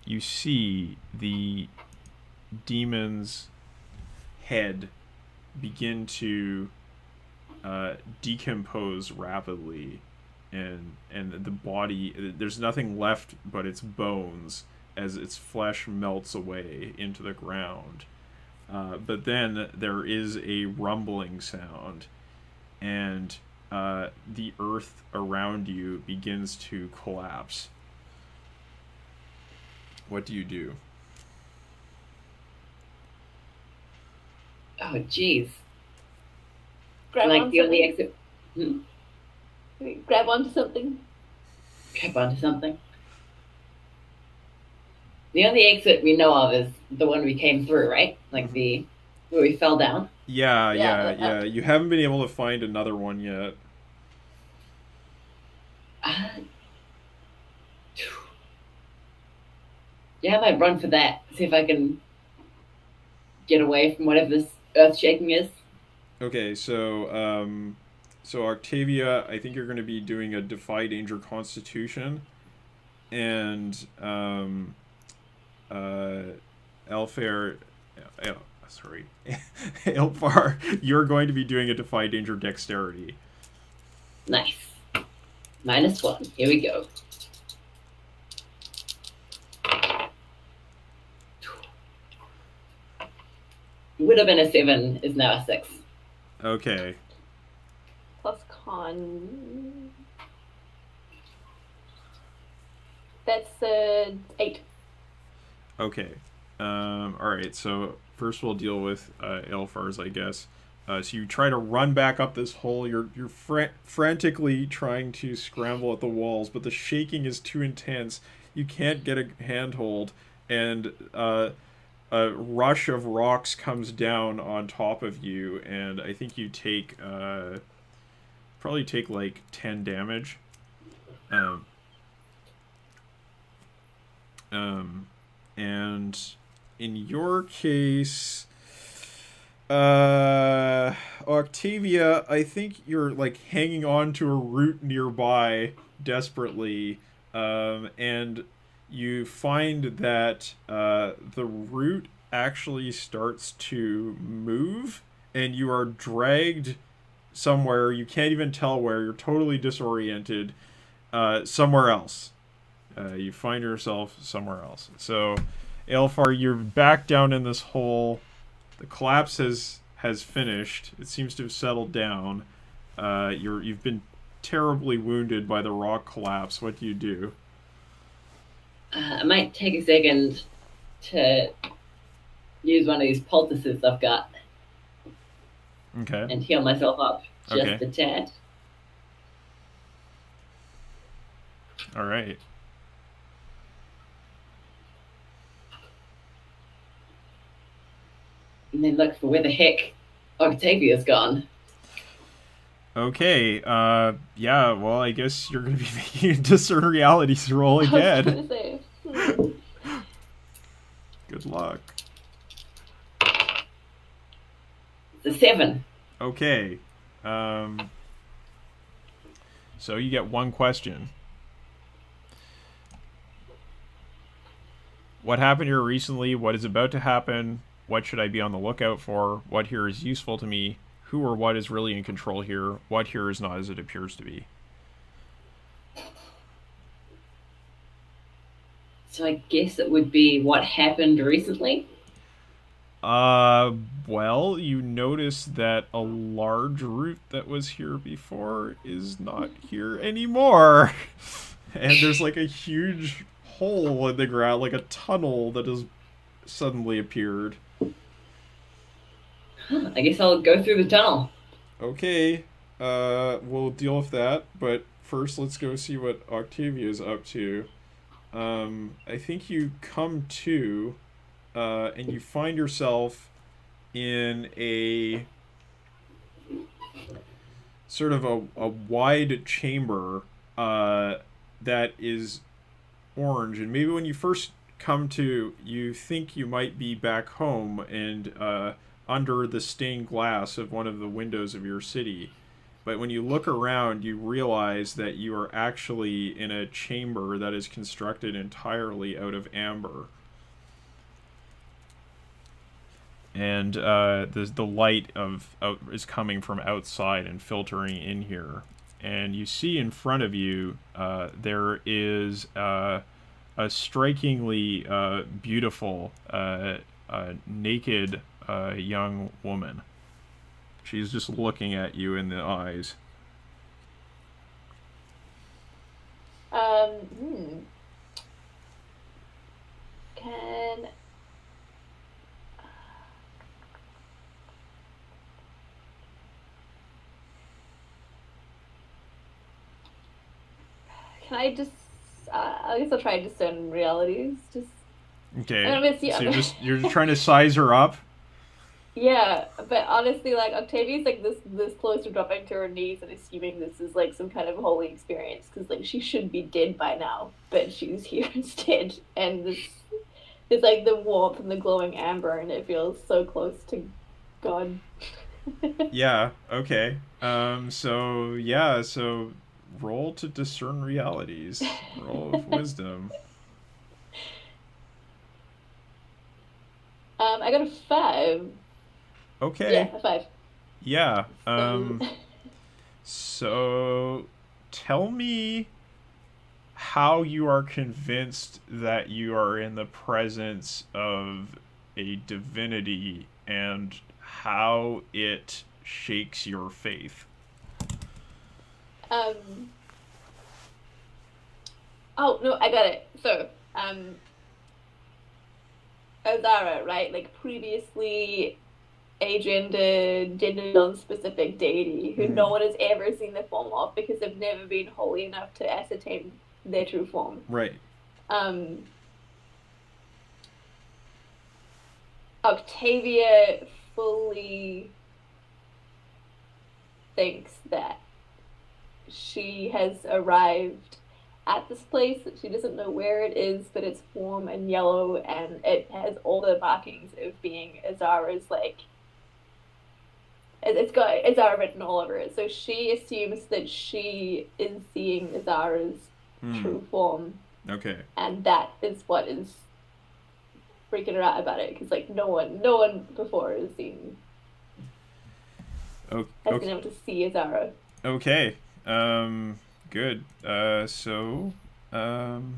you see the demon's head begin to decompose rapidly, and the body, there's nothing left but its bones as its flesh melts away into the ground. But then there is a rumbling sound, and the earth around you begins to collapse. What do you do? Oh, jeez. Grab Like onto the only something. exit. Grab onto something. Grab onto something. The only exit we know of is the one we came through, right? Like where we fell down. Yeah. You haven't been able to find another one yet. Yeah, I might run for that. See if I can get away from whatever this earth shaking is. Okay, so Octavia, I think you're going to be doing a Defy Danger Constitution, and Elfar, you're going to be doing a Defy Danger Dexterity. Nice. -1. Here we go. Would have been a 7, is now a 6. Okay. Plus con. That's 8. Okay. All right. So first we'll deal with Elfar's, I guess. So you try to run back up this hole. You're frantically trying to scramble at the walls, but the shaking is too intense. You can't get a handhold, and a rush of rocks comes down on top of you, and I think you take probably take like 10 damage. Um, and in your case, Octavia, I think you're like hanging on to a root nearby desperately, and you find that the root actually starts to move, and you are dragged somewhere. You can't even tell where. You're totally disoriented. Somewhere else. You find yourself somewhere else. So, Aelfar, you're back down in this hole. The collapse has finished. It seems to have settled down. You've been terribly wounded by the rock collapse. What do you do? I might take a second to use one of these poultices I've got Okay. and heal myself up just Okay. a tad. All right. And then look for where the heck Octavia's gone. Okay. Yeah. Well, I guess you're gonna be making a discern realities roll I was again. gonna say. Good luck. It's a 7. Okay. So you get one question. What happened here recently? What is about to happen? What should I be on the lookout for? What here is useful to me? Who or what is really in control here? What here is not as it appears to be? So I guess it would be what happened recently. Well, you notice that a large root that was here before is not here anymore. And there's like a huge hole in the ground, like a tunnel that has suddenly appeared. I guess I'll go through the tunnel. Okay, we'll deal with that, but first let's go see what Octavia's up to. I think you come to, and you find yourself in a sort of a wide chamber that is orange, and maybe when you first come to, you think you might be back home and under the stained glass of one of the windows of your city. But when you look around, you realize that you are actually in a chamber that is constructed entirely out of amber. And the light is coming from outside and filtering in here. And you see in front of you, there is a strikingly beautiful, naked young woman. She's just looking at you in the eyes. Hmm. Can I just? I guess I'll try to discern realities. Just Okay, I'm gonna see. so you're just trying to size her up. Yeah, but honestly, like Octavia's like this close to dropping to her knees and assuming this is like some kind of holy experience because like she should be dead by now, but she's here instead, and this it's like the warmth and the glowing amber, and it feels so close to God. Yeah. Okay. So roll to discern realities. Roll of wisdom. I got a 5. Okay. Yeah, a 5. Yeah. So, So tell me how you are convinced that you are in the presence of a divinity and how it shakes your faith. um, oh no, I got it. So, Azara, right? Like previously, agender, gender non-specific deity who no Mhm. one has ever seen the form of because they've never been holy enough to ascertain their true form. Right. Um, Octavia fully thinks that she has arrived at this place that she doesn't know where it is, but it's warm and yellow and it has all the markings of being Azara's like it's got Azara written all over it. So she assumes that she is seeing Azara's Hmm. true form, Okay. and that is what is freaking her out about it because like no one before has been Okay. able to see Azara. Okay. Good. So, um,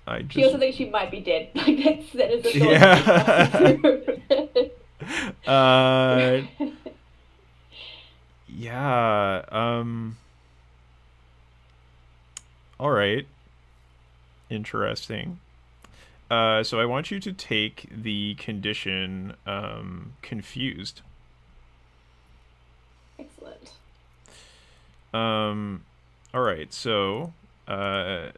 I She just also thinks she might be dead. Like that is a thought that keeps passing yeah. through uh, her. yeah. All right. Interesting. So I want you to take the condition confused. Excellent. All right. So, uh,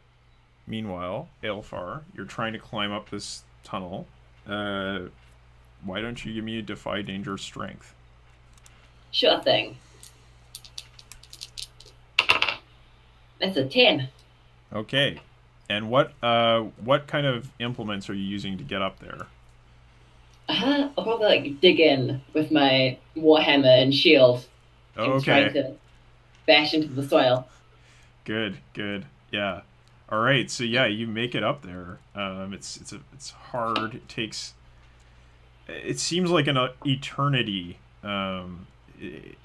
meanwhile, Aelfar, you're trying to climb up this tunnel. Uh, why don't you give me a defy danger strength? Sure thing. That's a 10. Okay. And what kind of implements are you using to get up there? I'll probably like dig in with my warhammer and shield and trying Okay. to bash into the soil. Good. Good. Yeah. All right. So yeah, you make it up there. It's hard. It takes. It seems like an eternity. It,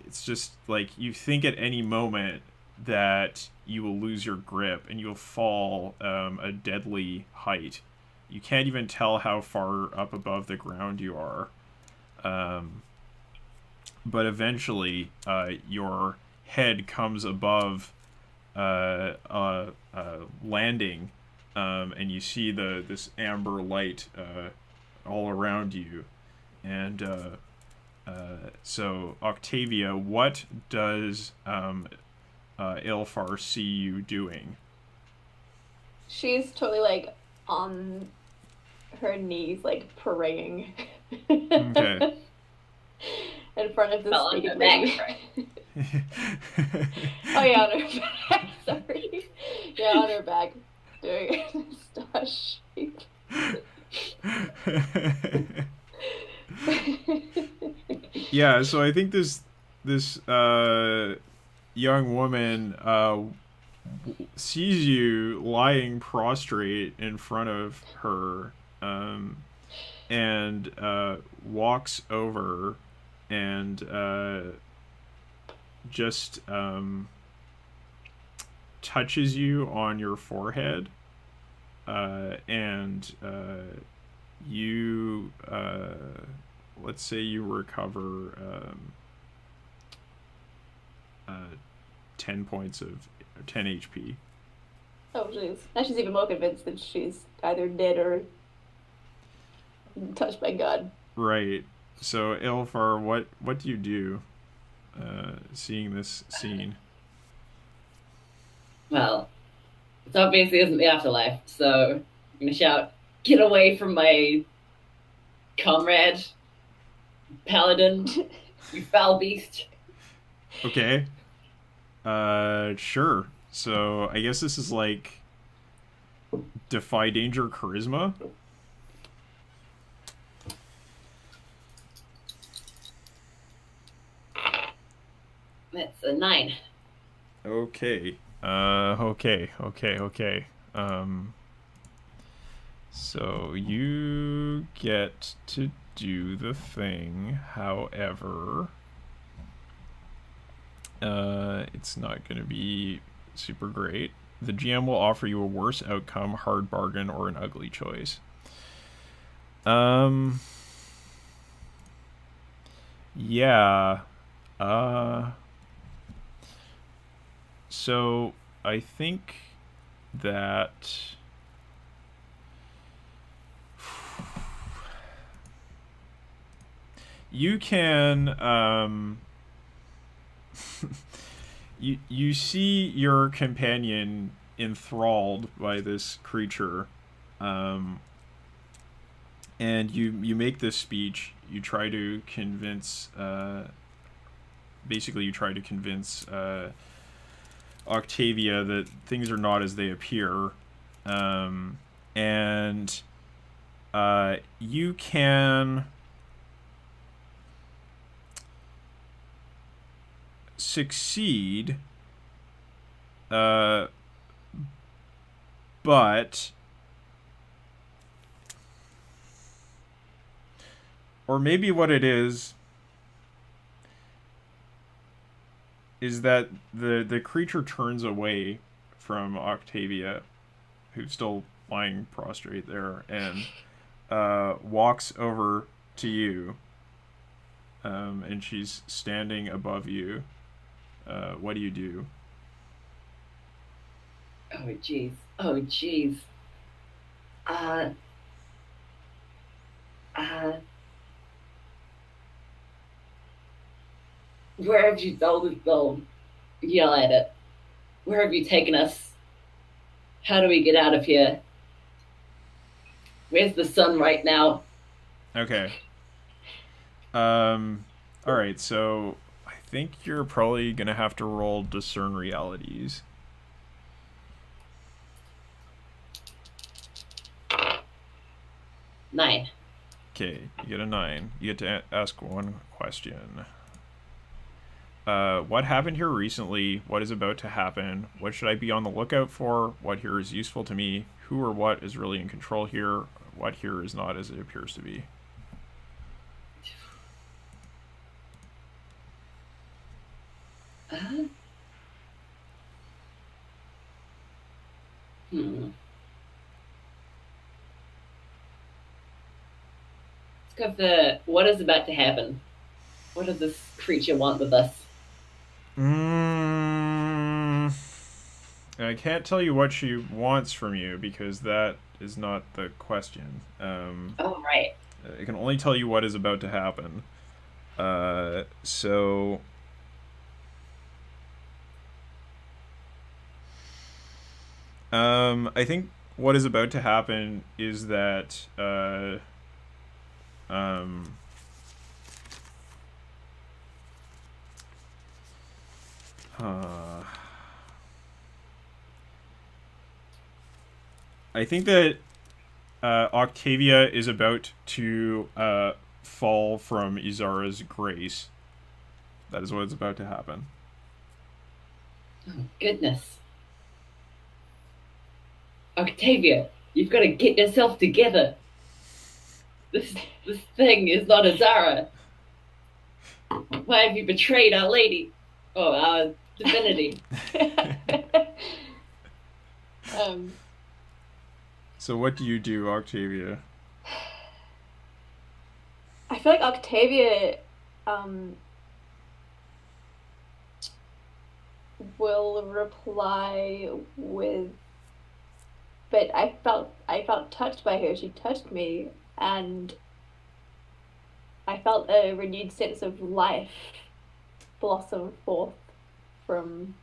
it's just like you think at any moment that you will lose your grip and you'll fall a deadly height. You can't even tell how far up above the ground you are. Um, but eventually, your head comes above landing, and you see the this amber light all around you, and so Octavia, what does Ilfar see you doing? She's totally like on her knees, like praying Okay. in front of this Well, on her naked back, lady. right? Oh yeah, on her back. Sorry. Yeah, on her back, doing a star shape. Yeah, so I think this young woman sees you lying prostrate in front of her, um, and walks over and just touches you on your forehead, and you let's say you recover 10 points of 10 HP. Oh jeez. Now she's even more convinced that she's either dead or touched by God. Right. So Ilfar, what do you do seeing this scene? Well, it obviously isn't the afterlife, so I'm gonna shout, "Get away from my comrade, paladin, you foul beast!" Okay. Sure. So I guess this is like defy danger charisma. That's a 9. Okay. Okay. So you get to do the thing. However, it's not going to be super great. The GM will offer you a worse outcome, hard bargain, or an ugly choice. Um. Yeah. Uh. So I think that you can you see your companion enthralled by this creature, um, and you make this speech. You try to convince basically you try to convince Octavia that things are not as they appear, and you can succeed, uh, but or maybe what it is that the creature turns away from Octavia, who's still lying prostrate there, and walks over to you, and she's standing above you. What do you do? Oh jeez. Oh jeez. Uh. Uh. Where have you? Oh, yell at it. Where have you taken us? How do we get out of here? Where's the sun right now? Okay. All right. So I think you're probably gonna have to roll discern realities. 9. Okay, you get a 9. You get to ask one question. What happened here recently? What is about to happen? What should I be on the lookout for? What here is useful to me? Who or what is really in control here? What here is not as it appears to be? Uh, hmm. Let's go for what is about to happen. What does this creature want with us? I can't tell you what she wants from you because that is not the question. Oh, right. I can only tell you what is about to happen. So I think what is about to happen is that um, I think that Octavia is about to fall from Izara's grace. That is what is about to happen. Oh, goodness. Octavia, you've got to get yourself together. This thing is not Azara. Why have you betrayed Our Lady? Oh, our divinity. So what do you do, Octavia? I feel like Octavia will reply with, but I felt touched by her. She touched me, and I felt a renewed sense of life blossom forth from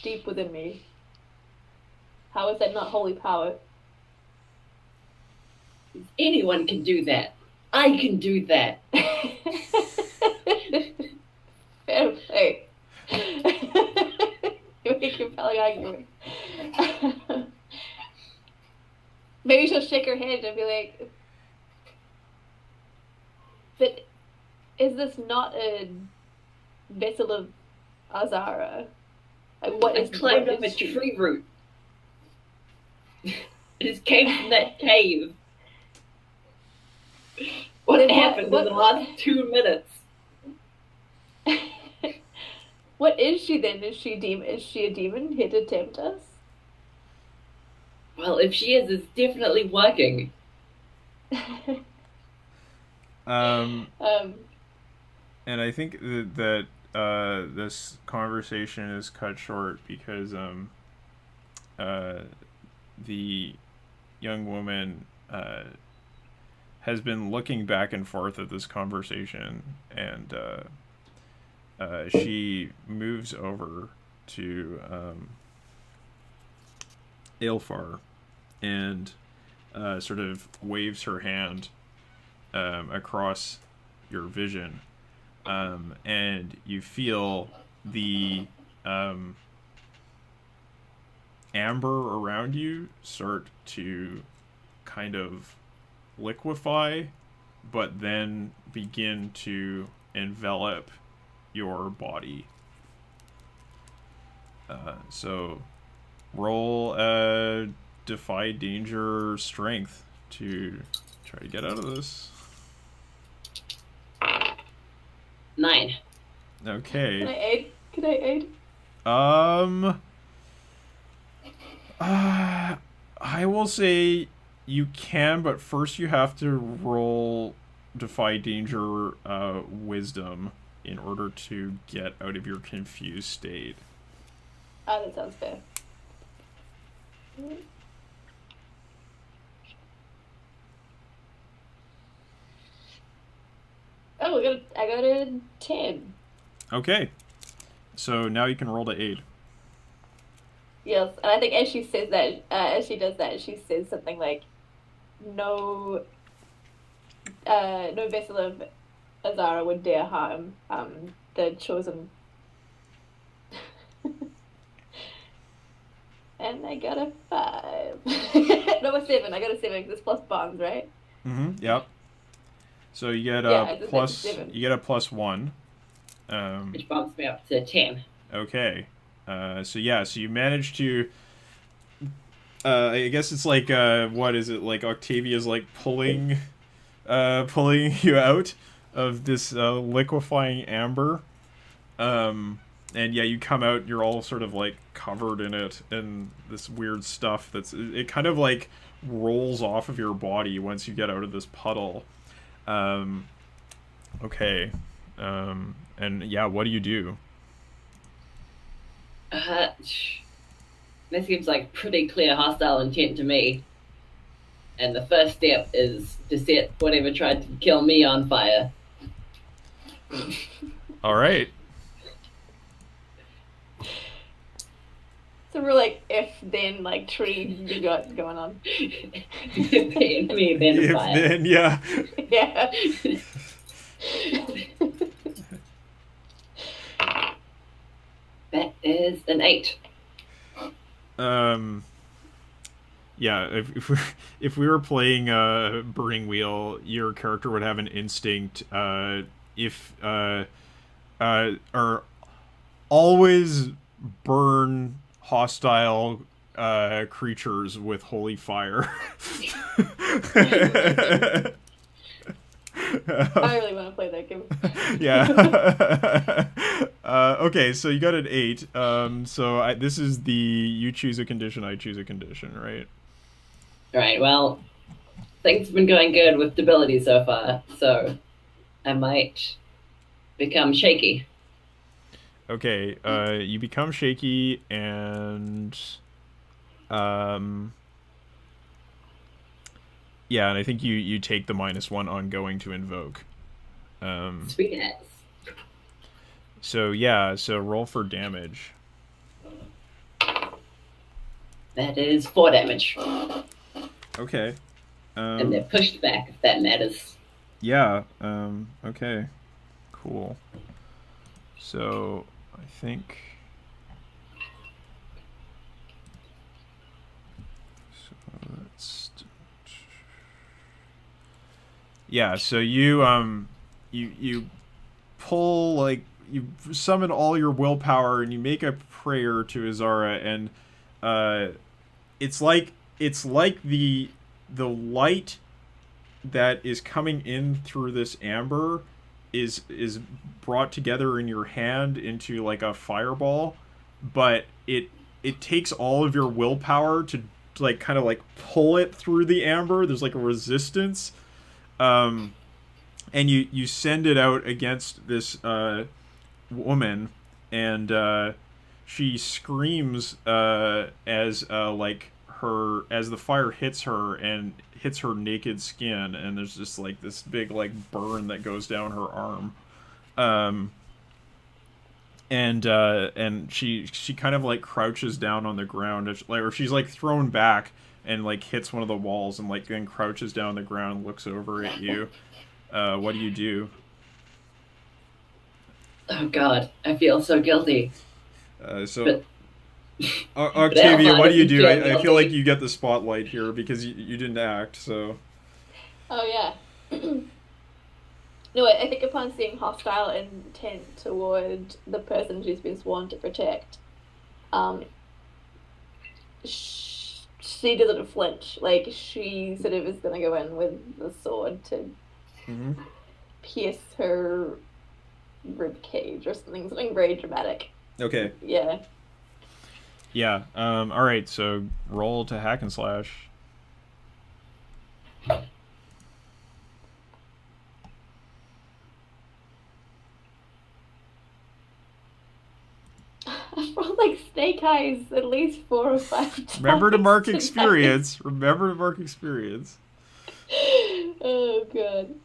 deep within me. How is that not holy power? Anyone can do that. I can do that. Fair play. You make a compelling argument. Maybe she'll shake her head and be like, but is this not a vessel of Azara? Like, what I is climbed what up a is she? tree root. It just came from that cave. What Then happened in the last 2 minutes? What is she then? Is she a demon here to tempt us? Well, if she is, it's definitely working. And I think that this conversation is cut short because the young woman has been looking back and forth at this conversation, and she moves over to Aelfar and sort of waves her hand across your vision, and you feel the amber around you start to kind of liquefy, but then begin to envelop your body. So roll a defy danger strength to try to get out of this. 9. Okay. Can I aid? Can I aid? I will say you can, but first you have to roll defy danger wisdom in order to get out of your confused state. Oh, that sounds fair. Oh, I got a 10. Okay. So now you can roll to aid. Yes, and I think as she says that, as she does that, she says something like, "No, no vessel of Azara would dare harm the chosen." And I got a 5. No, a 7. I got a 7 because it's plus bonds, right? Mm-hmm. Yep. So you get Yeah, a I just plus. said 7. You get a +1. Which bumps me up to 10. Okay. So you manage to. I guess it's like what is it like? Octavia's like pulling you out of this liquefying amber. And yeah, you come out. You're all sort of like covered in it and this weird stuff. It kind of like rolls off of your body once you get out of this puddle. Okay. And yeah, what do you do? This seems like pretty clear hostile intent to me. And the first step is to set whatever tried to kill me on fire. All right. So we're like if then like tree you got going on. Me then If fire. then, yeah. Yeah. That is an 8. Yeah, if we were playing Burning Wheel, your character would have an instinct or always burn hostile creatures with holy fire. I really want to play that game. Yeah. Okay, so you got an 8. This is the you choose a condition, I choose a condition, right? Alright, well, things have been going good with debility so far, so I might become shaky. Okay, you become shaky and yeah, and I think you take the -1 ongoing to invoke. Sweet ass. So yeah, so roll for damage. That is 4 damage. Okay. And they're pushed back, if that matters. Yeah, okay. Cool. So, I think... So, let's... Yeah, so you pull, like, you summon all your willpower and you make a prayer to Azara, and it's like the light that is coming in through this amber is brought together in your hand into like a fireball, but it takes all of your willpower to like kind of like pull it through the amber. There's like a resistance, and you send it out against this woman, and she screams as like as the fire hits her and hits her naked skin, and there's just like this big like burn that goes down her arm. Um, and she kind of like crouches down on the ground, or she's like thrown back and like hits one of the walls and like then crouches down on the ground and looks over at you. What do you do? Oh God, I feel so guilty. So But Octavia, Elsa what do you doesn't do? feel I feel like guilty. you get the spotlight here because you didn't act. So Oh yeah. No, I think upon seeing hostile intent toward the person she's been sworn to protect, um, she doesn't flinch. Like she sort of is gonna go in with the sword to hmm pierce her rib cage or something very dramatic. okay, Yeah. yeah. All right. So roll to hack and slash. I've rolled like snake eyes at least 4 or 5 times. Remember to mark tonight. experience. Remember to mark experience. Oh god.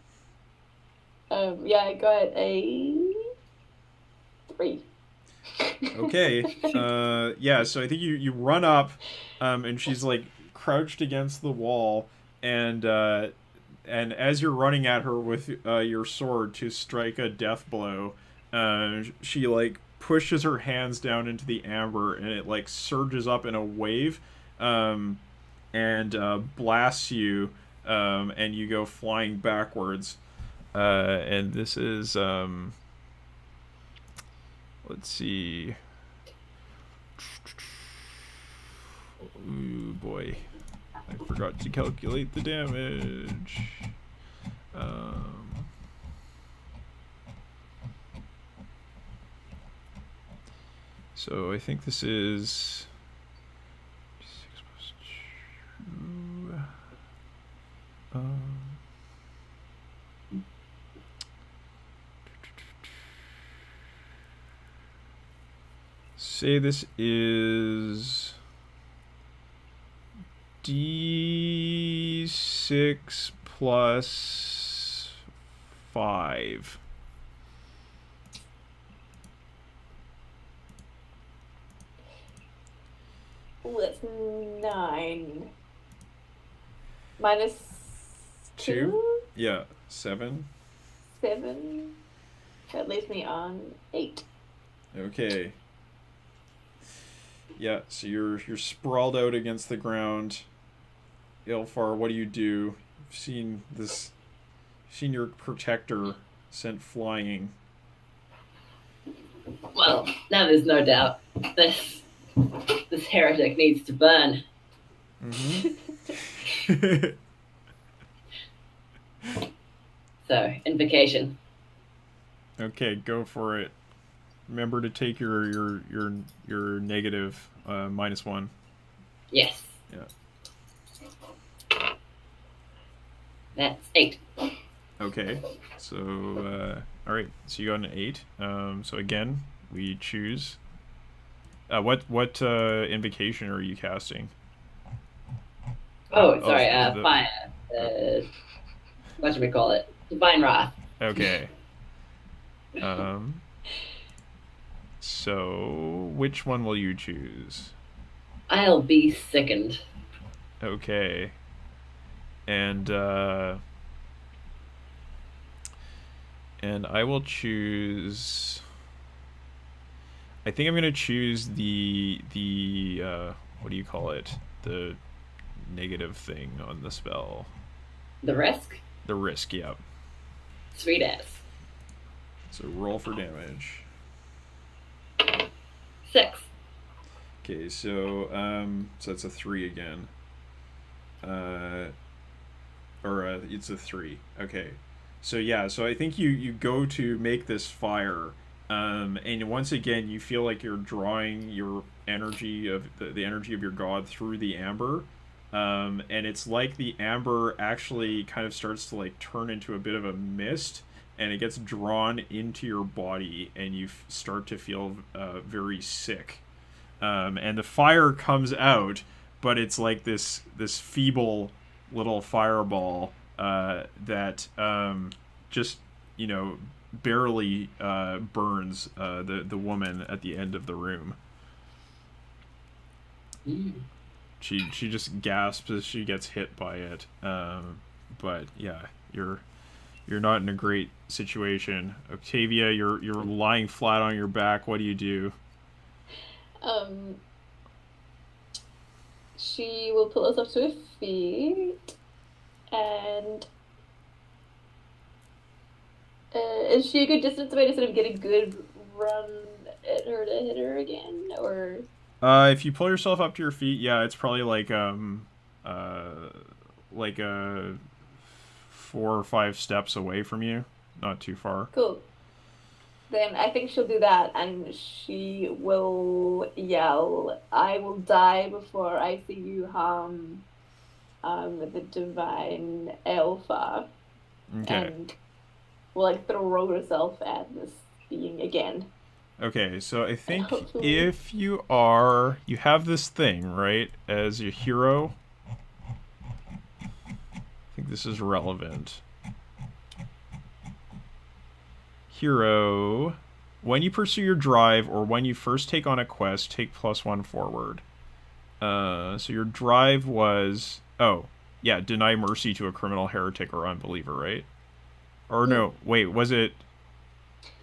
Yeah, I got a 3. Okay. Yeah. So I think you run up, and she's like crouched against the wall, and as you're running at her with your sword to strike a death blow, she like pushes her hands down into the amber, and it like surges up in a wave, and blasts you, and you go flying backwards. And this is let's see. Ooh boy, I forgot to calculate the damage. So I think this is 6 plus 2. Say this is D6 plus 5. Ooh, that's 9. Minus 2? Yeah, 7. 7. That leaves me on 8. Okay. Yeah, so you're sprawled out against the ground. Ilfar, what do you do? You've seen your protector sent flying. Well, now there's no doubt this heretic needs to burn. Mm-hmm. So, invocation. Okay, go for it. Remember to take your negative -1. Yes. Yeah. That's 8. Okay. So all right. So you got an 8. So again, we choose. What invocation are you casting? Oh, sorry. the- Fire. What should we call it? Divine Wrath. Okay. So which one will you choose? I'll be sickened. Okay. And I will choose. I think I'm gonna choose the what do you call it? The negative thing on the spell. The risk? The risk, yeah. Sweet ass. So roll for damage. 6. Okay, so that's a 3 again. It's a 3. Okay. So yeah, so I think you go to make this fire, and once again you feel like you're drawing your energy of the energy of your god through the amber, and it's like the amber actually kind of starts to like turn into a bit of a mist, and it gets drawn into your body, and you start to feel very sick, and the fire comes out, but it's like this feeble little fireball that just barely burns the woman at the end of the room. She just gasps as she gets hit by it. But yeah, you're not in a great situation. Octavia, you're lying flat on your back. What do you do? She will pull herself to her feet, and is she a good distance away to sort of get a good run at her to hit her again, or? If you pull yourself up to your feet, yeah, it's probably like a 4 or 5 steps away from you, not too far. Cool. Then I think she'll do that, and she will yell, "I will die before I see you harm the divine Alpha," Okay. and will like throw herself at this being again. Okay, so I think Hopefully. if you have this thing, right, as your hero. I think this is relevant. Hero, when you pursue your drive or when you first take on a quest, take +1 forward. So your drive was, deny mercy to a criminal, heretic, or unbeliever, right? Or no, wait, was it?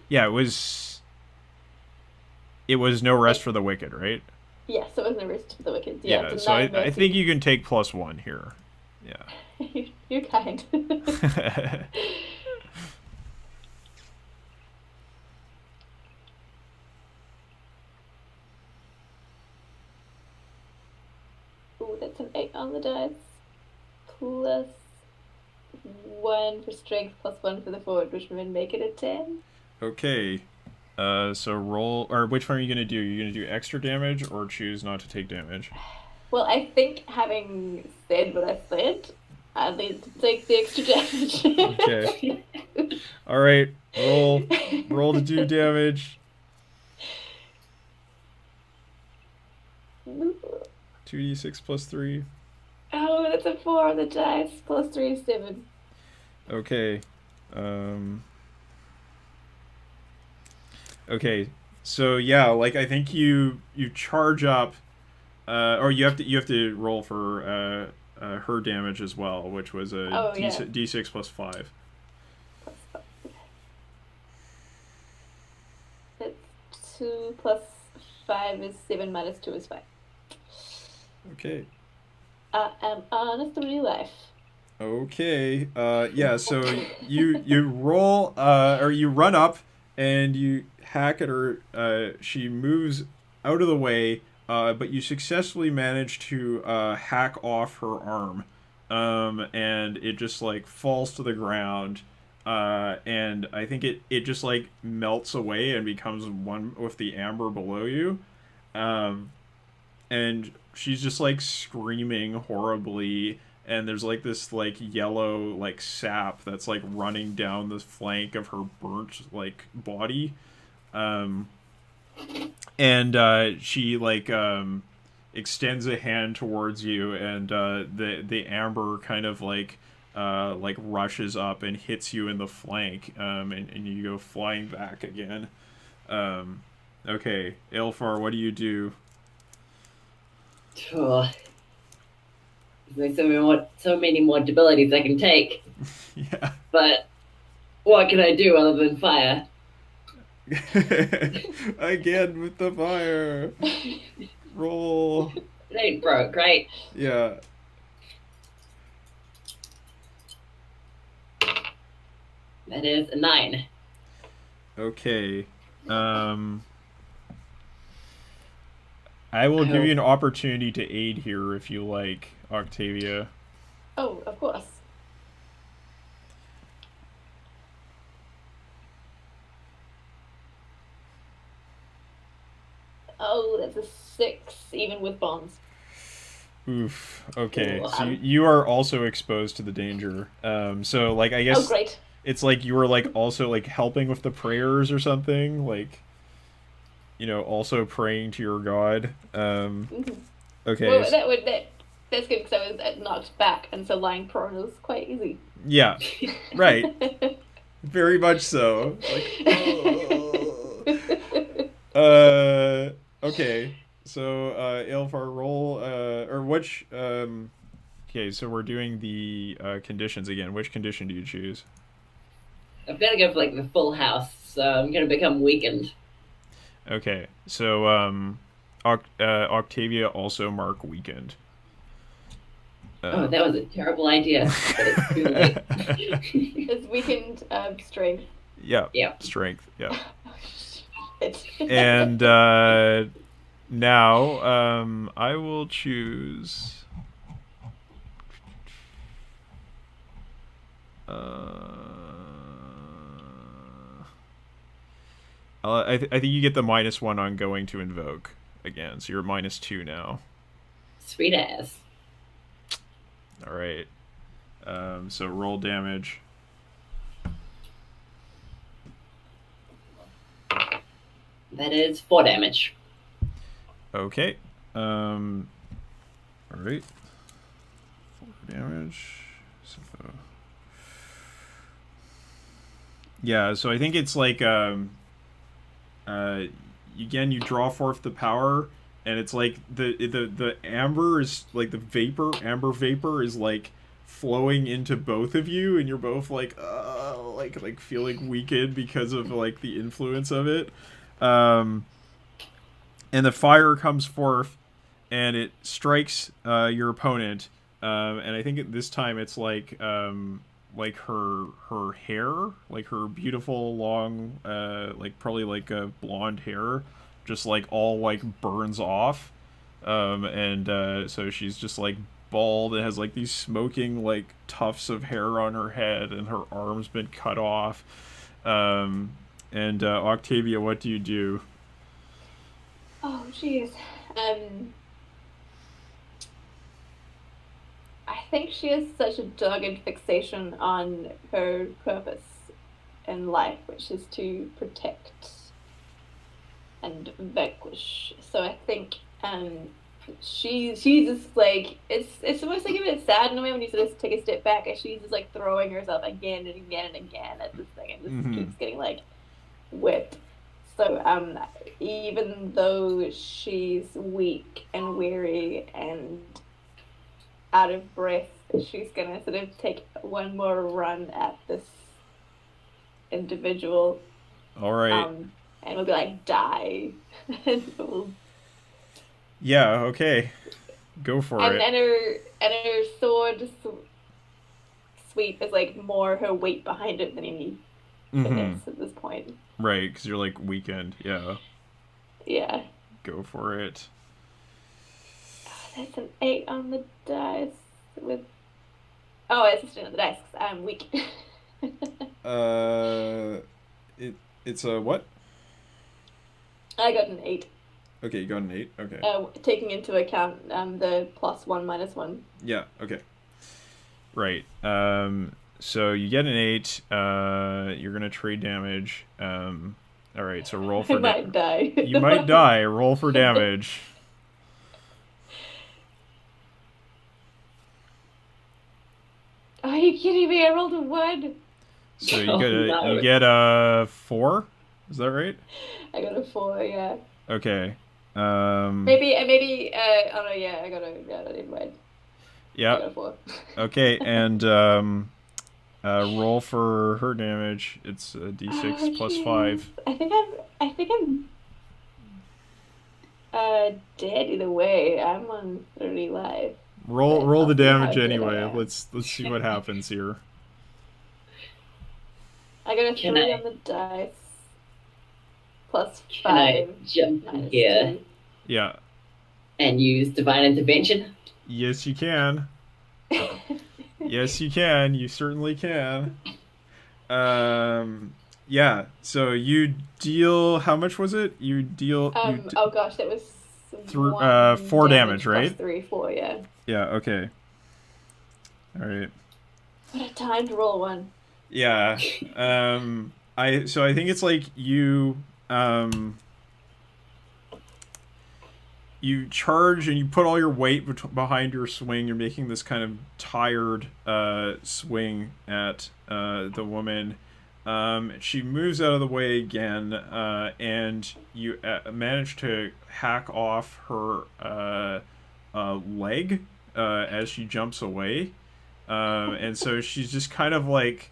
Yeah, it was no rest for the wicked, right? Yes, it was the risk for the wicked. Yeah, so I think you can take +1 here. Yeah. You're kind. Ooh, that's an 8 on the dice. +1 for strength, +1 for the forward, which would make it a 10. Okay. So roll, or which one are you gonna do? You're gonna do extra damage or choose not to take damage? Well, I think having said what I said, I need to take the extra damage. Okay. All right. Roll to do damage. 2d6 +3. Oh, that's a 4 on the dice. +3 is 7. Okay. Okay. So yeah, like I think you charge up, or you have to roll for her damage as well, which was a d6 +5. It's 2 + 5 is 7 - 2 is 5. Okay. I am on a 3 life. Okay. Yeah. So you roll, or you run up and you hack at her. She moves out of the way, but you successfully manage to hack off her arm, and it just like falls to the ground. And I think it just like melts away and becomes one with the amber below you. And she's just like screaming horribly, and there's like this like yellow like sap that's like running down the flank of her burnt like body. And she like extends a hand towards you, and the amber kind of like rushes up and hits you in the flank, and you go flying back again. Okay, Ilfar, what do you do? Oh. There's so many more abilities I can take. Yeah. But what can I do other than fire? Again with the fire. Roll. It ain't broke, right? Yeah. That is a 9. Okay. I will give you an opportunity to aid here if you like, Octavia. Oh, of course. Oh, that's a 6, even with bombs. Oof. Okay. Ooh, So you are also exposed to the danger. So like I guess Oh, great. it's like you were like also like helping with the prayers or something, like also praying to your god. Mhm. Okay. Well, that That's good because I was knocked back, and so lying prone was quite easy. Yeah, right. Very much so. Like, oh. Okay. So, Aelfar, roll, or which, okay, so we're doing the conditions again. Which condition do you choose? I've got to go for like the full house, so I'm going to become weakened. Okay, so, Octavia also mark weakened. Oh, that was a terrible idea, but it's too late. It's weakened strength. Yeah, Yeah. strength, yeah. Shit. And, now, I will choose... I think you get the -1 on going to invoke again, so you're -2 now. Sweet ass. All right. So roll damage. That is 4 damage. Okay. All right. 4 damage. So, yeah. So I think it's like again you draw forth the power, and it's like the amber is like the amber vapor is like flowing into both of you, and you're both like feeling weakened because of like the influence of it. And the fire comes forth, and it strikes your opponent. And I think at this time it's like her hair, like her beautiful long, like probably like a blonde hair, just like all like burns off. And so she's just like bald and has like these smoking like tufts of hair on her head, and her arm's been cut off. And Octavia, what do you do? Oh, jeez. I think she has such a dogged fixation on her purpose in life, which is to protect and vanquish. So I think she's just like it's almost like a bit sad in a way when you sort of take a step back, and she's just like throwing herself again and again and again at this thing, and just keeps getting like whipped. So even though she's weak and weary and out of breath, she's gonna sort of take one more run at this individual. All right. And we'll be like, die. Yeah. Okay. Go for it. And her sword sweep is like more her weight behind it than any finesse at this point. Right, because you're like weakened. Yeah. Yeah. Go for it. That's an 8 on the dice with. Oh, it's just on the dice because I'm weak. It's a what? I got an 8. Okay, you got an 8. Okay. Taking into account the +1 -1. Yeah. Okay. Right. So you get an 8. You're gonna trade damage. All right. So roll for. I might die. You might die. Roll for damage. Are you kidding me? I rolled a 1. So you get a 4. Is that right? I got a 4. Yeah. Okay. Maybe. Oh no, yeah, I got a. Yeah, never mind. Yeah. I got a 4. Okay, and roll for her damage. It's a d6 plus 5. I think I'm dead either way. I'm on 30 life. Roll the damage anyway. Let's see what happens here. I got a 3 on the dice. Plus 5. Can I jump in here? 2. Yeah. And use divine intervention? Yes, you can. Yes, you can. You certainly can. Yeah. So you deal. How much was it? You deal. Oh gosh, that was 4 damage, right? Plus 3, 4. Yeah. Yeah. Okay. All right. What a time to roll 1. Yeah. I think it's like you you charge and you put all your weight behind your swing. You're making this kind of tired swing at the woman. She moves out of the way again, and you manage to hack off her leg as she jumps away. And so she's just kind of like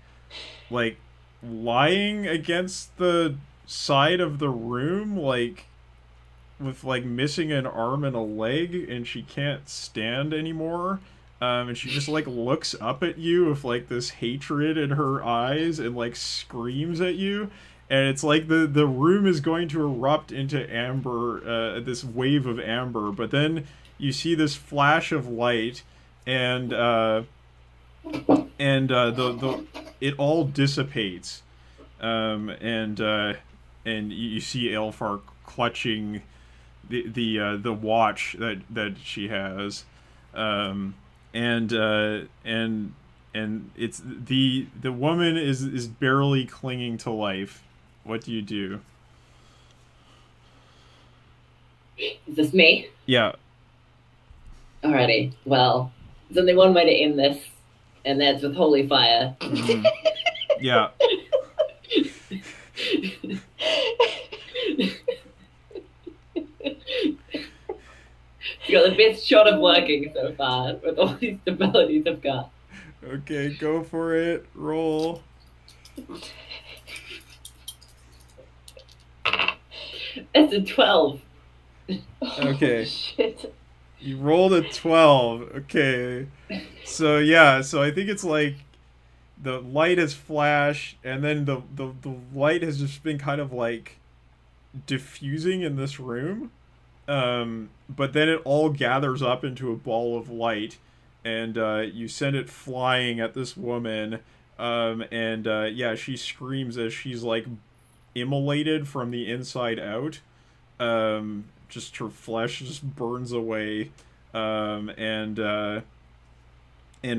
lying against the side of the room, like with like missing an arm and a leg, and she can't stand anymore. And she just like looks up at you with like this hatred in her eyes and like screams at you. And it's like the room is going to erupt into amber, this wave of amber. But then you see this flash of light, and the it all dissipates, and you see Elfar clutching the watch that she has, and it's the woman is barely clinging to life. What do you do? Is this me? Yeah. Alrighty. Well, there's only one way to end this, and that's with holy fire. Mm. Yeah. You got the best shot of working so far with all these abilities I've got. Okay, go for it. Roll. That's a 12. Okay. Oh, shit. You rolled a 12. Okay. So yeah, so I think it's like the light has flashed, and then the light has just been kind of like diffusing in this room. But then it all gathers up into a ball of light, and you send it flying at this woman. And yeah, she screams as she's like immolated from the inside out. Just her flesh just burns away, and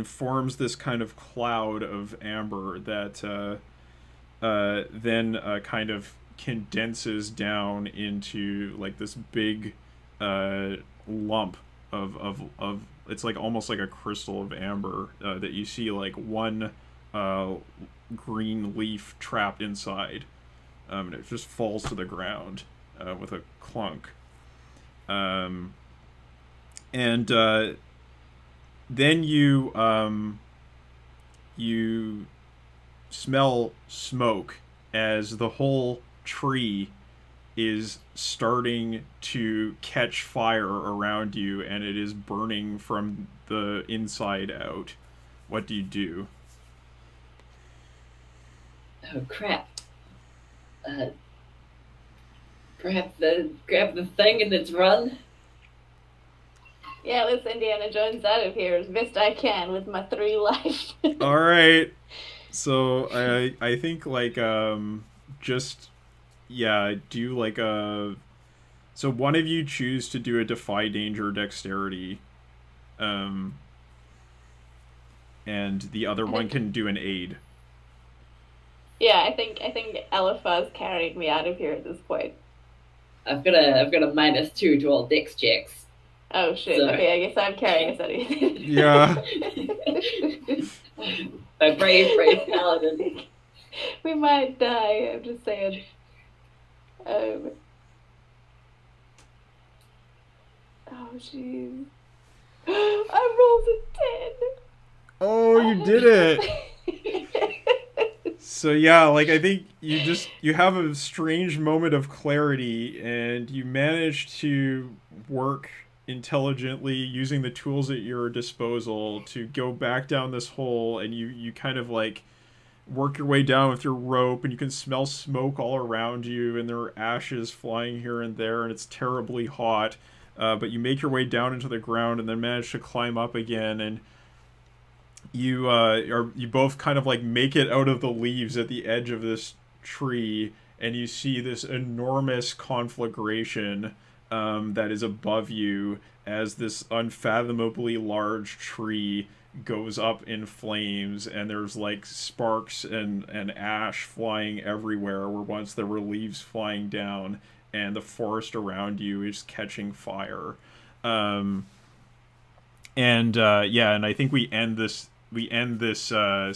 forms this kind of cloud of amber that then kind of condenses down into like this big lump of it's like almost like a crystal of amber that you see like one green leaf trapped inside, and it just falls to the ground with a clunk. And then you smell smoke as the whole tree is starting to catch fire around you, and it is burning from the inside out. What do you do? Oh crap. Grab the thing and let's run. Yeah, let's Indiana Jones out of here as best I can with my 3 life. All right. So I think like just yeah, do like a so one of you choose to do a defy danger dexterity, and the other one can do an aid. Yeah, I think Elifa's carrying me out of here at this point. I've got a -2 to all dex checks. Oh shit! So... Okay, I guess I'm carrying us out of here. Yeah. A brave paladin. We might die. I'm just saying. Oh jeez. I rolled a 10. Oh, you did it. So yeah, like I think you have a strange moment of clarity, and you manage to work intelligently using the tools at your disposal to go back down this hole, and you kind of like work your way down with your rope, and you can smell smoke all around you, and there are ashes flying here and there, and it's terribly hot, but you make your way down into the ground and then manage to climb up again, and you both kind of like make it out of the leaves at the edge of this tree, and you see this enormous conflagration that is above you as this unfathomably large tree goes up in flames, and there's like sparks and ash flying everywhere where once there were leaves flying down, and the forest around you is catching fire. um and I think we end this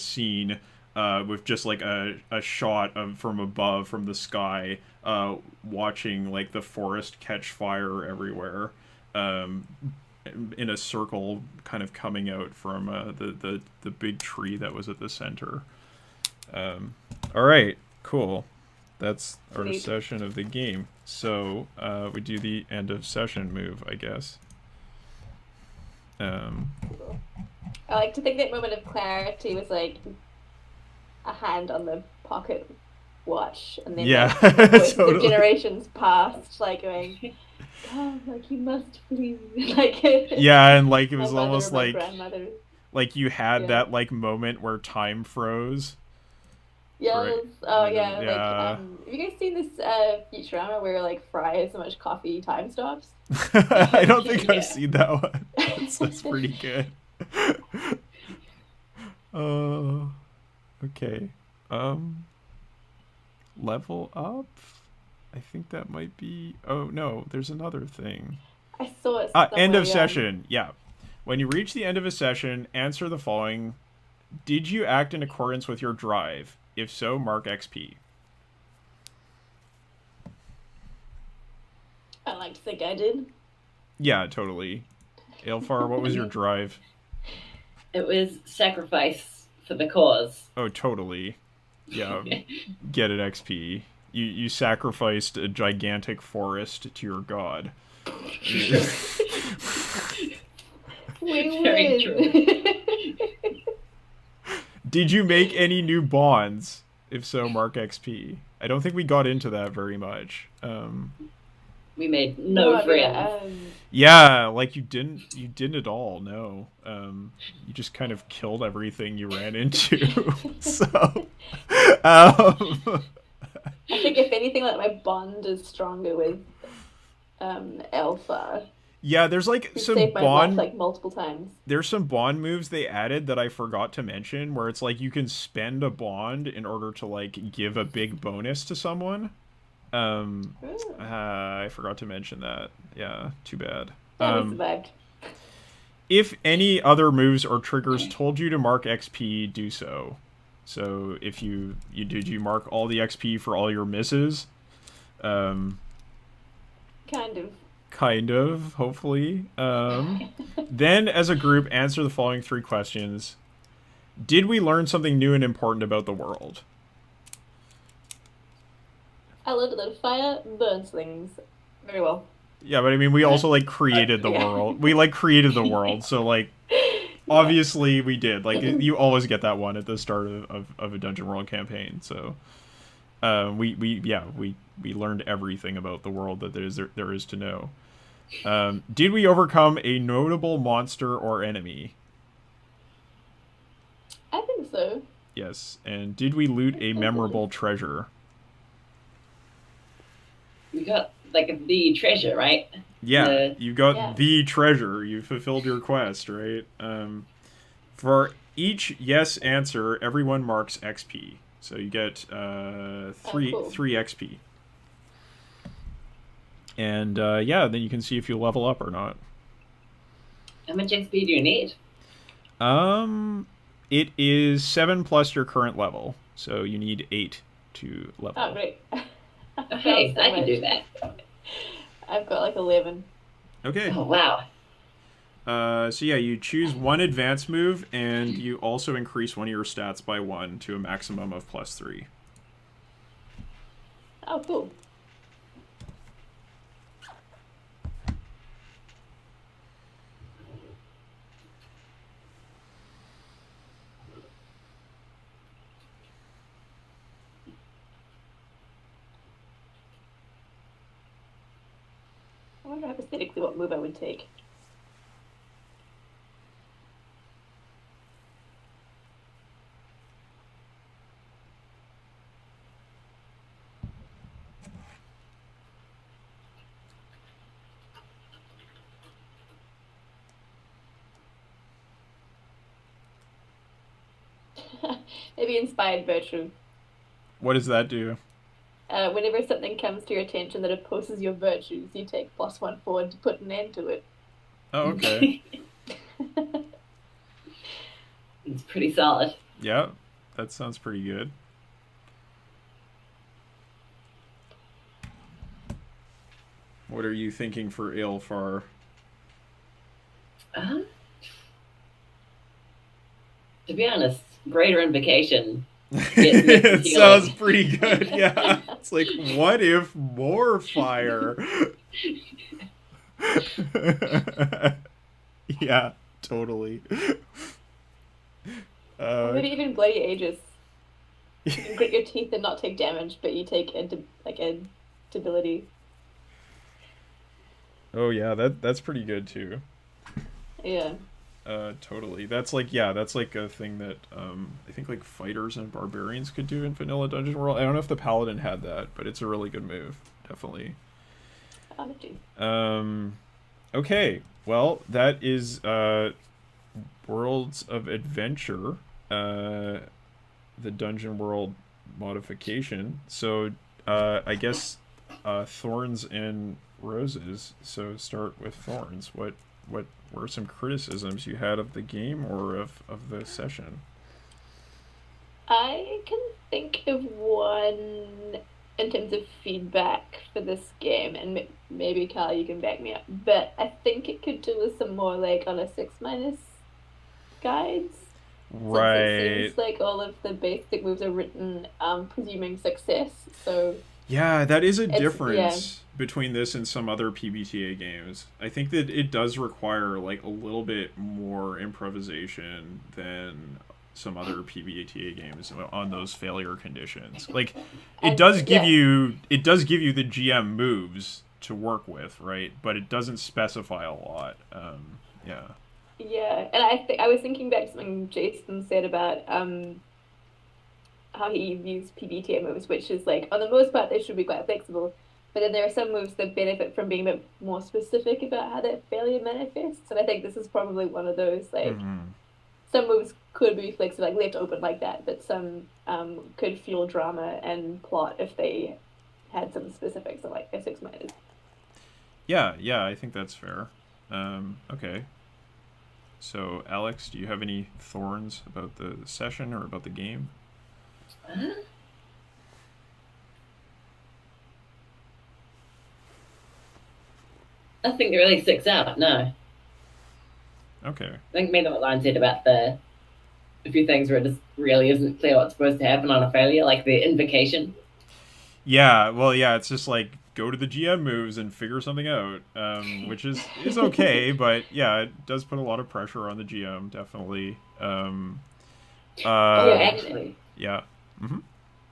scene with just like a shot of from above from the sky, watching like the forest catch fire everywhere, um, in a circle, kind of coming out from the big tree that was at the center. All right, cool. That's our Sweet. session of the game. So we do the end of session move, I guess. I like to think that moment of clarity was like a hand on the pocket watch, and then Yeah, like, the voices totally. of generations past, like going, "Come, like you must please," like Yeah, and like it my was mother, almost my like grandmother. you had Yeah. that like moment where time froze. Yes. Right. Oh yeah. Like Yeah. have you guys seen this Futurama where like Fry has so much coffee, time stops? I don't think Yeah. I've seen that one. That's pretty good. Oh, okay. Um, level up? I think that might be. Oh no, there's another thing. I saw it End somewhere. of Yeah. session. Yeah. When you reach the end of a session, answer the following: did you act in accordance with your drive? If so, mark XP. I like to think I did. Yeah, totally. Aelfar, what was your drive? It was sacrifice for the cause. Oh, totally. Yeah, get it XP. You sacrificed a gigantic forest to your god. We Very win. Did you make any new bonds? If so, mark XP. I don't think we got into that very much. We made no friends. Yeah, like you didn't at all. No, you just kind of killed everything you ran into. So, I think if anything, like my bond is stronger with Alpha. yeah, there's like Who some saved my life bond. like multiple times. There's some bond moves they added that I forgot to mention, where it's like you can spend a bond in order to like give a big bonus to someone. I forgot to mention that. Yeah, too bad. Yeah, we survived. If any other moves or triggers told you to mark XP, do so. So if you mark all the XP for all your misses? Kind of. Kind of, hopefully. Then, as a group, answer the following 3 questions. Did we learn something new and important about the world? I learned that fire burns things very well. Yeah, but I mean, we also, like, created the Yeah. world. We, like, created the world, so, like, obviously we did. Like, you always get that one at the start of a Dungeon World campaign, so... we learned everything about the world that there is to know. Did we overcome a notable monster or enemy? I think so. Yes. And did we loot a memorable treasure? We got like the treasure, right? Yeah, you got Yeah. the treasure. You fulfilled your quest, right? For each yes answer, everyone marks XP. So you get 3 cool. 3 XP. And yeah, then you can see if you level up or not. How much XP do you need? It is 7 plus your current level, so you need 8 to level. Oh, great. Okay, so I can much. do that. I've got like 11. Okay. Oh wow. So yeah, you choose one advanced move, and you also increase one of your stats by 1 to a maximum of +3. Oh, cool. I wonder hypothetically what move I would take. Maybe inspired virtue. What does that do? Whenever something comes to your attention that opposes your virtues, you take +1 forward to put an end to it. Oh, okay. It's pretty solid. Yeah, that sounds pretty good. What are you thinking for Aelfar? Uh, to be honest, Greater Invocation gets me It healing. sounds pretty good, yeah. It's like, what if more fire? Yeah, totally. Or Uh, maybe even Bloody Aegis. You can grit your teeth and not take damage, but you take a debility. oh yeah, that's pretty good too. Yeah. Totally. That's like, yeah, that's like a thing that I think like fighters and barbarians could do in Vanilla Dungeon World. I don't know if the paladin had that, but it's a really good move, definitely. Honesty. Okay, well, that is Worlds of Adventure, the Dungeon World modification. So, I guess Thorns and Roses. So start with Thorns. What were some criticisms you had of the game or of the session? I can think of one in terms of feedback for this game, and maybe Carl, you can back me up. But I think it could do with some more like on a 6- guides, since it Right. seems like all of the basic moves are written presuming success. So Yeah, that is a yeah, difference between this and some other PBTA games. I think that it does require like a little bit more improvisation than some other PBTA games on those failure conditions. Like and yeah, it does give you the GM moves to work with, right? But it doesn't specify a lot. Yeah. yeah. And I was thinking back to something Jason said about how he views PBTA moves, which is like on the most part they should be quite flexible. But then there are some moves that benefit from being a bit more specific about how that failure manifests. And I think this is probably one of those. Like Hmm. some moves could be flexible, like left open like that, but some could fuel drama and plot if they had some specifics of like a 6 minutes. Yeah, yeah, I think that's fair. Okay. So, Alex, do you have any thorns about the session or about the game? Uh, Nothing that really sticks out. No, I Okay. think maybe what Lion said about the a few things where it just really isn't clear what's supposed to happen on a failure, like the invocation. Yeah, well, yeah, it's just like go to the GM moves and figure something out, which is okay, but yeah, it does put a lot of pressure on the GM, definitely. Oh, Uh, actually, yeah. Hmm.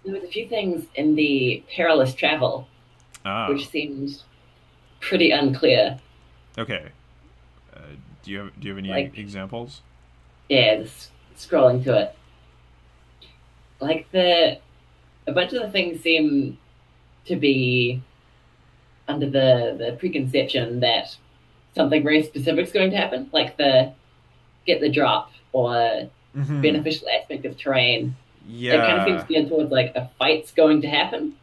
there was a few things in the perilous travel Ah, which seemed pretty unclear. okay. Uh, do you have any Like, examples? yeah, just scrolling to it, like the a bunch of the things seem to be under the preconception that something very specific is going to happen, like the get the drop or Hmm. beneficial aspect of terrain. It kind of seems Yeah. geared towards like a fight's going to happen.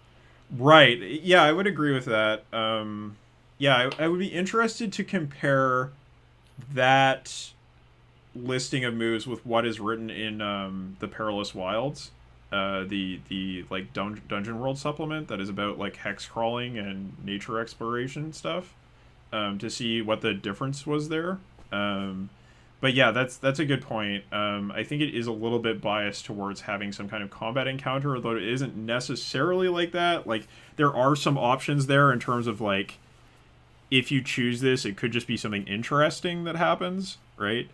Right. Yeah, I would agree with that. Yeah, I would be interested to compare that listing of moves with what is written in the Perilous Wilds, the like Dungeon World supplement that is about like hex crawling and nature exploration stuff, to see what the difference was there. Um, but yeah, that's a good point. I think it is a little bit biased towards having some kind of combat encounter, although it isn't necessarily like that. Like there are some options there in terms of like if you choose this, it could just be something interesting that happens, right?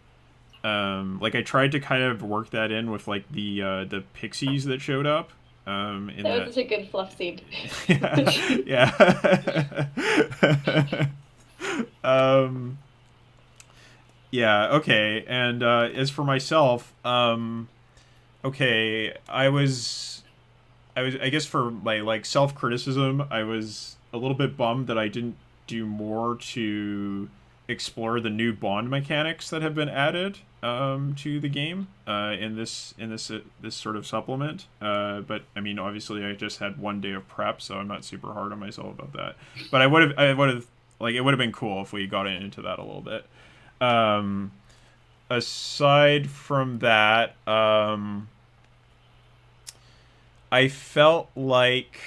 Like I tried to kind of work that in with like the pixies that showed up. In That that, was such a good fluff scene. yeah, yeah. um, yeah. Okay. And as for myself, okay, I guess for my like self criticism, I was a little bit bummed that I didn't do more to explore the new bond mechanics that have been added to the game this sort of supplement. But I mean, obviously, I just had 1 day of prep, so I'm not super hard on myself about that. But I would have like it would have been cool if we got into that a little bit. Um, Aside from that, I felt like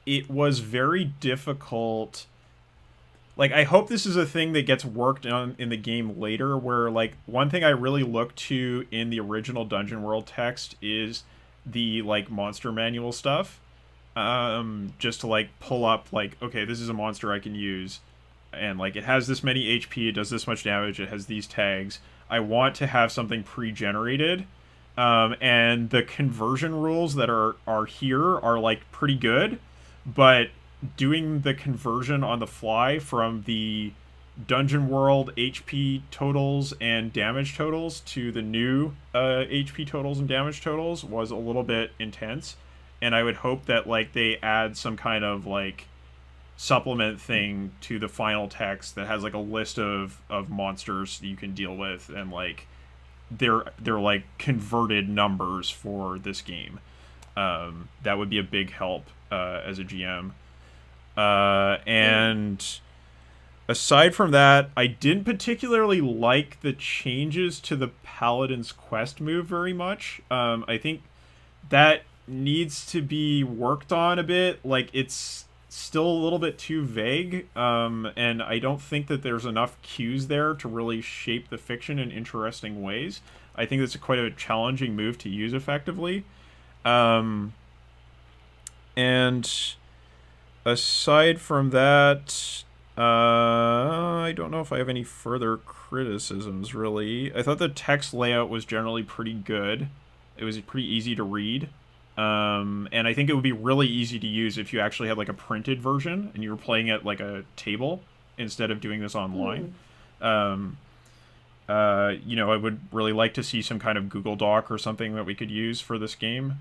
it was very difficult. Like, I hope this is a thing that gets worked on in the game later, where, like, one thing I really look to in the original Dungeon World text is the, like, monster manual stuff. Just to, like, pull up, like, okay, this is a monster I can use. And, like, it has this many HP, it does this much damage, it has these tags. I want to have something pre-generated. And the conversion rules that are here are, like, pretty good. But doing the conversion on the fly from the Dungeon World HP totals and damage totals to the new HP totals and damage totals was a little bit intense. And I would hope that, like, they add some kind of, like, supplement thing to the final text that has, like, a list of monsters that you can deal with, and, like, they're like converted numbers for this game. That would be a big help as a GM. And aside from that, I didn't particularly like the changes to the Paladin's quest move very much. I think that needs to be worked on a bit. Like, it's still a little bit too vague, and I don't think that there's enough cues there to really shape the fiction in interesting ways. I think that's quite a challenging move to use effectively. And aside from that, I don't know if I have any further criticisms, really. I thought the text layout was generally pretty good. It was pretty easy to read. And I think it would be really easy to use if you actually had, like, a printed version and you were playing at, like, a table instead of doing this online. I would really like to see some kind of Google Doc or something that we could use for this game.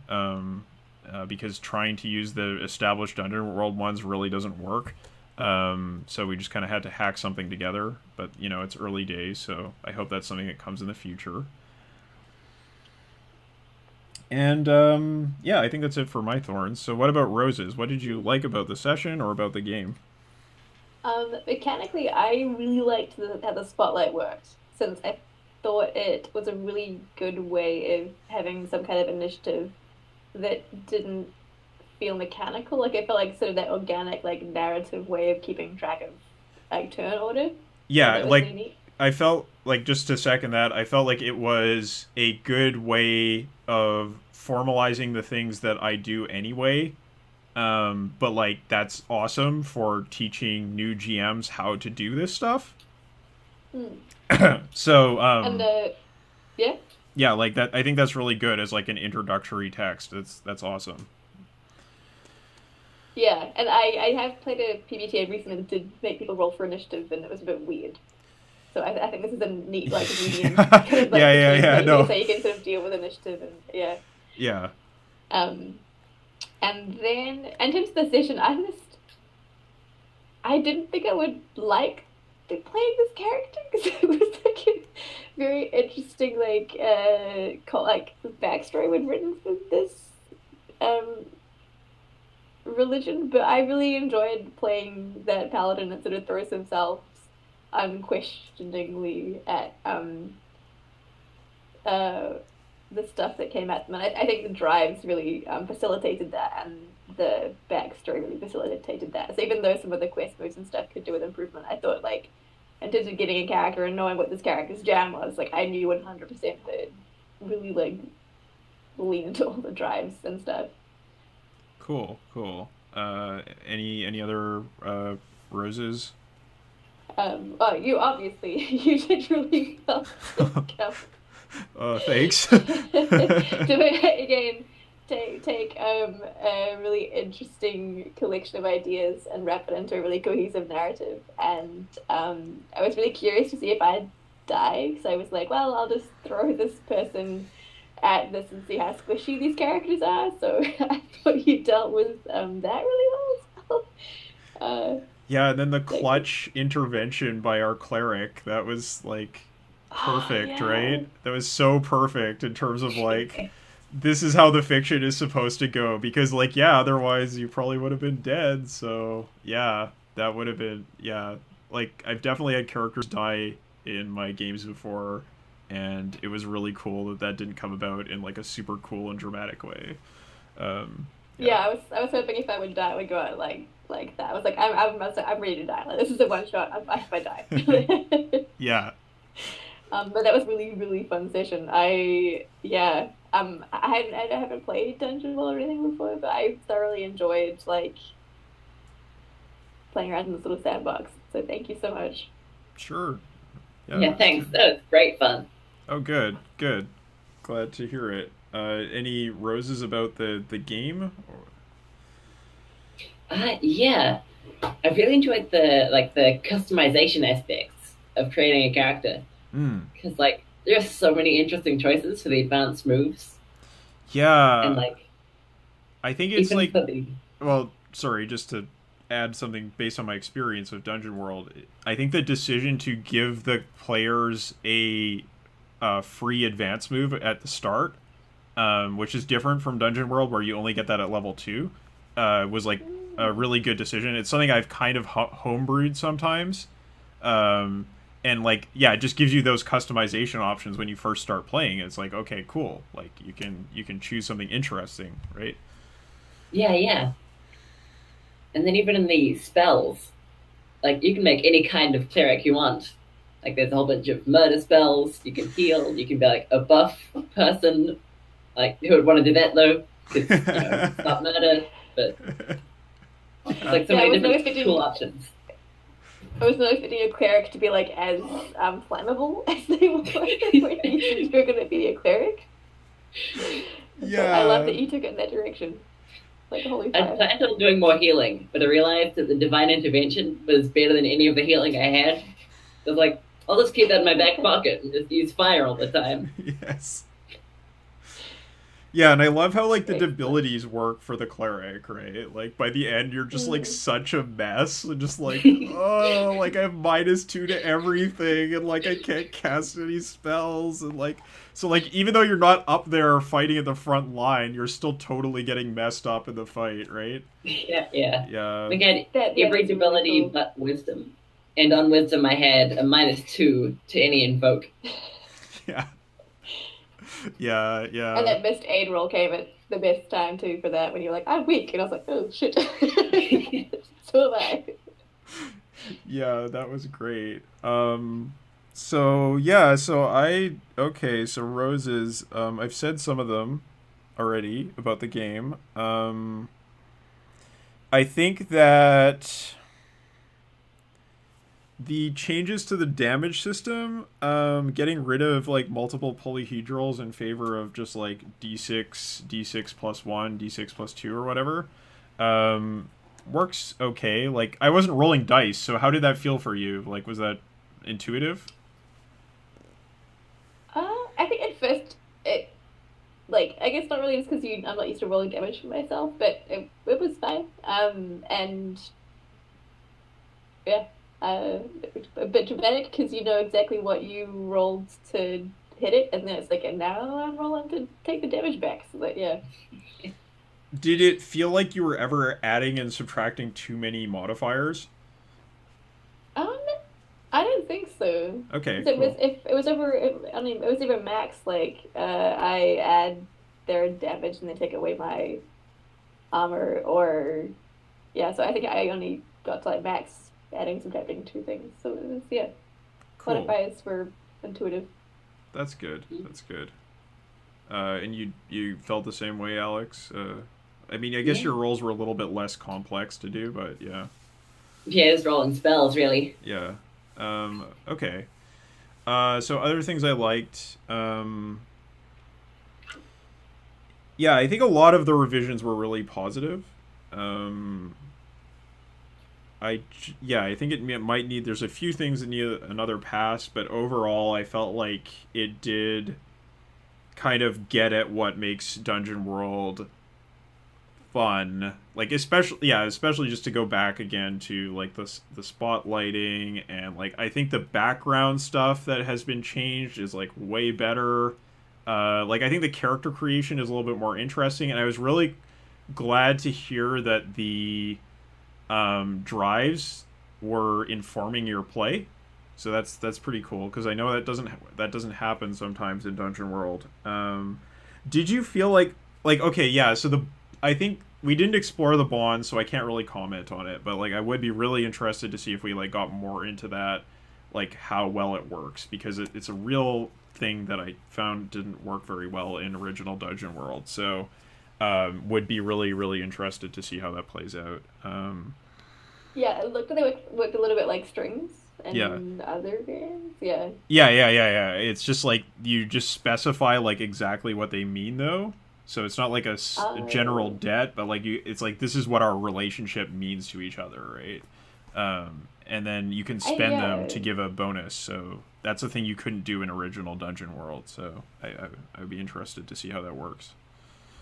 Because trying to use the established Dungeon World ones really doesn't work. So we just kind of had to hack something together. But, it's early days, so I hope that's something that comes in the future. And, I think that's it for my thorns. So what about roses? What did you like about the session or about the game? Mechanically, I really liked how the spotlight worked, since I thought it was a really good way of having some kind of initiative that didn't feel mechanical. Like, I felt like sort of that organic, like, narrative way of keeping track of, like, turn order. Yeah, That was like, really neat. I felt like, just to second that, I felt like it was a good way of formalizing the things that I do anyway. But, like, that's awesome for teaching new GMs how to do this stuff. So, And yeah, yeah, like, that, I think that's really good as, like, an introductory text. That's awesome. yeah. And I have played a PBTA recently that did make people roll for initiative, and it was a bit weird. So I think this is a neat, like, medium kind of, like, Yeah, no. so you can sort of deal with initiative, and yeah. Yeah. And then in terms of the session, I didn't think I would like playing this character, because it was like a very interesting, like, backstory when written for this religion. But I really enjoyed playing that paladin that sort of throws himself unquestioningly at the stuff that came at them. And I think the drives really facilitated that, and the backstory really facilitated that. So even though some of the quest moves and stuff could do with improvement, I thought, like, in terms of getting a character and knowing what this character's jam was, like, I knew 100% that really, like, lean into all the drives and stuff. Cool. Any other roses? You obviously you did really well. Thanks. To again take a really interesting collection of ideas and wrap it into a really cohesive narrative. And I was really curious to see if I'd die, because I was like, well, I'll just throw this person at this and see how squishy these characters are. So I thought you dealt with that really well as well. Yeah, and then the clutch intervention by our cleric, that was like Oh perfect, yeah. right? That was so perfect in terms of like this is how the fiction is supposed to go because like yeah, otherwise you probably would have been dead. So, yeah, that would have been yeah, like I've definitely had characters die in my games before and it was really cool that that didn't come about in like a super cool and dramatic way. Yeah. Yeah, I was hoping if I would die, it would go out like that. I was like, I'm ready to die. Like this is a one shot. I die. Yeah. But that was really really fun session. I haven't played Dungeon World or anything before, but I thoroughly enjoyed like playing around in this little sandbox. So thank you so much. Sure. Yeah. Yeah, thanks. That was great fun. Oh, good, good. Glad to hear it. Any roses about the game? Yeah, I really enjoyed the customization aspects of creating a character Hmm. because like there are so many interesting choices for the advanced moves and Yeah, like I think it's even like, for the well, sorry, just to add something based on my experience of Dungeon World. I think the decision to give the players a free advance move at the start, which is different from Dungeon World where you only get that at level 2, was like a Mm. really good decision. It's something I've kind of homebrewed sometimes. Um, and like, yeah, it just gives you those customization options when you first start playing. It's like, okay, cool. Like you can choose something interesting, right? yeah, and then even in the spells, like you can make any kind of cleric you want. Like there's a whole bunch of murder spells. You can heal. You can be like a buff person. Like who would want to do that though? Because it's not murder, but it's like so Yeah, I many was not different cool expecting options. I was not expecting a cleric to be like as flammable as they were when you said you were going to be a cleric. But I love Yeah. that you took it in that direction. Like holy I'd fire. planned on doing more healing, but I realized that the divine intervention was better than any of the healing I had. I was like, I'll just keep that in my back pocket and just use fire all the time. Yes. Yeah, and I love how like the Great fun. abilities work for the cleric, right? Like by the end you're just like Mm. such a mess and just like, oh, like I have -2 to everything and like I can't cast any spells and like so like even though you're not up there fighting at the front line, you're still totally getting messed up in the fight, right? Yeah. Yeah. I had That every is really ability cool. but wisdom. And on wisdom, I had a -2 to any invoke. Yeah. Yeah, And yeah. that missed aid roll came at the best time too for that when you're like, I'm weak, and I was like, oh shit. So am I. Yeah, that was great. So yeah, so I okay, so roses. I've said some of them already about the game. I think that the changes to the damage system, getting rid of like multiple polyhedrals in favor of just like d6, d6 plus one, d6 plus two, or whatever, um, works okay. Like I wasn't rolling dice, so how did that feel for you? Like, was that intuitive? I think at first it like I guess not really just because I'm not used to rolling damage for myself, but it was fine. And yeah, a bit dramatic because you know exactly what you rolled to hit it, and then it's like, and now I'm rolling to take the damage back. So that yeah, Did it feel like you were ever adding and subtracting too many modifiers? um, I don't think so. Okay, 'Cause it was cool. if it was over, I mean, it was even max. Like I add their damage and then take away my armor, or yeah. So I think I only got to like max adding, subtracting two things. So it was yeah, Cool. modifiers were intuitive. That's good. That's good. And you felt the same way, Alex. I mean, I guess Yeah. your roles were a little bit less complex to do, but yeah, Yeah, just rolling spells, really. yeah. Okay. So other things I liked. Yeah, I think a lot of the revisions were really positive. Um, yeah, I think it might need. There's a few things that need another pass, but overall, I felt like it did kind of get at what makes Dungeon World fun. Like especially just to go back again to like the spotlighting, and like I think the background stuff that has been changed is like way better. Like I think the character creation is a little bit more interesting, and I was really glad to hear that the drives were informing your play. So that's pretty cool, because I know that doesn't happen sometimes in Dungeon World. Did you feel like okay, yeah, so I think we didn't explore the bond, so I can't really comment on it, but like I would be really interested to see if we like got more into that, like how well it works, because it's a real thing that I found didn't work very well in original Dungeon World. So would be really, really interested to see how that plays out. Yeah, it looked like they worked a little bit like strings Yeah. in other games. Yeah. Yeah. It's just like you just specify like exactly what they mean, though. So it's not like a general debt, but like it's like this is what our relationship means to each other, right? And then you can spend them to give a bonus. So that's a thing you couldn't do in original Dungeon World. So I would be interested to see how that works.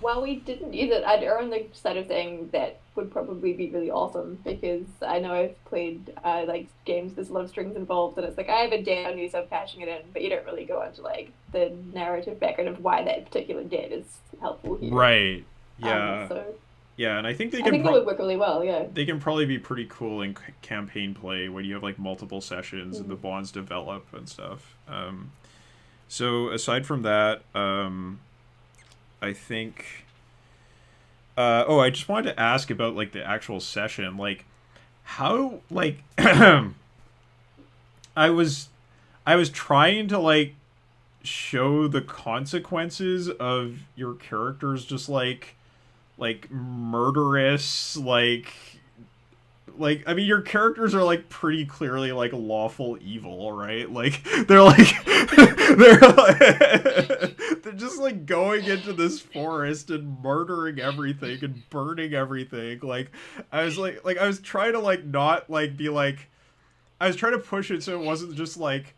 Well, we didn't use it. I'd err on the side of saying that would probably be really awesome, because I know I've played like games there's a lot of strings involved, and it's like I have a debt on you, so I'm cashing it in, but you don't really go into like the narrative background of why that particular debt is helpful here. Right. Yeah. So Yeah, and I think I think it would work really well. Yeah. they can probably be pretty cool in campaign play when you have like multiple sessions and the bonds develop and stuff. So aside from that, I think. I just wanted to ask about like the actual session, like how like I was trying to like show the consequences of your characters just like murderous like I mean your characters are like pretty clearly like lawful evil, right? Like they're like they're just like going into this forest and murdering everything and burning everything. Like I was trying to like not like be like I was trying to push it so it wasn't just like,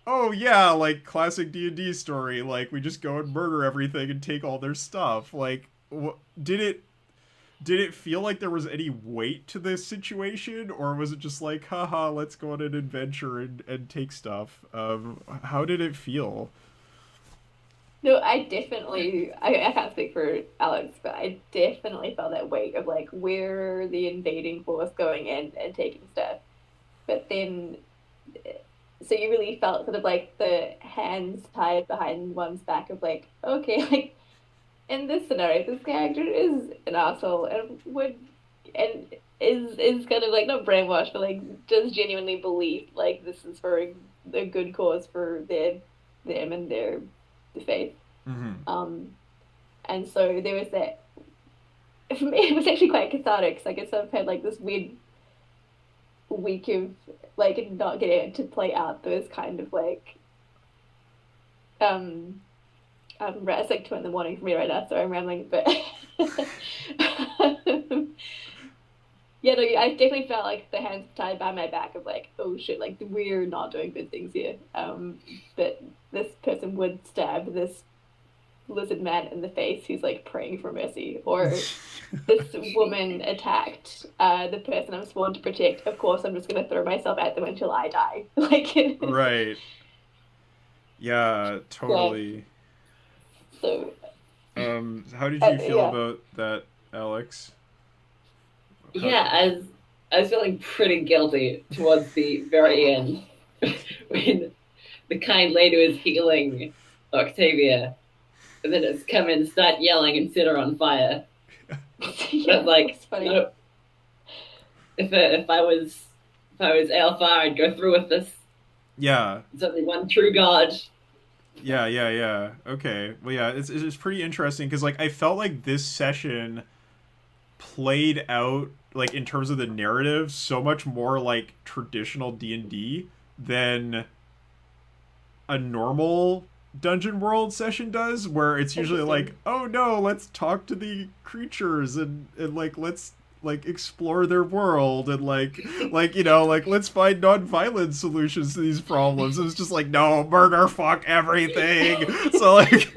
oh yeah, like classic D&D story, like we just go and murder everything and take all their stuff. Like did it feel like there was any weight to this situation, or was it just like, haha, let's go on an adventure and take stuff? How did it feel? No, I can't speak for Alex, but I definitely felt that weight of like we're the invading force going in and taking stuff. But then, so you really felt sort of like the hands tied behind one's back of like, okay, like in this scenario, this character is an asshole and is kind of like not brainwashed, but like does genuinely believe like this is for a good cause for them and their faith. Mm-hmm. And so there was that. For me, it was actually quite cathartic. So I guess I've had like this weird week of like not getting to play out those kind of like it's like 2 in the morning for me right now, so I'm rambling, but yeah, no, I definitely felt like the hands tied behind my back of like, oh shit, like we're not doing good things here. But this person would stab this lizard man in the face who's like praying for mercy, or this woman attacked the person I'm sworn to protect. Of course, I'm just gonna throw myself at them until I die. Like right. Yeah, totally. So, how did you feel about that, Alex? Yeah, I was feeling pretty guilty towards the very end when the kind lady was healing Octavia, and then it's come in, start yelling, and set her on fire. yeah, like, funny. No, if I was Alpha, I'd go through with this. Yeah. It's only one true god. Yeah. Okay. Well, yeah, it's pretty interesting because like I felt like this session played out like in terms of the narrative so much more like traditional D&D than a normal Dungeon World session does, where it's usually like, oh no, let's talk to the creatures and like let's like explore their world and like you know, like let's find non-violent solutions to these problems. It was just like, no, murder, fuck everything. So like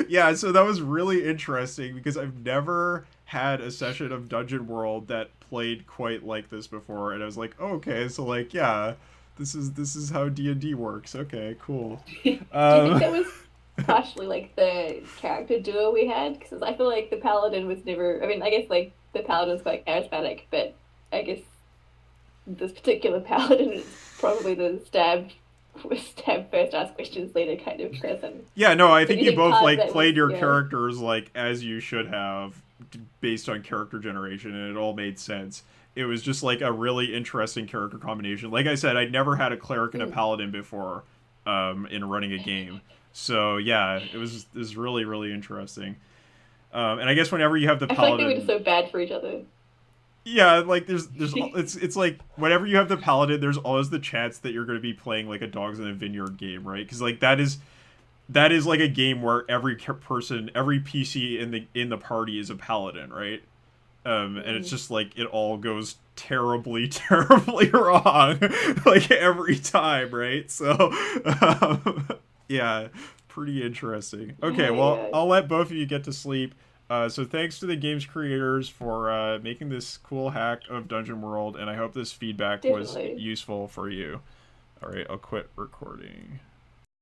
Yeah, so that was really interesting because I've never had a session of Dungeon World that played quite like this before, and I was like, oh, okay, so like, yeah, this is how D&D works. Okay, cool. Do you think Um, that was partially like the character duo we had? Because I feel like the paladin was never. I mean, I guess like the paladin was quite charismatic, but I guess this particular paladin is probably the stab first, ask questions later kind of person. yeah, no, I So think do you you think both part of like that was played your yeah? characters like as you should have, based on character generation, and it all made sense. It was just like a really interesting character combination. Like I said, I'd never had a cleric and a Mm. paladin before, in running a game. So yeah, it was really really interesting. And I guess whenever you have the I feel like they were just paladin, so bad for each other. yeah, like it's like whenever you have the paladin, there's always the chance that you're going to be playing like a Dogs in a Vineyard game, right? Because like that is like a game where every person, every PC in the party is a paladin, right? And it's Mm. just like it all goes terribly, terribly wrong, like every time, right? So, yeah, pretty interesting. Okay, Yeah, well, yeah, I'll let both of you get to sleep. So thanks to the game's creators for making this cool hack of Dungeon World, and I hope this feedback was definitely. useful for you. All right, I'll quit recording.